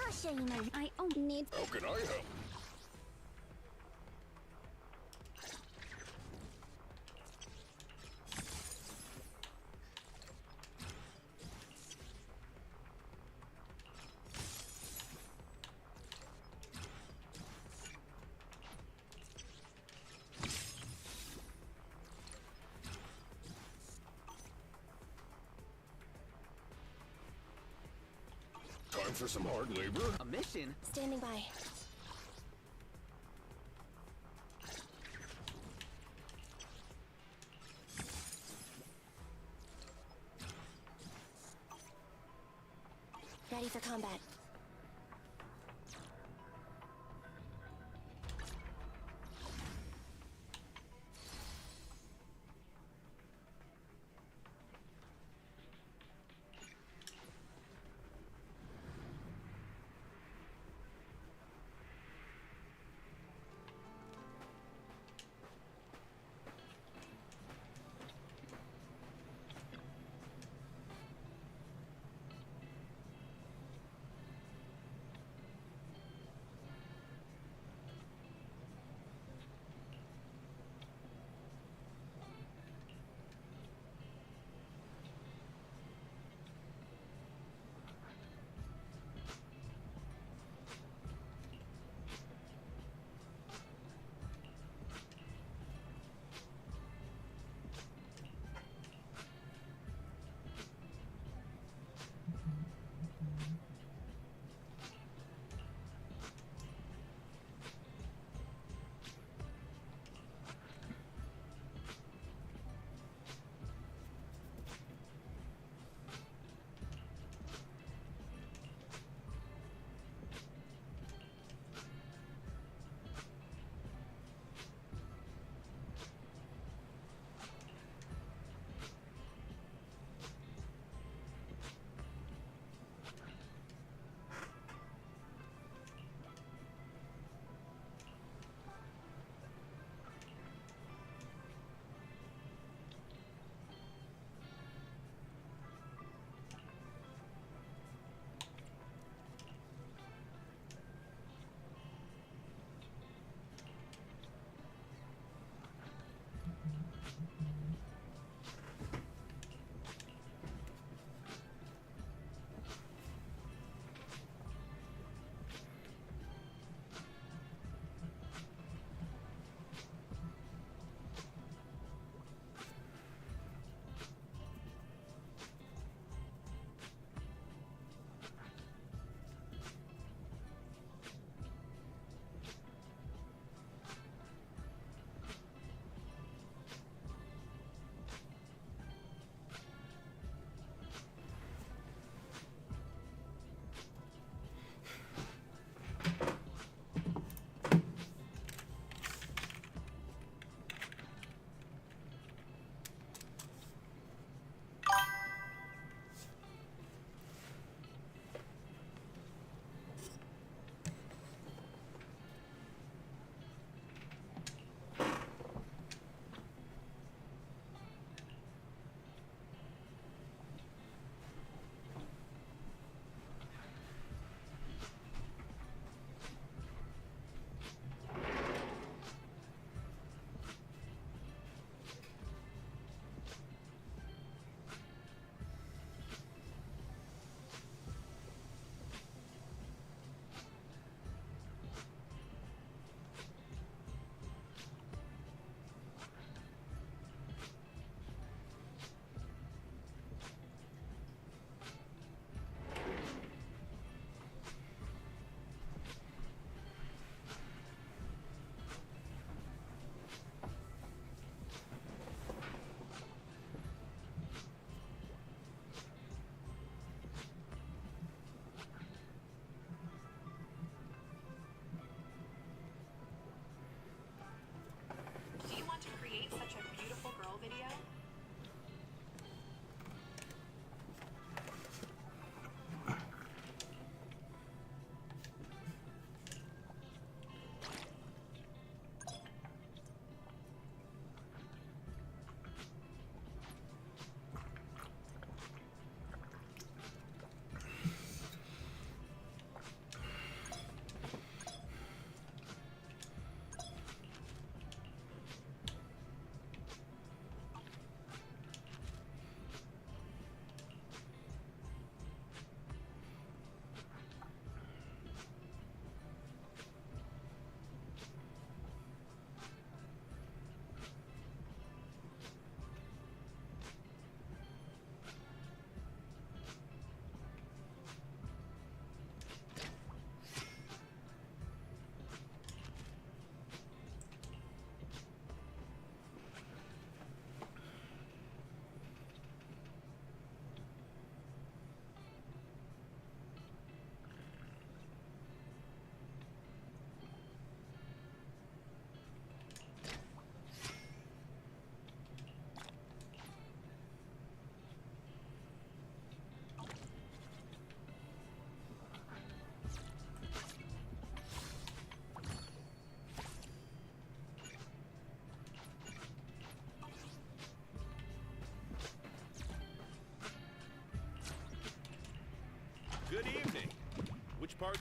I'll show you I only need. How can I help? Time for some hard labor? A mission? Standing by. Ready for combat.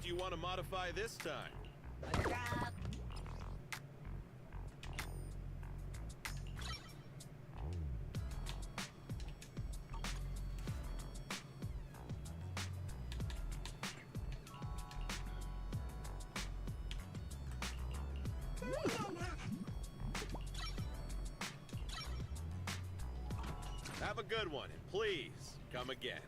do you want to modify this time? Have a good one, and please come again.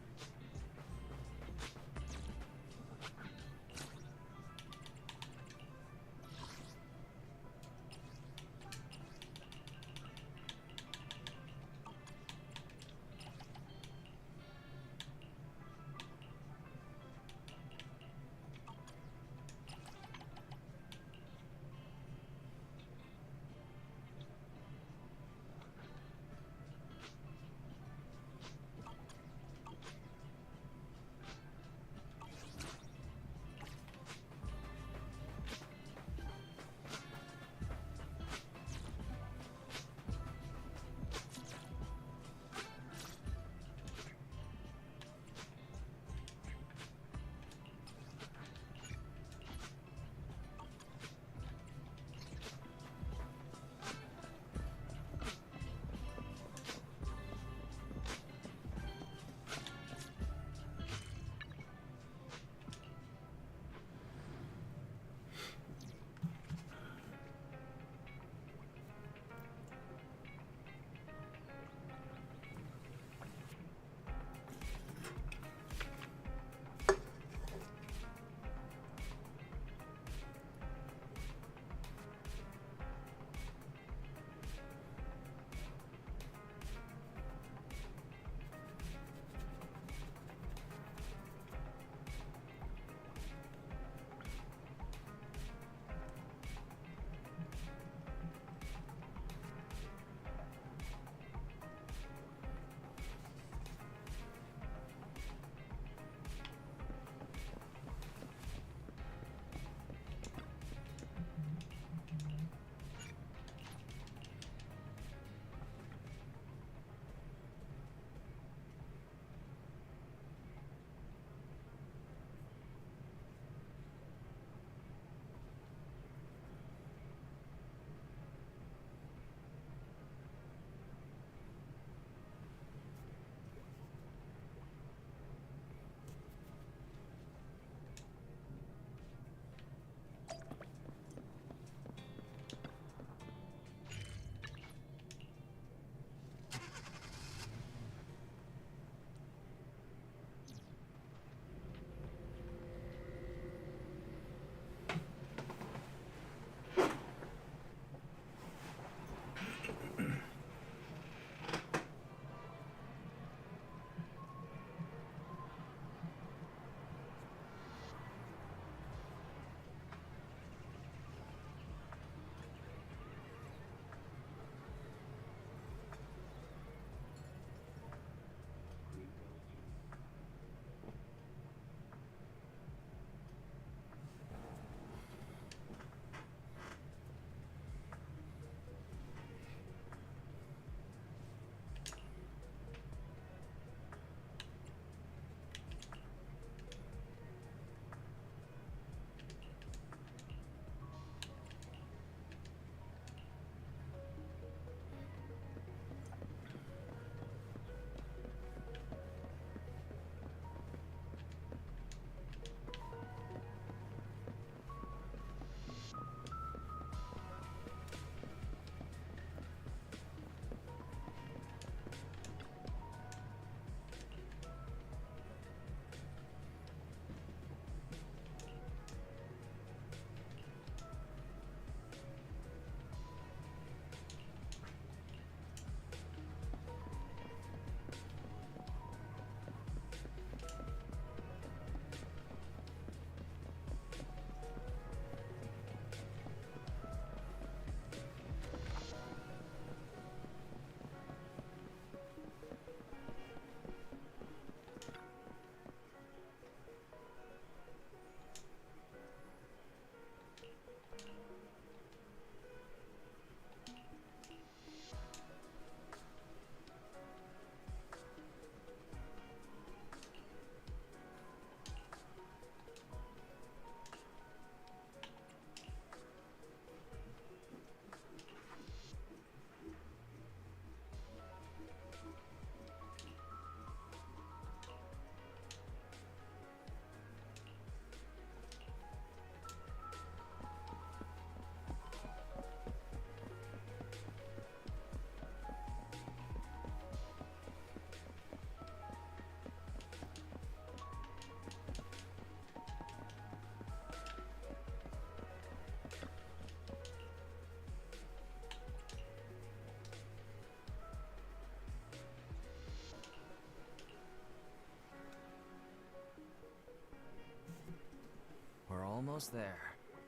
almost there.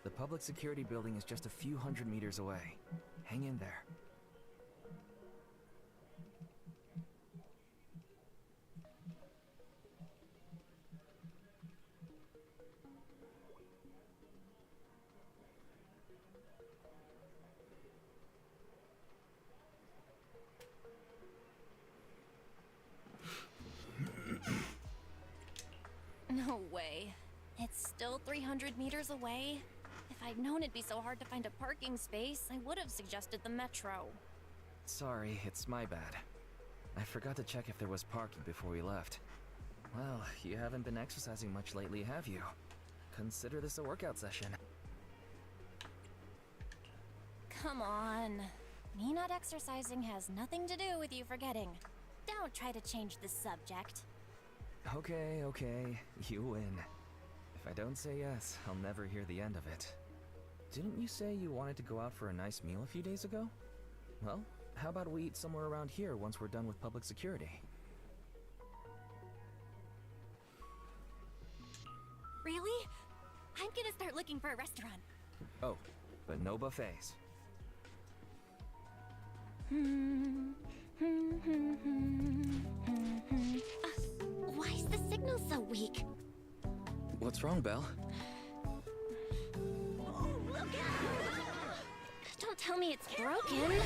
The public security building is just a few hundred meters away. Hang in there. No way. It's still 300 meters away. If I'd known it'd be so hard to find a parking space, I would have suggested the metro. Sorry, it's my bad. I forgot to check if there was parking before we left. Well, you haven't been exercising much lately, have you? Consider this a workout session. Come on. Me not exercising has nothing to do with you forgetting. Don't try to change the subject. Okay, you win. If I don't say yes, I'll never hear the end of it. Didn't you say you wanted to go out for a nice meal a few days ago? Well, how about we eat somewhere around here once we're done with public security? Really? I'm gonna start looking for a restaurant. Oh, but no buffets. Why is the signal so weak? What's wrong, Belle? Oh, look out! Don't tell me it's broken.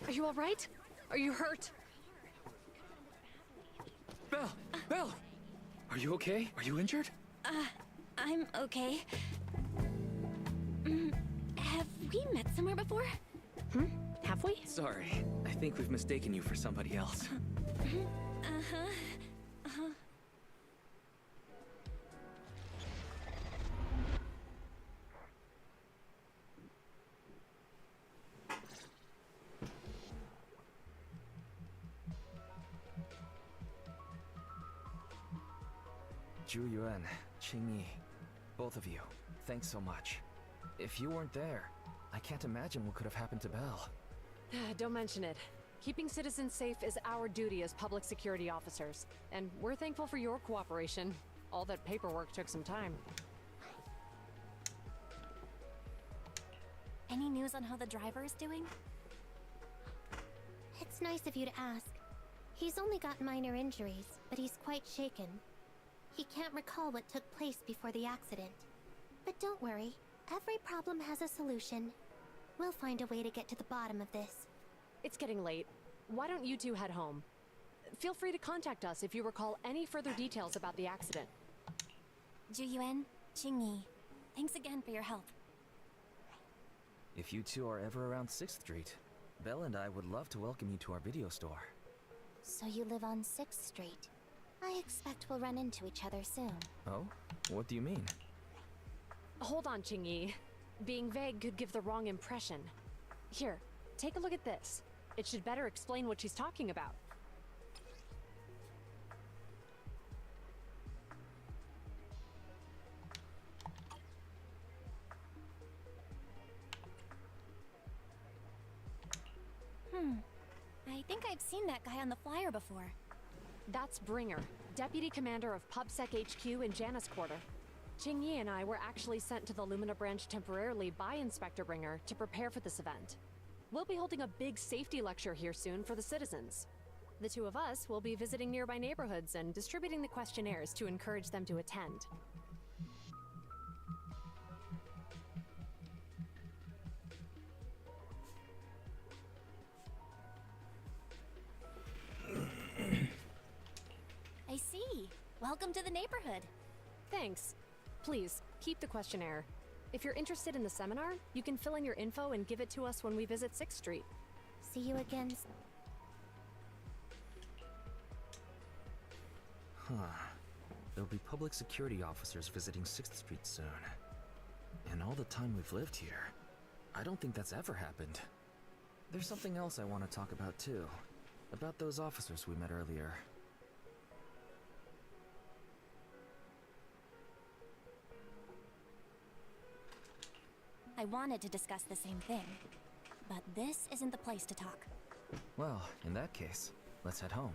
Are you all right? Are you hurt? Belle! Are you okay? Are you injured? I'm okay. Have we met somewhere before? Have we? Sorry, I think we've mistaken you for somebody else. Zhu Yuan, Qing Yi, both of you, thanks so much. If you weren't there, I can't imagine what could have happened to Belle. Don't mention it. Keeping citizens safe is our duty as public security officers, and we're thankful for your cooperation. All that paperwork took some time. Any news on how the driver is doing? It's nice of you to ask. He's only got minor injuries, but he's quite shaken. He can't recall what took place before the accident. But don't worry, every problem has a solution. We'll find a way to get to the bottom of this. It's getting late. Why don't you two head home? Feel free to contact us if you recall any further details about the accident. Zhu Yuan, Qing Yi, thanks again for your help. If you two are ever around 6th Street, Belle and I would love to welcome you to our video store. So you live on 6th Street. I expect we'll run into each other soon. Oh? What do you mean? Hold on, Qing Yi. Being vague could give the wrong impression. Here, take a look at this. It should better explain what she's talking about. I think I've seen that guy on the flyer before. That's Bringer, Deputy Commander of PubSec HQ in Janus Quarter. Qing Yi and I were actually sent to the Lumina branch temporarily by Inspector Bringer to prepare for this event. We'll be holding a big safety lecture here soon for the citizens. The two of us will be visiting nearby neighborhoods and distributing the questionnaires to encourage them to attend. I see. Welcome to the neighborhood. Thanks. Please, keep the questionnaire. If you're interested in the seminar, you can fill in your info and give it to us when we visit 6th Street. See you again. There'll be public security officers visiting 6th Street soon. In all the time we've lived here, I don't think that's ever happened. There's something else I want to talk about too. About those officers we met earlier. I wanted to discuss the same thing. but this isn't the place to talk. Well, in that case, let's head home.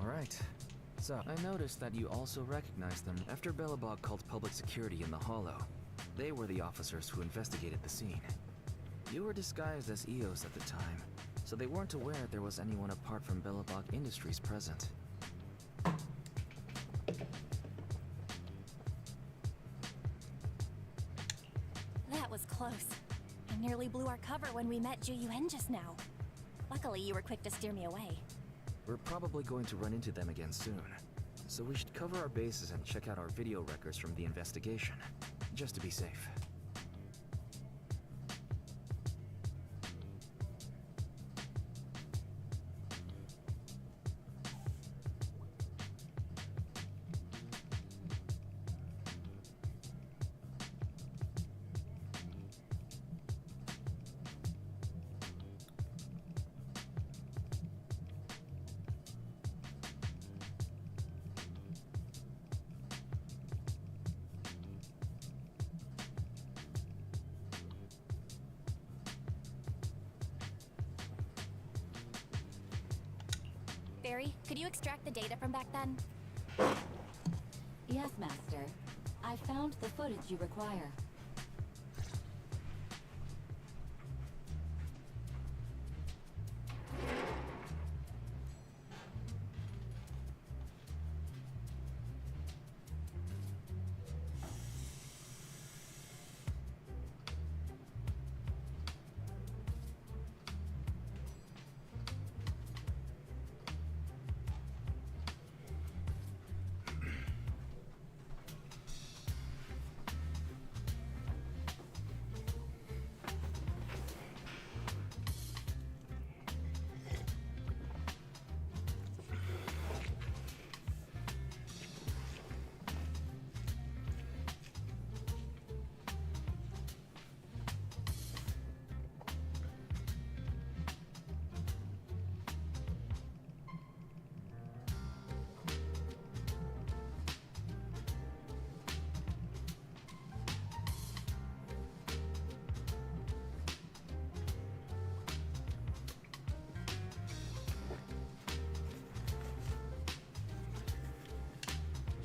Alright. So, I noticed that you also recognized them after Belobog called public security in the Hollow. They were the officers who investigated the scene. You were disguised as EOS at the time, so they weren't aware there was anyone apart from Belobog Industries present. That was close. I nearly blew our cover when we met Juyuan just now. Luckily, you were quick to steer me away. We're probably going to run into them again soon, so we should cover our bases and check out our video records from the investigation, just to be safe. Barry, could you extract the data from back then? Yes, Master. I found the footage you require.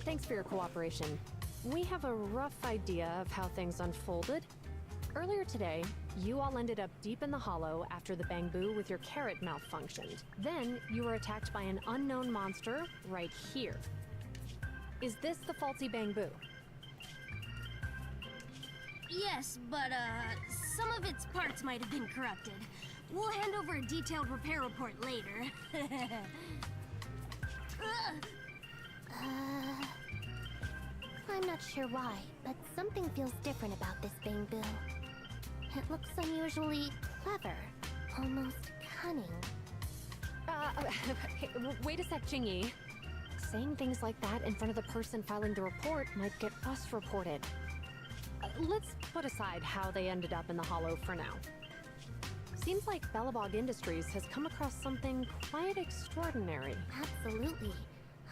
Thanks for your cooperation. We have a rough idea of how things unfolded. Earlier today, you all ended up deep in the hollow after the bamboo with your carrot malfunctioned. Then, you were attacked by an unknown monster right here. Is this the faulty bamboo? Yes, but some of its parts might have been corrupted. We'll hand over a detailed repair report later. I'm not sure why, but something feels different about this bamboo. It looks unusually clever, almost cunning. Wait a sec, Jingyi. Saying things like that in front of the person filing the report might get us reported. Let's put aside how they ended up in the Hollow for now. Seems like Bellabog Industries has come across something quite extraordinary. Absolutely.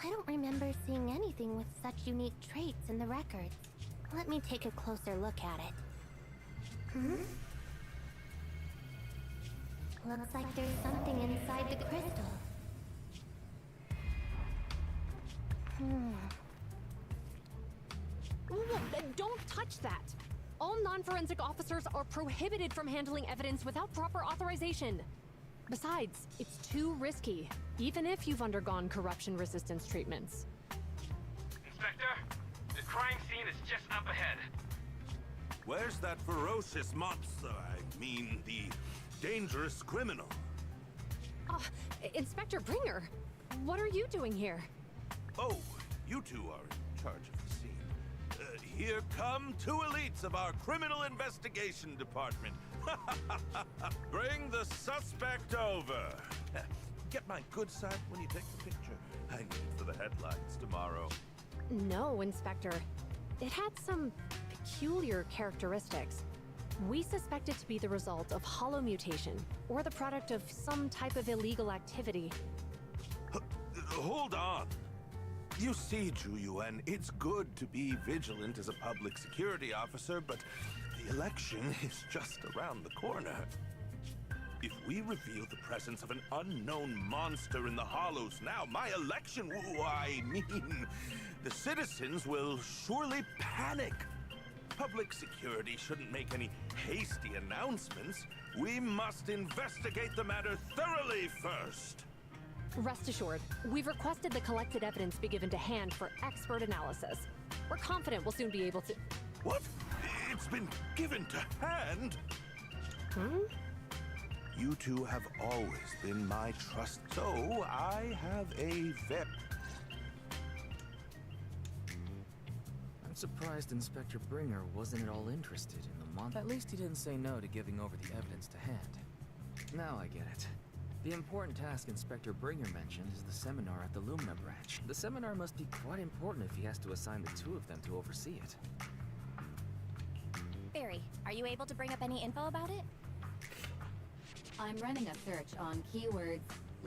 I don't remember seeing anything with such unique traits in the records. Let me take a closer look at it. Looks like there's something inside the crystal. Don't touch that! All non-forensic officers are prohibited from handling evidence without proper authorization. Besides, it's too risky, even if you've undergone corruption resistance treatments. Inspector, the crime scene is just up ahead. Where's that ferocious monster? I mean, the dangerous criminal. Inspector Bringer, what are you doing here? Oh, you two are in charge of the scene. Here come two elites of our criminal investigation department. Bring the suspect over. Get my good side when you take the picture. I need it for the headlines tomorrow. No, Inspector. It had some peculiar characteristics. We suspect it to be the result of hollow mutation, or the product of some type of illegal activity. Hold on. You see, Zhu Yuan, it's good to be vigilant as a public security officer, but the election is just around the corner. If we reveal the presence of an unknown monster in the Hollows now, my election, the citizens will surely panic. Public security shouldn't make any hasty announcements. We must investigate the matter thoroughly first. Rest assured, we've requested the collected evidence be given to hand for expert analysis. We're confident we'll soon be able to... What? It's been given to hand? You two have always been my trust, so I have a vet. I'm surprised Inspector Bringer wasn't at all interested in the monster. At least he didn't say no to giving over the evidence to hand. Now I get it. The important task Inspector Bringer mentioned is the seminar at the Lumina branch. The seminar must be quite important if he has to assign the two of them to oversee it. Barry, are you able to bring up any info about it? I'm running a search on keywords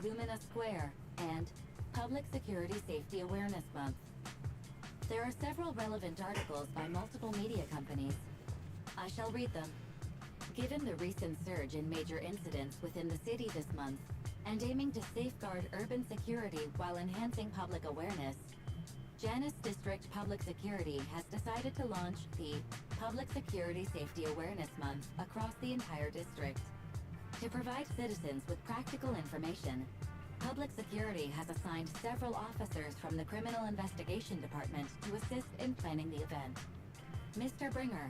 Lumina Square and Public Security Safety Awareness Month. There are several relevant articles by multiple media companies. I shall read them. Given the recent surge in major incidents within the city this month, and aiming to safeguard urban security while enhancing public awareness, Janus District Public Security has decided to launch the Public Security Safety Awareness Month across the entire district. To provide citizens with practical information, Public Security has assigned several officers from the Criminal Investigation Department to assist in planning the event. Mr. Bringer,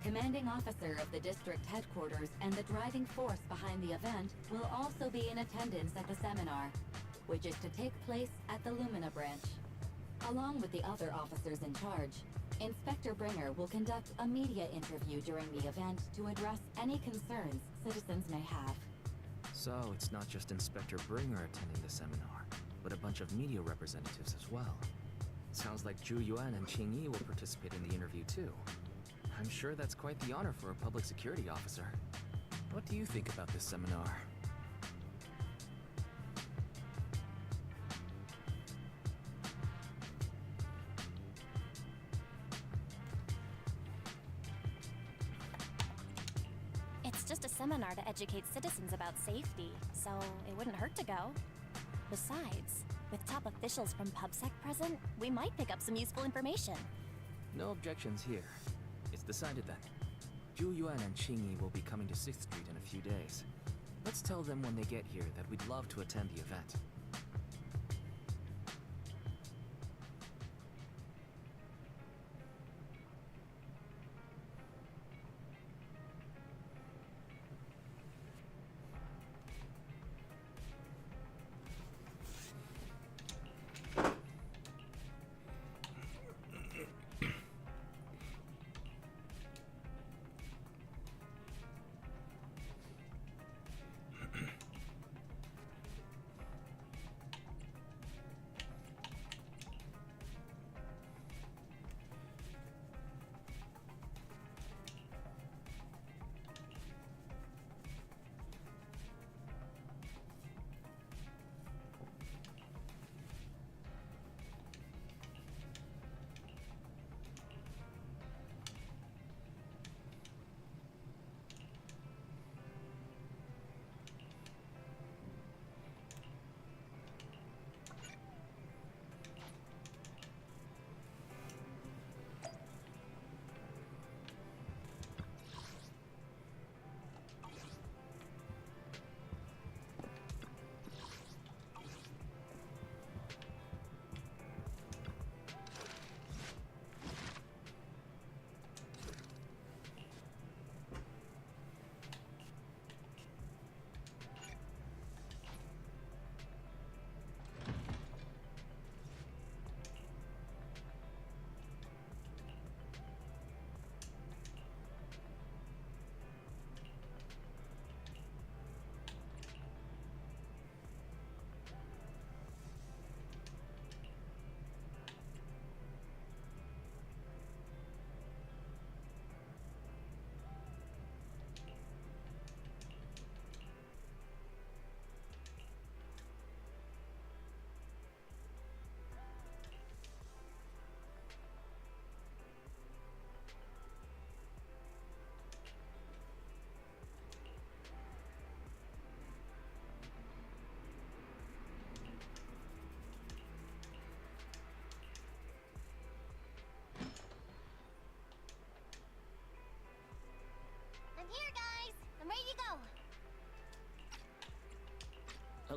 commanding officer of the district headquarters and the driving force behind the event, will also be in attendance at the seminar, which is to take place at the Lumina branch. Along with the other officers in charge, Inspector Bringer will conduct a media interview during the event to address any concerns citizens may have. So it's not just Inspector Bringer attending the seminar, but a bunch of media representatives as well. Sounds like Zhu Yuan and Qingyi will participate in the interview too. I'm sure that's quite the honor for a public security officer. What do you think about this seminar? It's just a seminar to educate citizens about safety, so it wouldn't hurt to go. Besides, with top officials from PubSec present, we might pick up some useful information. No objections here. It's decided then. Zhu Yuan and Qingyi will be coming to 6th Street in a few days. Let's tell them when they get here that we'd love to attend the event.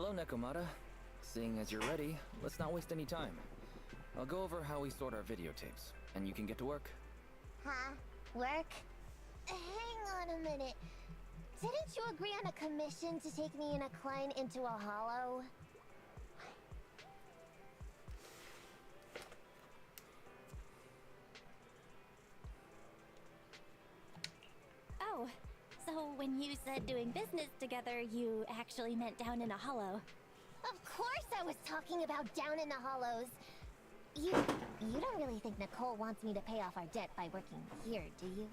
Hello, Nekomata. Seeing as you're ready, let's not waste any time. I'll go over how we sort our videotapes, and you can get to work. Huh? Work? Hang on a minute. Didn't you agree on a commission to take me and a client into a hollow? Oh, so when you said doing business together, you actually meant down in a hollow. Of course I was talking about down in the hollows. You don't really think Nicole wants me to pay off our debt by working here, do you?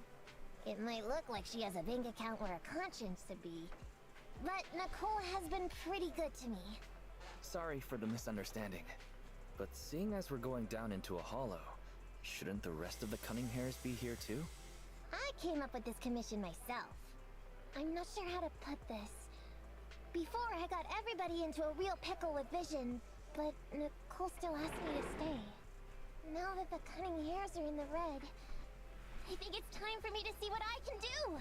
It might look like she has a bank account where a conscience to be, but Nicole has been pretty good to me. Sorry for the misunderstanding, but seeing as we're going down into a hollow, shouldn't the rest of the Cunning Hairs be here too? I came up with this commission myself. I'm not sure how to put this. Before, I got everybody into a real pickle with Vision, but Nicole still asked me to stay. Now that the Cunning Hairs are in the red, I think it's time for me to see what I can do!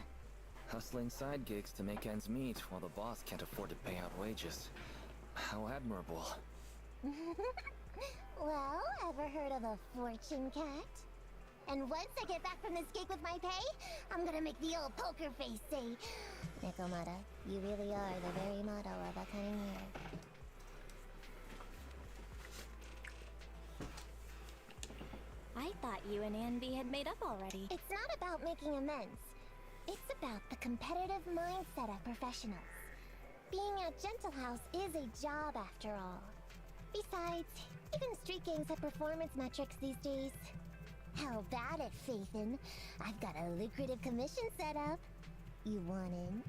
Hustling side gigs to make ends meet while the boss can't afford to pay out wages. How admirable. Well, ever heard of a fortune cat? And once I get back from this gig with my pay, I'm gonna make the old poker face say, Nekomata, you really are the very motto of a Cunning Hair. I thought you and Anby had made up already. It's not about making amends. It's about the competitive mindset of professionals. Being at Gentle House is a job after all. Besides, even street gangs have performance metrics these days. How about it, Faithin? I've got a lucrative commission set up. You want in?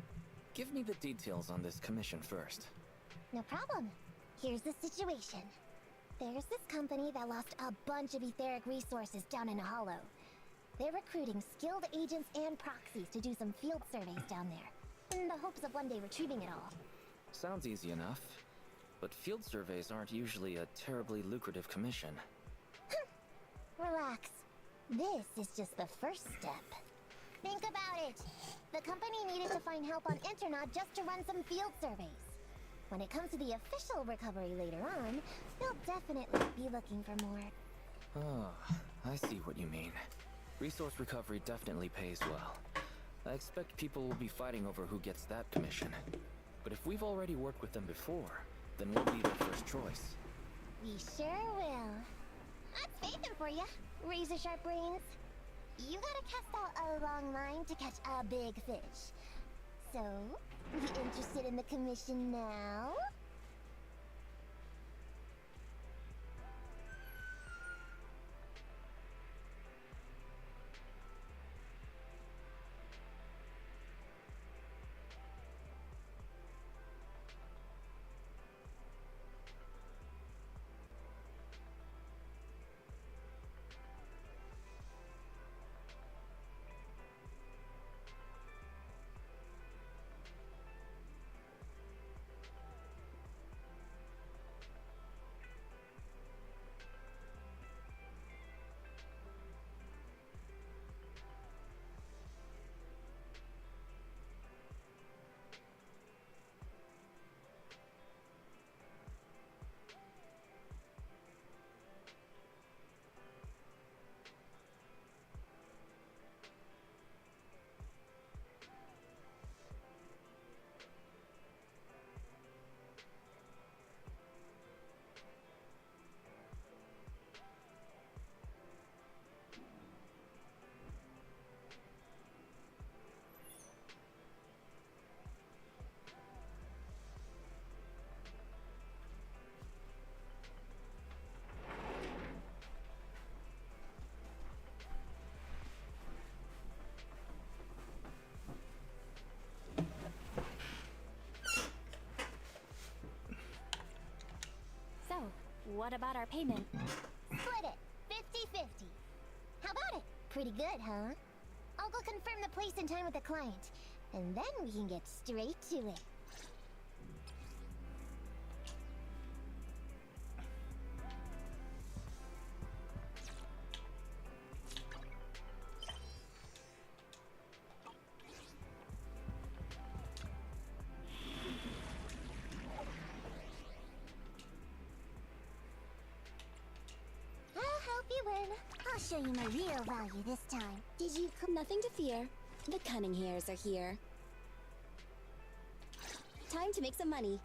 Give me the details on this commission first. No problem. Here's the situation. There's this company that lost a bunch of etheric resources down in a hollow. They're recruiting skilled agents and proxies to do some field surveys down there, in the hopes of one day retrieving it all. Sounds easy enough, but field surveys aren't usually a terribly lucrative commission. Relax. This is just the first step. Think about it. The company needed to find help on Internaut just to run some field surveys. When it comes to the official recovery later on, they'll definitely be looking for more. Ah, I see what you mean. Resource recovery definitely pays well. I expect people will be fighting over who gets that commission. But if we've already worked with them before, then we'll be their first choice. We sure will. That's Faithin for you, razor sharp brains. You gotta cast out a long line to catch a big fish. So, you interested in the commission now? So, what about our payment? Split it, 50-50. How about it? Pretty good, huh? I'll go confirm the place and time with the client, and then we can get straight to it. you win. I'll show you my real value this time. Did you come? Nothing to fear. The cunning hairs are here. Time to make some money.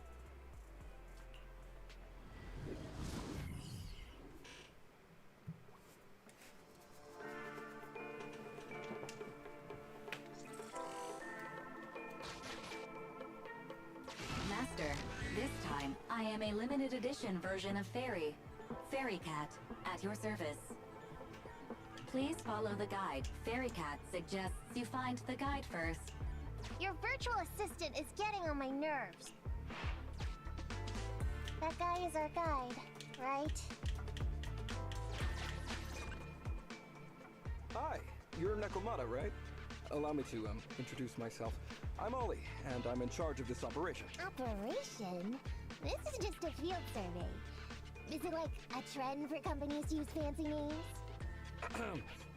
Master, this time I am a limited edition version of Fairy. Fairy Cat, at your service. Please follow the guide. Fairy Cat suggests you find the guide first. Your virtual assistant is getting on my nerves. That guy is our guide, right? Hi, you're Nekomata, right? Allow me to, introduce myself. I'm Ollie, and I'm in charge of this operation. Operation? This is just a field survey. Is it like a trend for companies to use fancy names?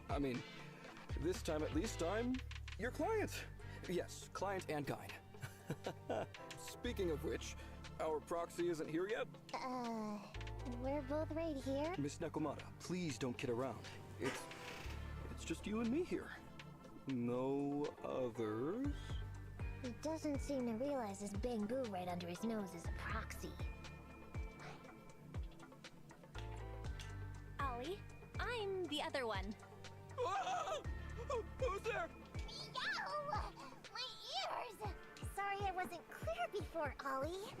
I mean, this time at least I'm your client. Yes, client and guide. Speaking of which, our proxy isn't here yet. We're both right here. Miss Nekomata, please don't kid around. It's just you and me here. No others? He doesn't seem to realize this bamboo right under his nose is a proxy. Ollie, I'm the other one. Who's there? Yow! My ears! Sorry I wasn't clear before, Ollie.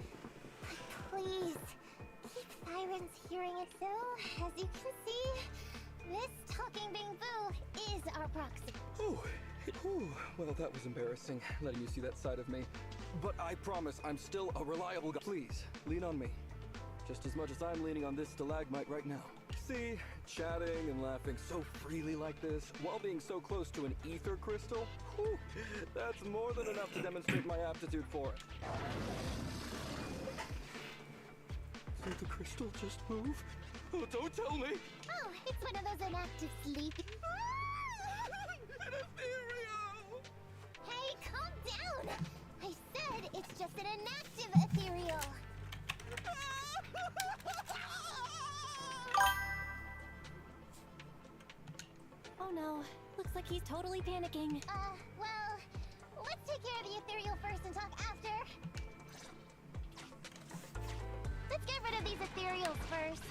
But please, keep Sirens hearing it though. As you can see, this talking bamboo is our proxy. Well, that was embarrassing, letting you see that side of me. But I promise I'm still a reliable guy. Please, lean on me. Just as much as I'm leaning on this stalagmite right now. See, chatting and laughing so freely like this, while being so close to an ether crystal, whew, that's more than enough to demonstrate my aptitude for it. Did the crystal just move? Oh, don't tell me! Oh, it's one of those inactive sleep. An ethereal! Hey, calm down! I said it's just an inactive ethereal. Oh no, looks like he's totally panicking. Well, let's take care of the ethereal first and talk after. Let's get rid of these ethereals first.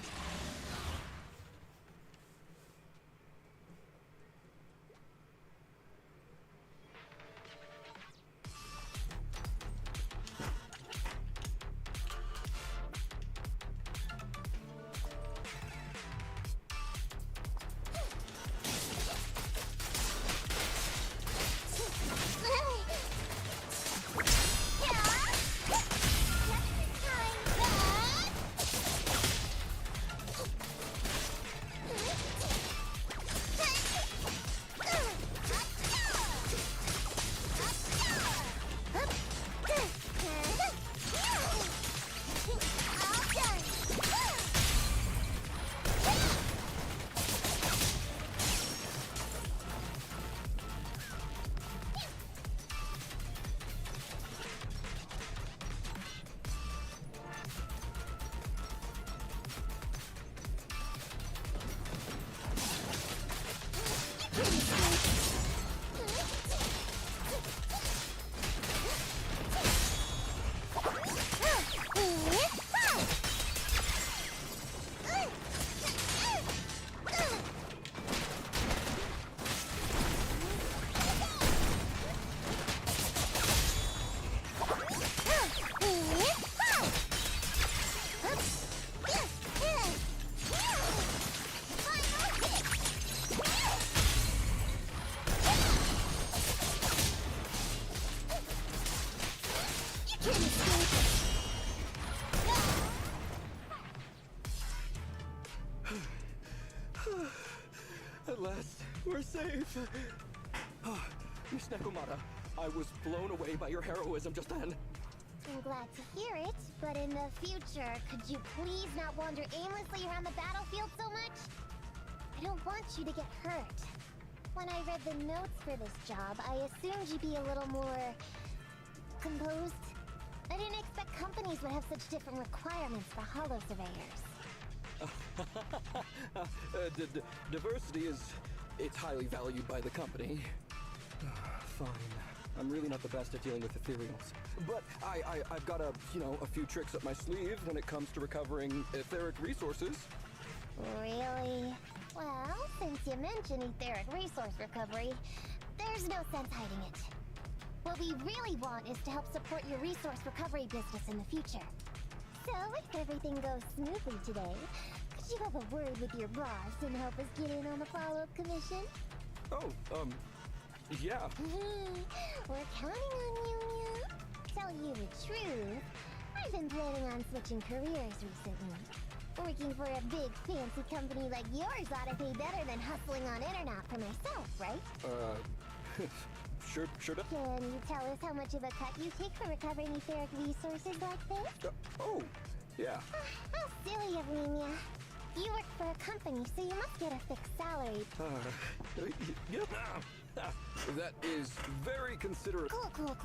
At last, we're safe. Miss Nekomata, I was blown away by your heroism just then. I'm glad to hear it, but in the future, could you please not wander aimlessly around the battlefield so much? I don't want you to get hurt. When I read the notes for this job, I assumed you'd be a little more composed. I didn't expect companies would have such different requirements for holo surveyors. Diversity it's highly valued by the company. Fine. I'm really not the best at dealing with ethereals. But I've got a few tricks up my sleeve when it comes to recovering etheric resources. Really? Well, since you mentioned etheric resource recovery, there's no sense hiding it. What we really want is to help support your resource recovery business in the future. So, if everything goes smoothly today, could you have a word with your boss and help us get in on the follow-up commission? Oh, yeah. We're counting on you, Nya. Tell you the truth, I've been planning on switching careers recently. Working for a big, fancy company like yours ought to pay better than hustling on internet for myself, right? Sure. Can you tell us how much of a cut you take for recovering etheric resources like this? Oh, yeah. How silly of me, Nya. You work for a company, so you must get a fixed salary. Yep. That is very considerate. Cool.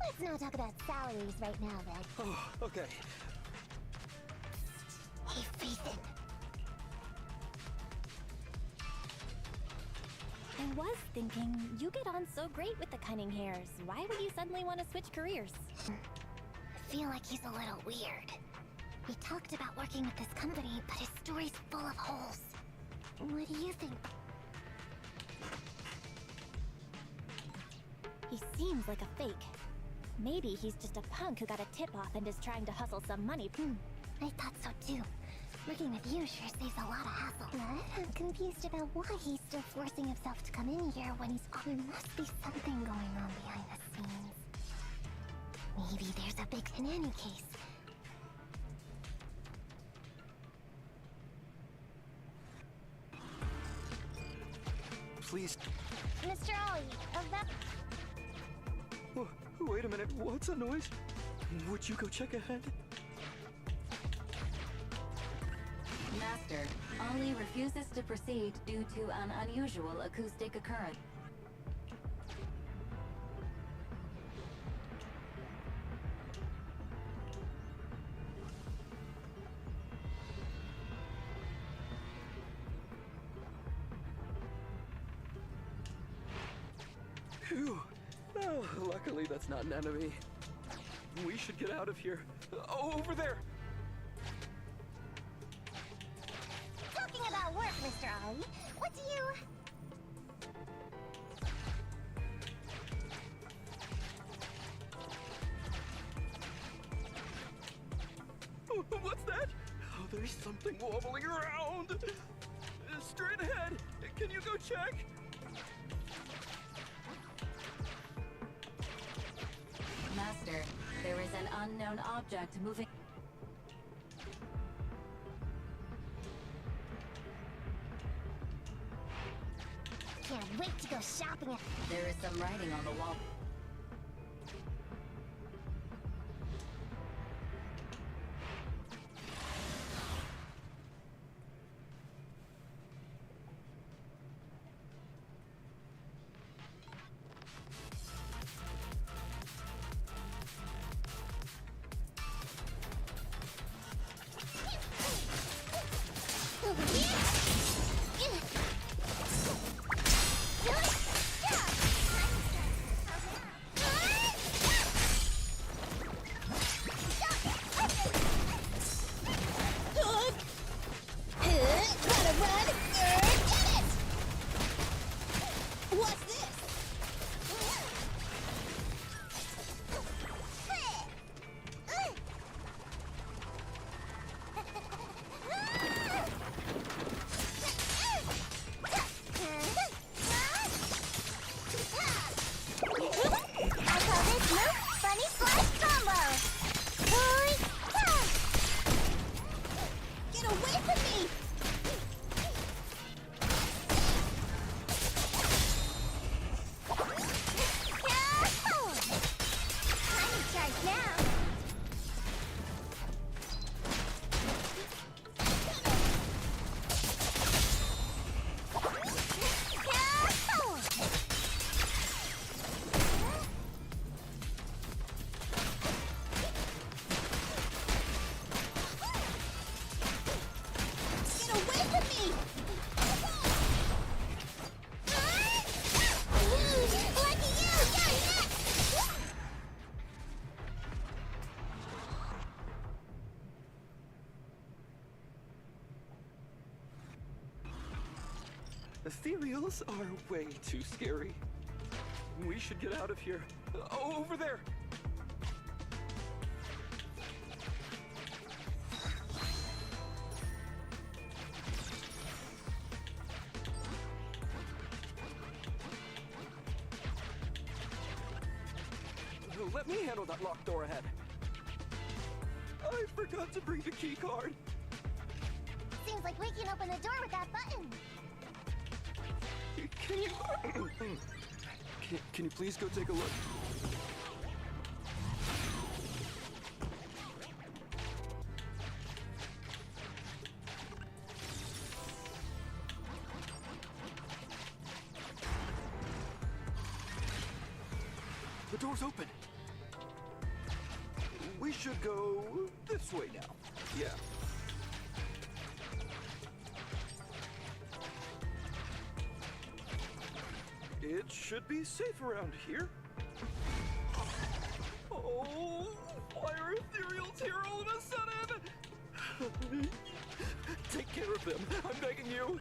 Let's not talk about salaries right now, then. Oh, okay. Hey, Ethan. I was thinking, you get on so great with the cunning hairs. Why would you suddenly want to switch careers? I feel like he's a little weird. He talked about working with this company, but his story's full of holes. What do you think? He seems like a fake. Maybe he's just a punk who got a tip-off and is trying to hustle some money. I thought so too. Working with you sure saves a lot of hassle. But I'm confused about why he's still forcing himself to come in here when there must be something going on behind the scenes. Maybe there's a big... In any case... Please. Mr. Ollie, of that... Wait a minute, what's that noise? Would you go check ahead? Master, Ollie refuses to proceed due to an unusual acoustic occurrence. Phew. Oh, luckily that's not an enemy. We should get out of here. Over there! Talking about work, Mr. Ollie, what do you... What's that? Oh, there's something wobbling around! Straight ahead! Can you go check? Master, there is an unknown object moving. Can't wait to go shopping at... There is some writing on the wall. Ethereals are way too scary. We should get out of here. Over there! Let me handle that locked door ahead. I forgot to bring the key card. Seems like we can open the door with that button. Can you... can you please go take a look? The door's open. We should go this way now. Yeah. It should be safe around here. Oh, why are ethereals here all of a sudden? Take care of them, I'm begging you.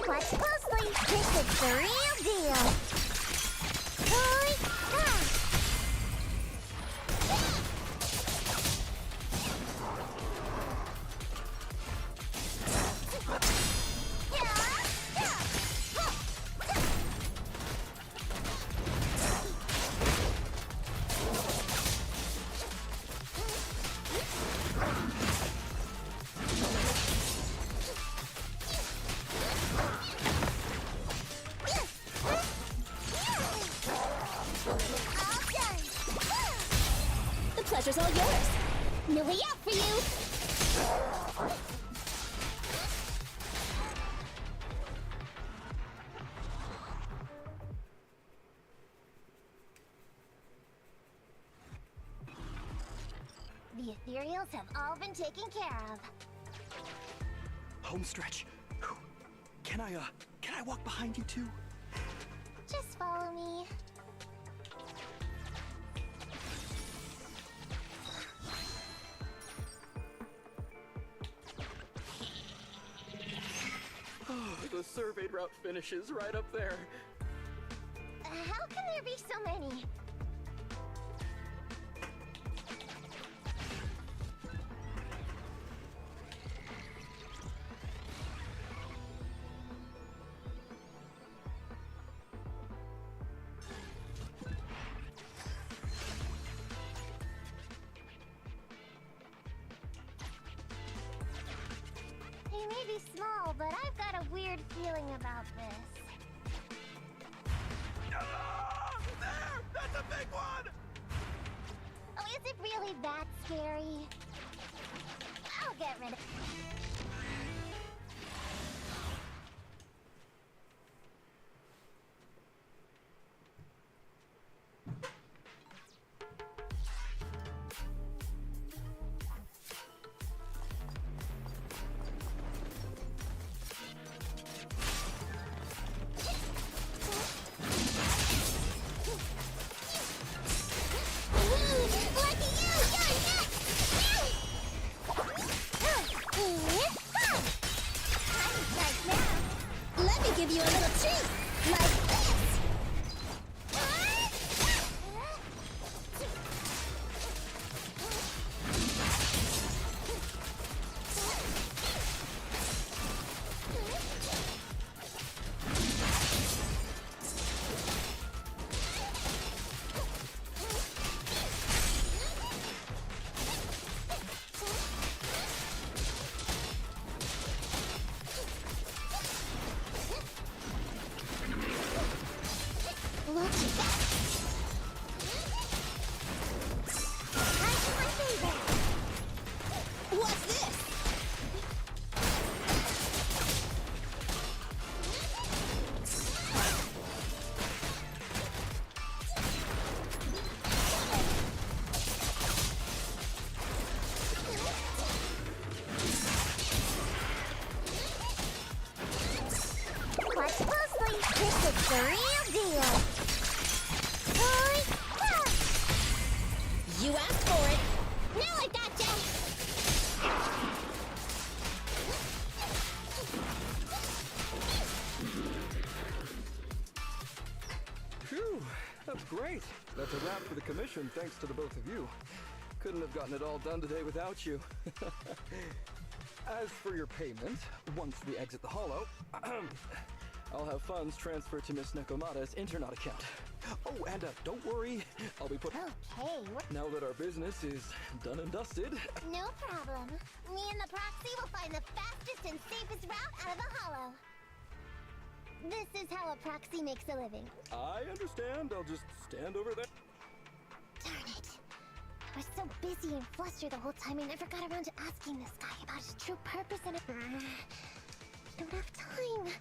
Watch closely. This is the real deal. The pleasure's all yours. No way out for you. The ethereals have all been taken care of. Home stretch. Can I walk behind you too? Just follow me. Oh, the surveyed route finishes right up there. How can there be so many? They may be small, but I've got a weird feeling about this. There! That's a big one! Oh, is it really that scary? I'll get rid of it. The real deal. You asked for it. Now I gotcha. Phew, that's great. That's a wrap for the commission, thanks to the both of you. Couldn't have gotten it all done today without you. As for your payment, once we exit the hollow, I'll have funds transferred to Miss Nekomata's Internet account. Oh, and don't worry, I'll be put... Okay. Now that our business is done and dusted... No problem. Me and the proxy will find the fastest and safest route out of the hollow. This is how a proxy makes a living. I understand. I'll just stand over there. Darn it. I was so busy and flustered the whole time I never got around to asking this guy about his true purpose and... We don't have time.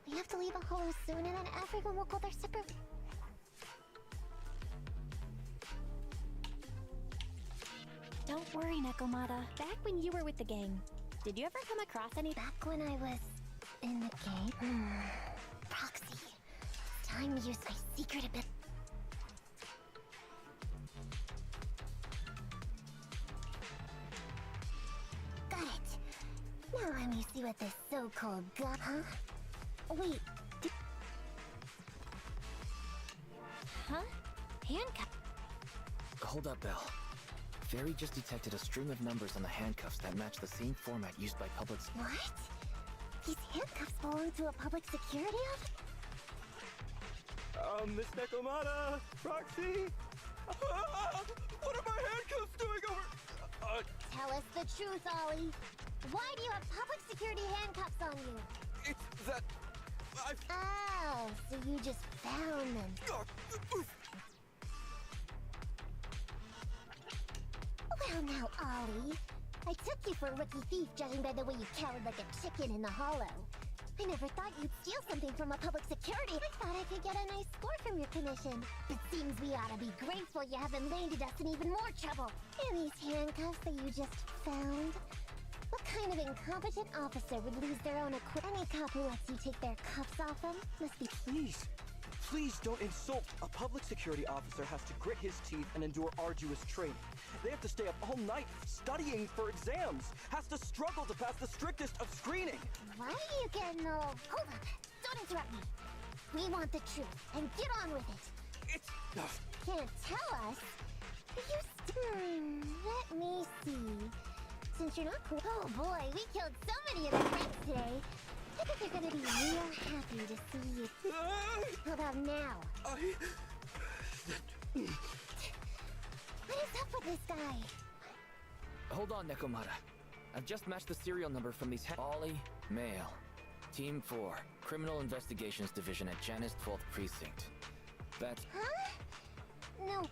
We have to leave a hollow soon and then everyone will go their separate... Don't worry, Nekomata. Back when you were with the gang, did you ever come across any... Back when I was in the game? Proxy. It's time to use my secret a bit. Got it. Now let me see what this so-called got, huh? Wait. Huh? Handcuff. Hold up, Belle. Fairy just detected a string of numbers on the handcuffs that match the same format used by public... What? These handcuffs belong to a public security officer? Miss Nekomata! Proxy! What are my handcuffs doing over... Tell us the truth, Ollie. Why do you have public security handcuffs on you? It's that... Oh, so you just found them. Well now, Ollie. I took you for a rookie thief judging by the way you cowered like a chicken in the hollow. I never thought you'd steal something from a public security. I thought I could get a nice score from your commission. It seems we ought to be grateful you haven't landed us in even more trouble. And these handcuffs that you just found? What kind of incompetent officer would lose their own equipment? Any cop who lets you take their cuffs off them must be... Please don't insult. A public security officer has to grit his teeth and endure arduous training. They have to stay up all night studying for exams. Has to struggle to pass the strictest of screening. Why are you getting all... Hold up. Don't interrupt me. We want the truth, and get on with it. It's... Can't tell us? Let me see. Since you're not cool... Oh boy, we killed so many of their friends today. I think they're gonna be real happy to see you. How about now? What is up with this guy? Hold on, Nekomata. I've just matched the serial number from these... Ollie, male. Team 4, Criminal Investigations Division at Janus 12th Precinct. That's... Huh? No.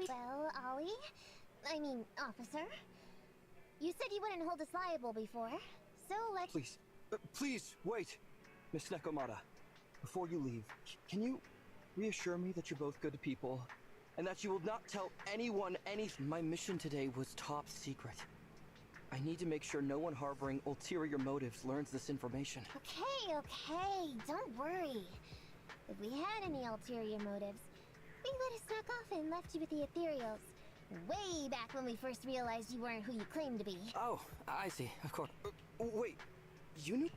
Well, Ollie? I mean, officer? You said you wouldn't hold us liable before, so let's... Please, wait. Miss Nekomata, before you leave, can you reassure me that you're both good people, and that you will not tell anyone anything? My mission today was top secret. I need to make sure no one harboring ulterior motives learns this information. Okay, don't worry. If we had any ulterior motives, we let us snuck off and left you with the ethereals. Way back when we first realized you weren't who you claimed to be. Oh, I see. Of course. Wait, you knew?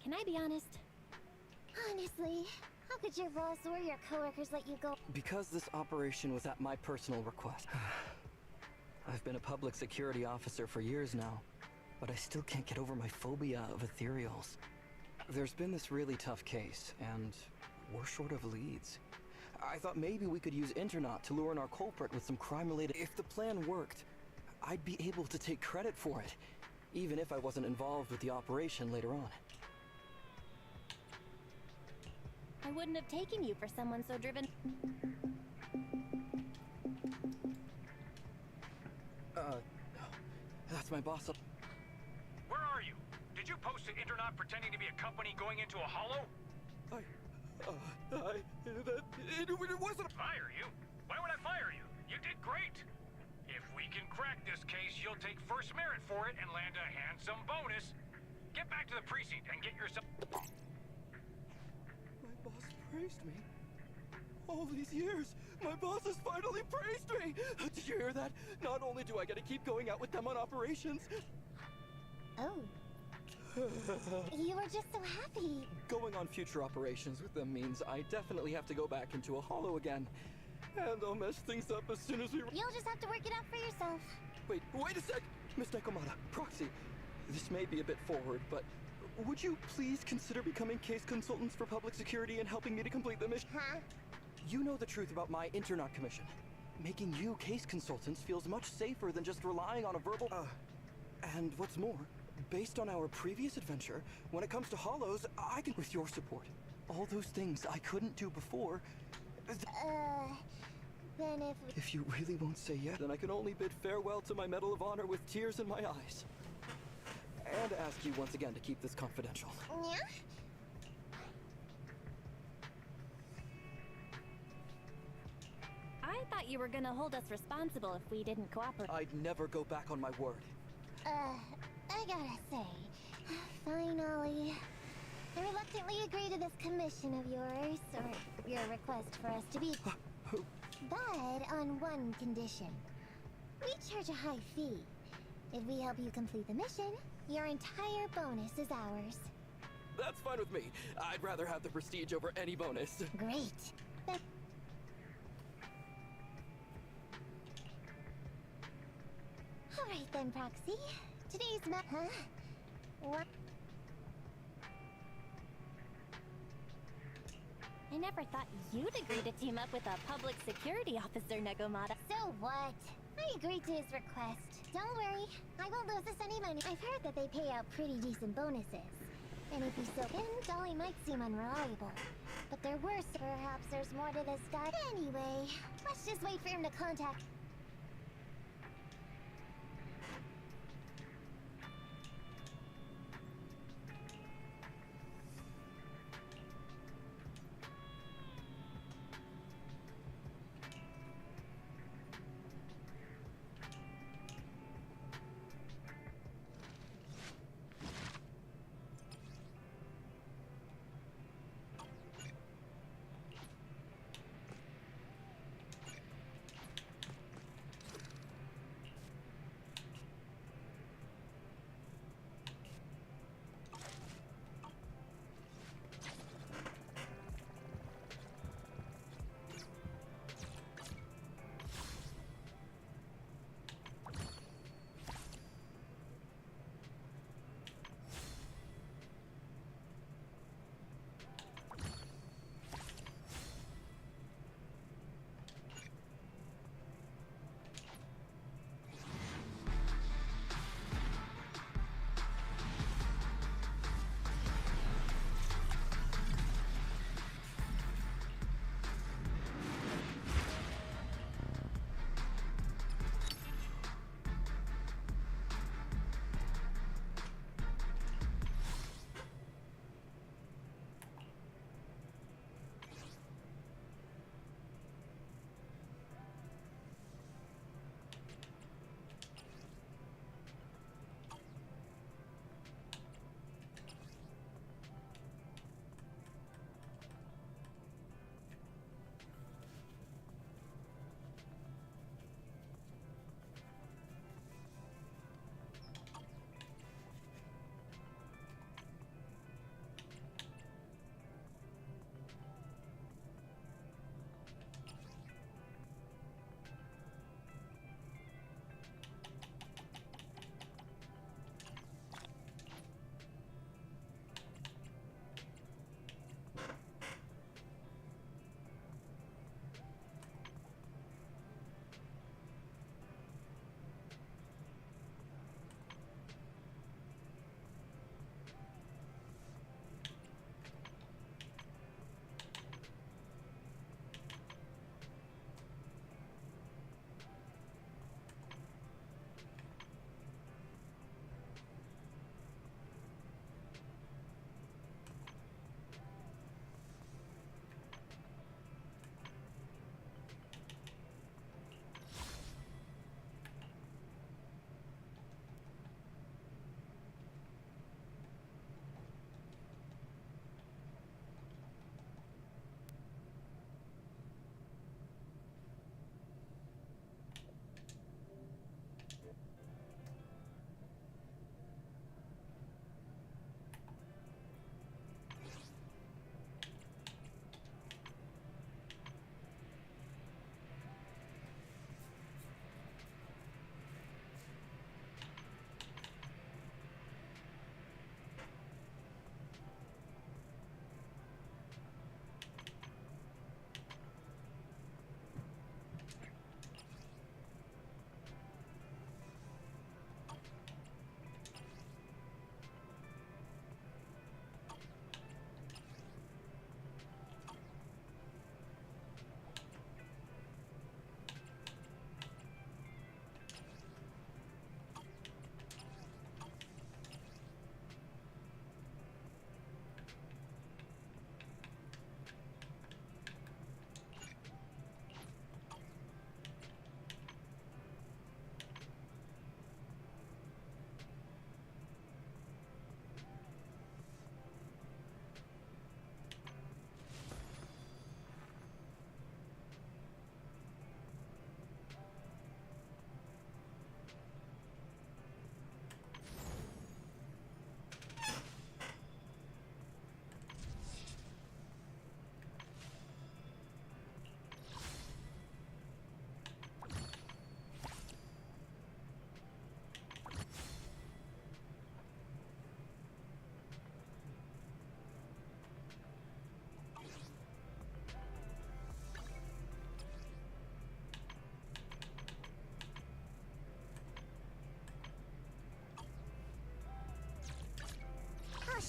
Can I be honest? Honestly, how could your boss or your coworkers let you go? Because this operation was at my personal request. I've been a public security officer for years now, but I still can't get over my phobia of ethereals. There's been this really tough case, and we're short of leads. I thought maybe we could use Internet to lure in our culprit with some crime-related... If the plan worked, I'd be able to take credit for it. even if I wasn't involved with the operation later on. I wouldn't have taken you for someone so driven. That's my boss. Where are you? Did you post to Internet pretending to be a company going into a hollow? It wasn't. Fire you? Why would I fire you? You did great. If we can crack this case, you'll take first merit for it and land a handsome bonus. Get back to the precinct and get yourself. My boss praised me. All these years, my boss has finally praised me! Did you hear that? Not only do I get to keep going out with them on operations... Oh. You were just so happy. Going on future operations with them means I definitely have to go back into a hollow again. And I'll mess things up as soon as we... You'll just have to work it out for yourself. Wait a sec! Miss Nekomata, Proxy, this may be a bit forward, but would you please consider becoming case consultants for public security and helping me to complete the mission? Huh? You know the truth about my Internaut commission. Making you case consultants feels much safer than just relying on a verbal... And what's more, based on our previous adventure, when it comes to hollows, I can... With your support, all those things I couldn't do before... Then If you really won't say yes, then I can only bid farewell to my Medal of Honor with tears in my eyes. And ask you once again to keep this confidential. Yeah? I thought you were gonna hold us responsible if we didn't cooperate. I'd never go back on my word. I gotta say, finally, I reluctantly agree to this commission of yours, or your request for us to be... But on one condition. We charge a high fee. If we help you complete the mission, your entire bonus is ours. That's fine with me. I'd rather have the prestige over any bonus. Great. Alright then, Proxy. Today's Huh? What? I never thought you'd agree to team up with a public security officer, Nekomata. So what? I agreed to his request. Don't worry, I won't lose us any money. I've heard that they pay out pretty decent bonuses. And if he's so in, Dolly might seem unreliable. But there were perhaps there's more to this guy. Anyway, let's just wait for him to contact.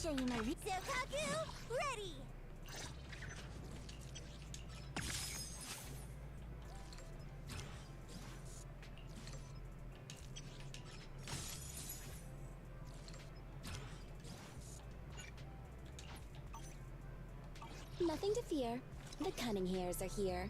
show you my Zokaku, ready! Nothing to fear. The cunning hairs are here.